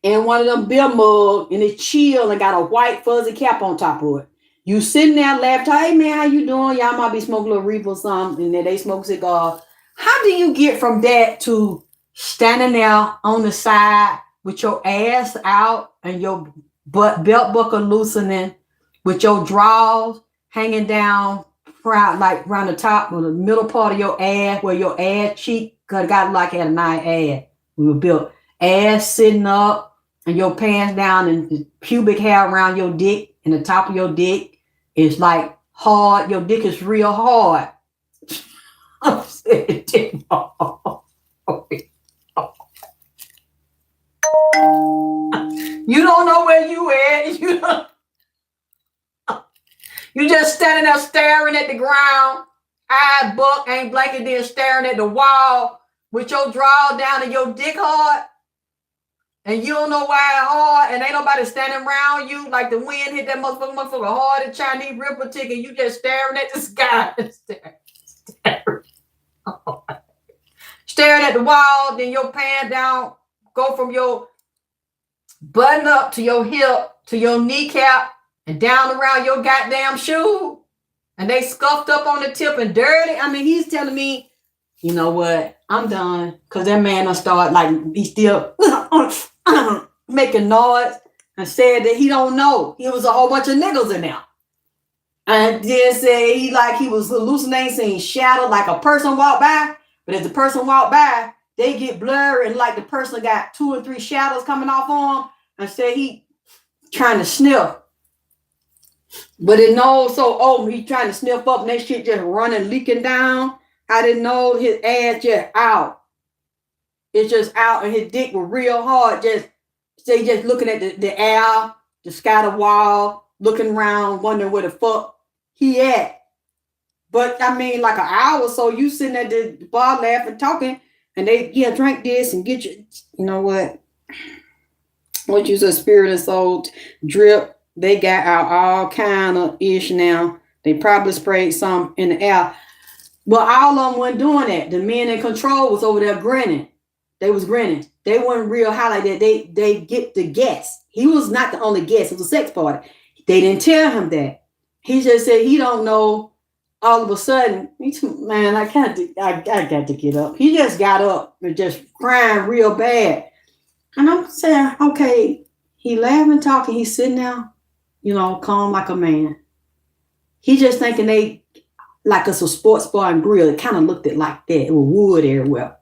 in one of them beer mugs, and it's chill and got a white fuzzy cap on top of it. You sitting there laughing, hey man, how you doing? Y'all might be smoking a little reefer or something, and then they smoke cigars. How do you get from that to standing there on the side with your ass out and your belt buckle loosening, with your drawers hanging down around the top or the middle part of your ass, where your ass cheek got like had a nice ass. We were built ass sitting up and your pants down and the pubic hair around your dick and the top of your dick is like hard. Your dick is real hard. I'm saying you don't know where you at. You just standing there staring at the ground, eye buck, ain't blanket, then staring at the wall with your draw down and your dick hard. And you don't know why it's hard, and ain't nobody standing around you like the wind hit that motherfucker hard as Chinese ripper ticket. You just staring at the sky. Staring at the wall, then your pants down, go from your button up to your hip, to your kneecap, and down around your goddamn shoe. And they scuffed up on the tip and dirty. I mean, he's telling me, you know what? I'm done. Because that man done start like, he still making noise and said that he don't know. It was a whole bunch of niggas in there. And then say he was hallucinating, seeing shadow like a person walked by. But as the person walked by, they get blurry and like the person got 2 or 3 shadows coming off on him. And said he trying to sniff. But it knows he's trying to sniff up and that shit just running, leaking down. I didn't know his ass just out. It's just out and his dick was real hard. Just looking at the air, the sky, the wall, looking around, wondering where the fuck he at. But I mean, like an hour or so, you sitting at the bar laughing, talking, and they, drink this and get you know what? What you said, spirit and soul drip. They got out all kind of ish now. They probably sprayed some in the air. But all of them weren't doing that. The men in control was over there grinning. They was grinning. They weren't real high like that. They get the guest. He was not the only guest. It was a sex party. They didn't tell him that. He just said he don't know. All of a sudden, man, I got to get up. He just got up and just crying real bad. And I'm saying, okay, he laughing, talking. He's sitting there, calm like a man. He just thinking they, like it's a sports bar and grill. It kind of looked like that. It was wood everywhere.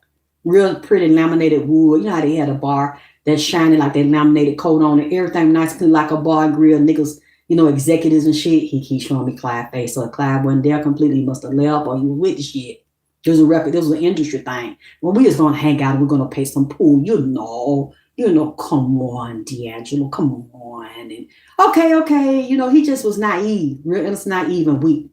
Real pretty laminated wood. You know how they had a bar that's shining like that laminated coat on it. Everything nice, like a bar and grill. Niggas, executives and shit. He keeps showing me Clyde's face. So Clyde wasn't there completely. He must have left or he was with the shit. This was an industry thing. Well, we just gonna hang out. We're gonna pay some pool. Come on, D'Angelo, come on. And okay. He just was naive, real naive and weak.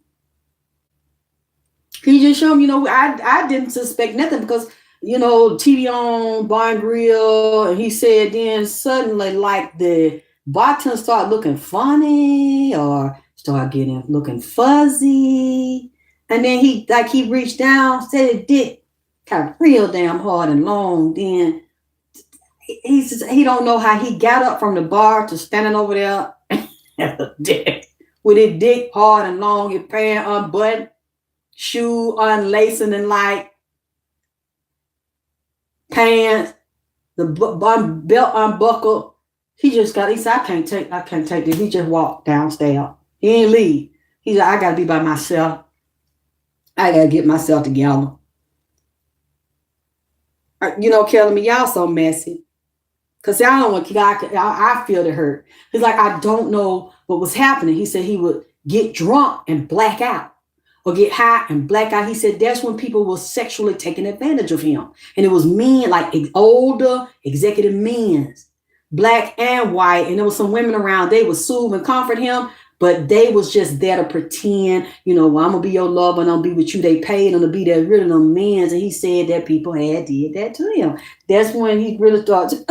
He just showed me, I didn't suspect nothing because, TV on, bar and grill. And he said then suddenly like the bartender started looking funny or started looking fuzzy. And then he reached down, said his dick kind of real damn hard and long. Then he says he don't know how he got up from the bar to standing over there with his dick hard and long, his pants unbuttoned, shoe unlacing and like pants, the belt unbuckled. He said, I can't take this. He just walked downstairs. He ain't leave. He said, I gotta be by myself. I gotta get myself together. Kelly, y'all so messy. Because I don't want I feel the hurt. He's like, I don't know what was happening. He said he would get drunk and black out or get high and black out. He said that's when people were sexually taking advantage of him. And it was men, like older executive men, black and white. And there was some women around. They would soothe and comfort him. But they was just there to pretend, well, I'm going to be your lover and I'm going to be with you. They paid him to be there, rid of them men. And he said that people had did that to him. That's when he really started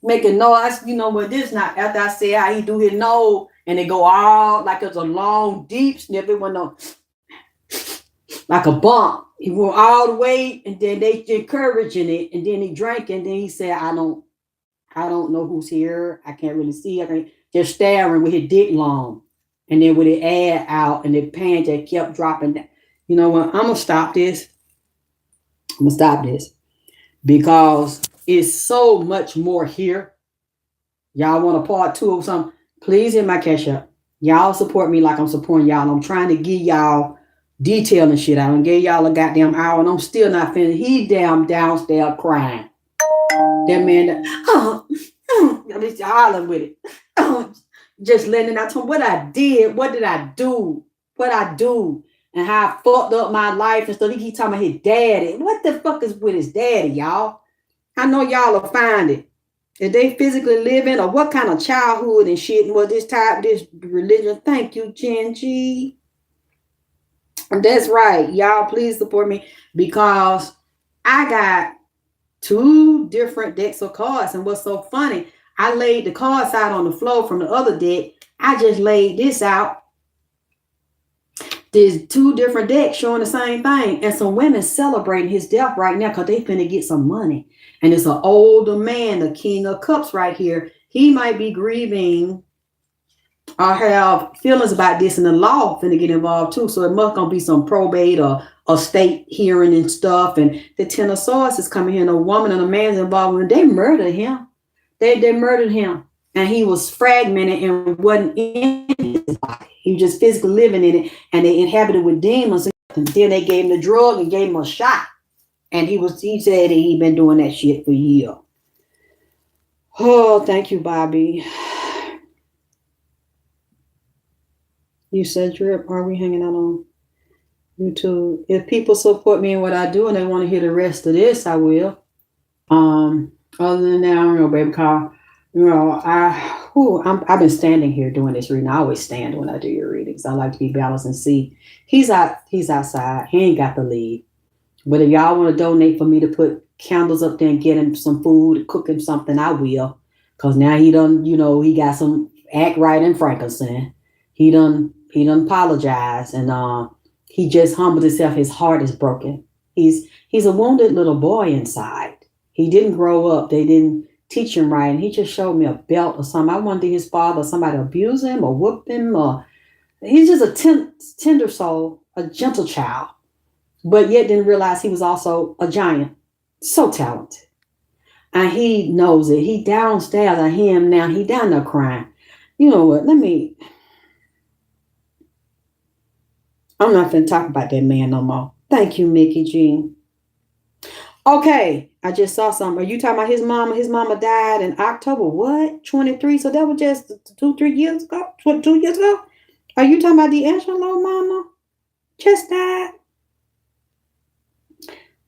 making noise. You know what, this not after I said how he do his nose and they go all like it's a long, deep sniff. It went on like a bump. He went all the way and then they encouraging it. And then he drank and then he said, I don't know who's here. I can't really see. I can't. Just staring with his dick long. And then with it add out and the pants that kept dropping down. You know what? I'm going to stop this. Because it's so much more here. Y'all want a part 2 or something? Please hit my cash up. Y'all support me like I'm supporting y'all. I'm trying to give y'all detail and shit. I done gave y'all a goddamn hour and I'm still not finished. He downstairs crying. That man, just hollering with it. Just letting it out to him what I did, what did I do, and how I fucked up my life and stuff. He keep talking about his daddy. What the fuck is with his daddy, y'all? I know y'all will find it. If they physically living or what kind of childhood and shit was this type, this religion. Thank you, Genji. That's right. Y'all, please support me because I got 2 different decks of cards. And what's so funny, I laid the cards out on the floor from the other deck. I just laid this out. There's 2 different decks showing the same thing. And some women celebrating his death right now because they finna get some money. And it's an older man, the King of Cups right here. He might be grieving or have feelings about this, and the law finna get involved too. So it must gonna be some probate or a state hearing and stuff. And the Ten of Swords is coming here, and a woman and a man's involved. When they murdered him. They murdered him, and he was fragmented and wasn't in his body. He was just physically living in it, and they inhabited with demons. And then they gave him the drug and gave him a shot. And he said that he'd been doing that shit for years. Oh, thank you, Bobby. You said, Drip, are we hanging out on YouTube? If people support me in what I do and they want to hear the rest of this, I will. Other than that, I don't know, baby, Carl. I've been standing here doing this reading. I always stand when I do your readings. I like to be balanced and see. He's outside. He ain't got the lead. But if y'all want to donate for me to put candles up there and get him some food, cook him something, I will. Because now he done, he got some act right in Frankenstein. He done apologized, and he just humbled himself. His heart is broken. He's a wounded little boy inside. He didn't grow up. They didn't teach him right. And he just showed me a belt or something. I wonder his father or somebody abused him or whooped him. Or he's just a tender soul, a gentle child, but yet didn't realize he was also a giant. So talented. And he knows it. He downstairs. I hear him now. He down there crying. You know what? I'm not going to talk about that man no more. Thank you, Mickey Jean. Okay, I just saw something. Are you talking about his mama? His mama died in October, what? 23? So that was just 2-3 years ago? 2 years ago? Are you talking about the Angelo mama? Just died?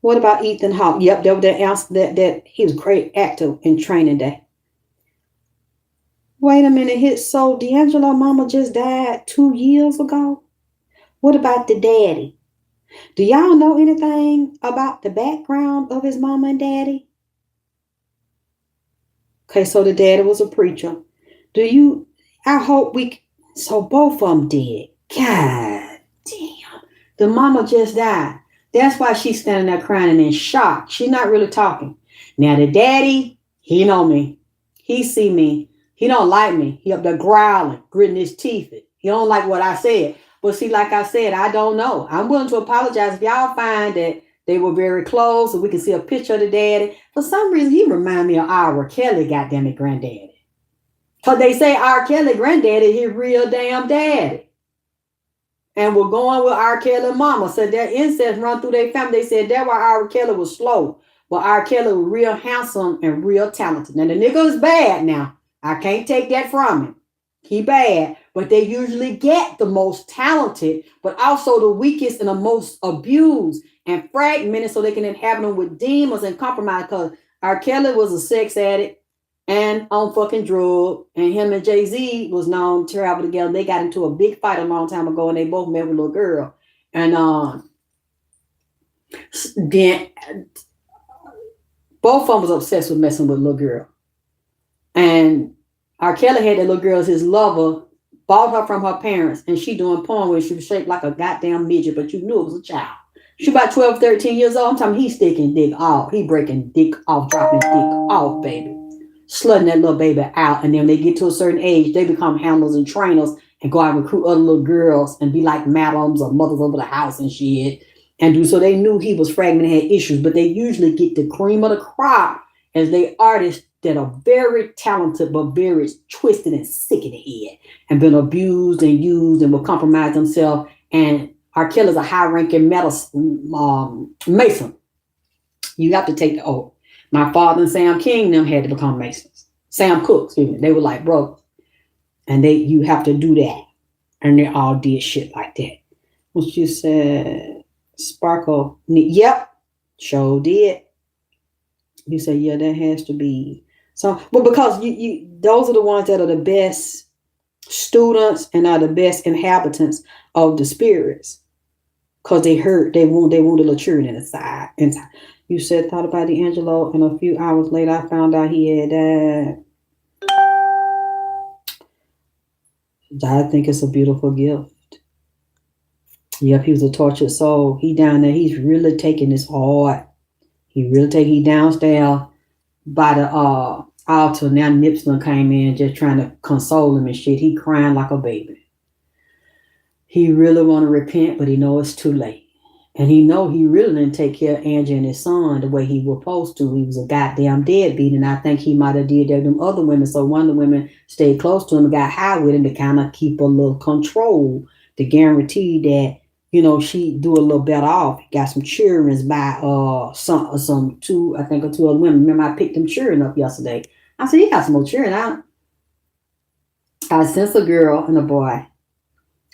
What about Ethan Hawke? Yep, that was the answer that he was a great actor in Training Day. Wait a minute, so D'Angelo mama just died 2 years ago? What about the daddy? Do y'all know anything about the background of his mama and daddy? Okay, so the daddy was a preacher. I hope so both of them did. God damn. The mama just died. That's why she's standing there crying and in shock. She's not really talking. Now the daddy, he know me. He see me. He don't like me. He up there growling, gritting his teeth. He don't like what I said. But see, like I said, I don't know. I'm willing to apologize if y'all find that they were very close and we can see a picture of the daddy. For some reason, he remind me of R. Kelly, goddammit, granddaddy. Because they say R. Kelly granddaddy is his real damn daddy. And we're going with R. Kelly mama. Said that incest run through their family. They said that's why R. Kelly was slow. But R. Kelly was real handsome and real talented. Now the nigga is bad now. I can't take that from him. He bad. But they usually get the most talented, but also the weakest and the most abused and fragmented so they can inhabit them with demons and compromise. Because R. Kelly was a sex addict and on fucking drug. And him and Jay-Z was known to travel together. They got into a big fight a long time ago and they both met with a little girl. And then both of them was obsessed with messing with a little girl. And R. Kelly had that little girl as his lover, bought her from her parents, and she doing porn where she was shaped like a goddamn midget, but you knew it was a child. She about 12, 13 years old. I'm talking he's sticking dick off. He breaking dick off, dropping dick off, baby. Slutting that little baby out. And then when they get to a certain age, they become handlers and trainers and go out and recruit other little girls and be like madams or mothers over the house and shit. And do so they knew he was fragmented, had issues, but they usually get the cream of the crop as they artists that are very talented but very twisted and sick in the head and been abused and used and will compromise themselves. And R. Kelly's a high-ranking Mason. You have to take the oath. My father and Sam King them had to become Masons. Sam Cooke, excuse me. They were like brothers. And you have to do that. And they all did shit like that. What you said, Sparkle, yep, sure did. You say, yeah, that has to be. So, but because you those are the ones that are the best students and are the best inhabitants of the spirits. Because they want a little children inside. You said, thought about the Angelo, and a few hours later, I found out he had died. I think it's a beautiful gift. Yep, he was a tortured soul. He down there, he's really taking this hard. He downstairs by the altar. Now Nipson came in just trying to console him and shit. He crying like a baby. He really want to repent, but he know it's too late. And he know he really didn't take care of Angie and his son the way he was supposed to. He was a goddamn deadbeat, and I think he might have did that to them other women. So one of the women stayed close to him and got high with him to kind of keep a little control, to guarantee that, you know, she do a little better off. Got some children by two other women. Remember, I picked them children up yesterday. I said, he got some more children. I sent a girl and a boy.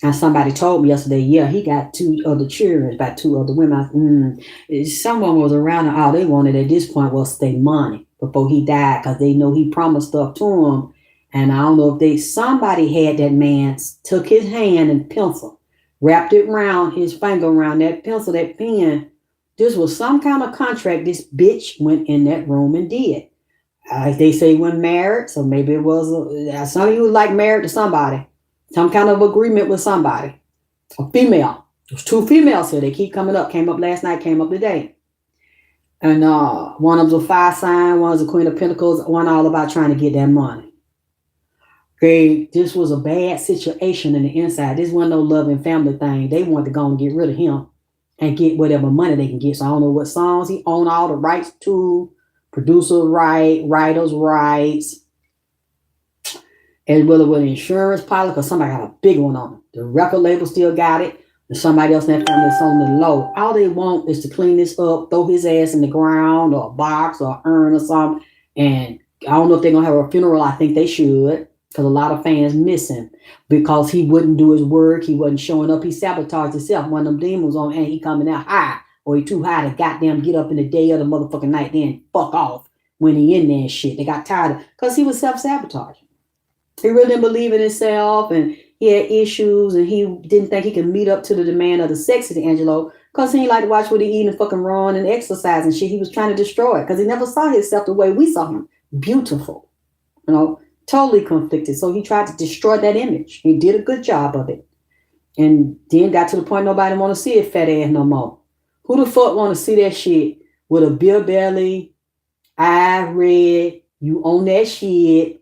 And somebody told me yesterday, yeah, he got two other children by two other women. Someone was around and all they wanted at this point was their money before he died, because they know he promised stuff to him. And I don't know if somebody had that man, took his hand and pencil, wrapped it around his finger, around that pencil, that pen. This was some kind of contract this bitch went in that room and did. They say he wasn't married, so maybe it was, some of you was like married to somebody. Some kind of agreement with somebody. A female. There's two females here. They keep coming up. Came up last night, came up today. And one of them's a fire sign, one is a Queen of Pentacles, one all about trying to get that money. This was a bad situation in the inside. This wasn't no loving family thing. They wanted to go and get rid of him and get whatever money they can get. So I don't know what songs he owned all the rights to, producer right, writers' rights, as well as with insurance policy, because somebody got a big one on them. The record label still got it, and somebody else in that family is on the low. All they want is to clean this up, throw his ass in the ground or a box or urn or something. And I don't know if they're going to have a funeral. I think they should, because a lot of fans miss him because he wouldn't do his work. He wasn't showing up. He sabotaged himself. One of them demons on, and he coming out high, or he too high to goddamn get up in the day of the motherfucking night, then fuck off when he in there and shit. They got tired of, because he was self-sabotaging. He really didn't believe in himself, and he had issues, and he didn't think he could meet up to the demand of the sex of the Angelo, because he didn't like to watch what he eat and fucking run and exercise and shit. He was trying to destroy it because he never saw himself the way we saw him. Beautiful. You know, totally conflicted. So he tried to destroy that image. He did a good job of it. And then got to the point nobody want to see his fat ass no more. Who the fuck want to see that shit with a beer belly, eye red, you own that shit,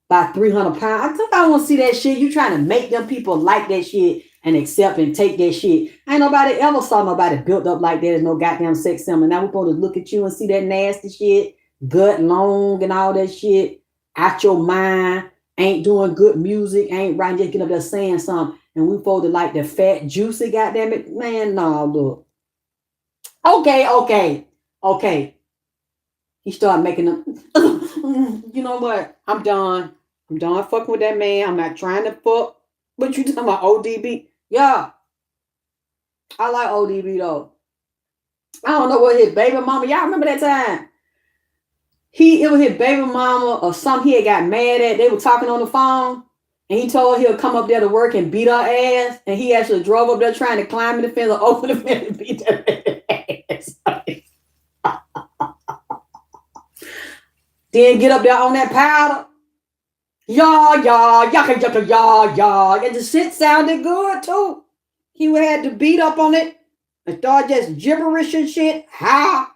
by 300 pounds. I think I want to see that shit. You trying to make them people like that shit and accept and take that shit. Ain't nobody ever saw nobody built up like that as no goddamn sex symbol. Now we're supposed to look at you and see that nasty shit, gut long and all that shit, out your mind, ain't doing good music, ain't right, just getting up there saying something. And we supposed to like the fat, juicy, goddamn it. Man, no, look. Okay. He started making them, you know what? I'm done. I'm done fucking with that man. I'm not trying to fuck. What you talking about, ODB? Yeah, I like ODB though. I don't know what his baby mama. Y'all remember that time? It was his baby mama or something he had got mad at. They were talking on the phone. And he told her he'll come up there to work and beat her ass. And he actually drove up there trying to climb in the fence or open the fence and beat that ass. Then get up there on that powder. Yah, yaka, yaka, yah. And the shit sounded good too. He had to beat up on it and start just gibberish and shit. How?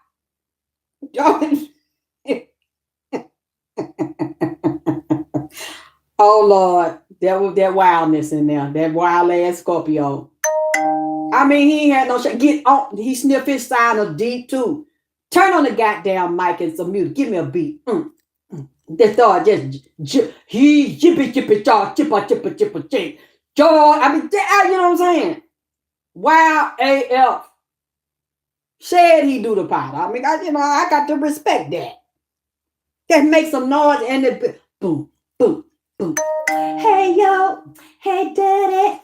Oh Lord, that was that wildness in there. That wild ass Scorpio. I mean, he ain't had no shit. Get on. He sniffed his sign of deep too. Turn on the goddamn mic and some music. Give me a beat. They start just he jippy jaw chippa chick. Jaw. I mean, you know what I'm saying? Wild AF. Said he do the powder. I mean, I got to respect that. That makes some noise and it boom, boom. Hey yo, hey daddy,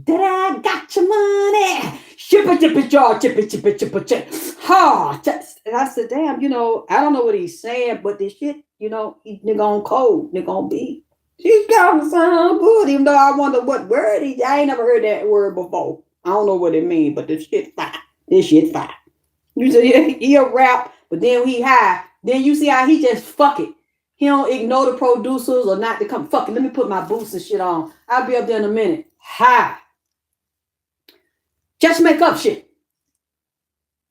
I got your money. Chippa jaw, chippa chip. Ha! And I said, damn, I don't know what he's saying, but this shit, he's nigga on cold, nigga on beat. She's got to sound good, even though I wonder what word I ain't never heard that word before. I don't know what it means, but this shit fire. You see, he a rap, but then he high. Then you see how he just fuck it. He don't ignore the producers or not to come. Fuck it, let me put my boots and shit on. I'll be up there in a minute. Hi. Just make up shit.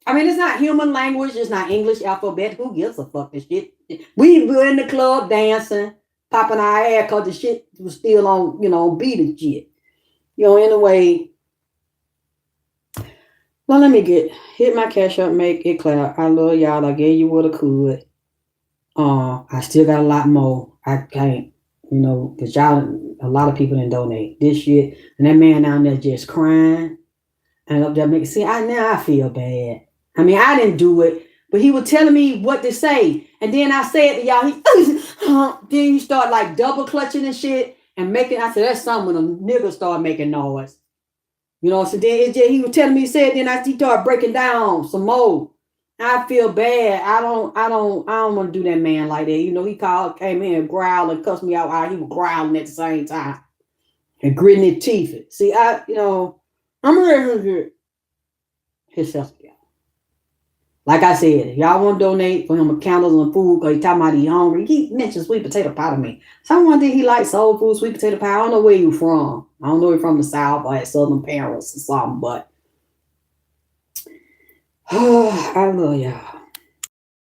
I mean, it's not human language. It's not English alphabet. Who gives a fuck this shit? We were in the club dancing, popping our hair because the shit was still on, beat and shit. Anyway. Well, let me hit my cash up, make it clap. I love y'all. I gave you what I could. I still got a lot more. I can't, because a lot of people didn't donate this shit. And that man down there just crying. And up there making, now I feel bad. I mean, I didn't do it, but he was telling me what to say. And then I said to y'all, then he started like double clutching and shit and I said, that's something when a nigga start making noise. So then he was telling me, then he started breaking down some more. I feel bad. I don't want to do that man like that. He came in and growled and cussed me out while he was growling at the same time and gritting his teeth. See, I'm ready to get himself together. Like I said, y'all want to donate for him candles and food because he talking about he hungry. He mentioned sweet potato pie to me. Someone think he likes soul food, sweet potato pie. I don't know where you from. I don't know if you're from the South or had Southern parents or something, but I love y'all.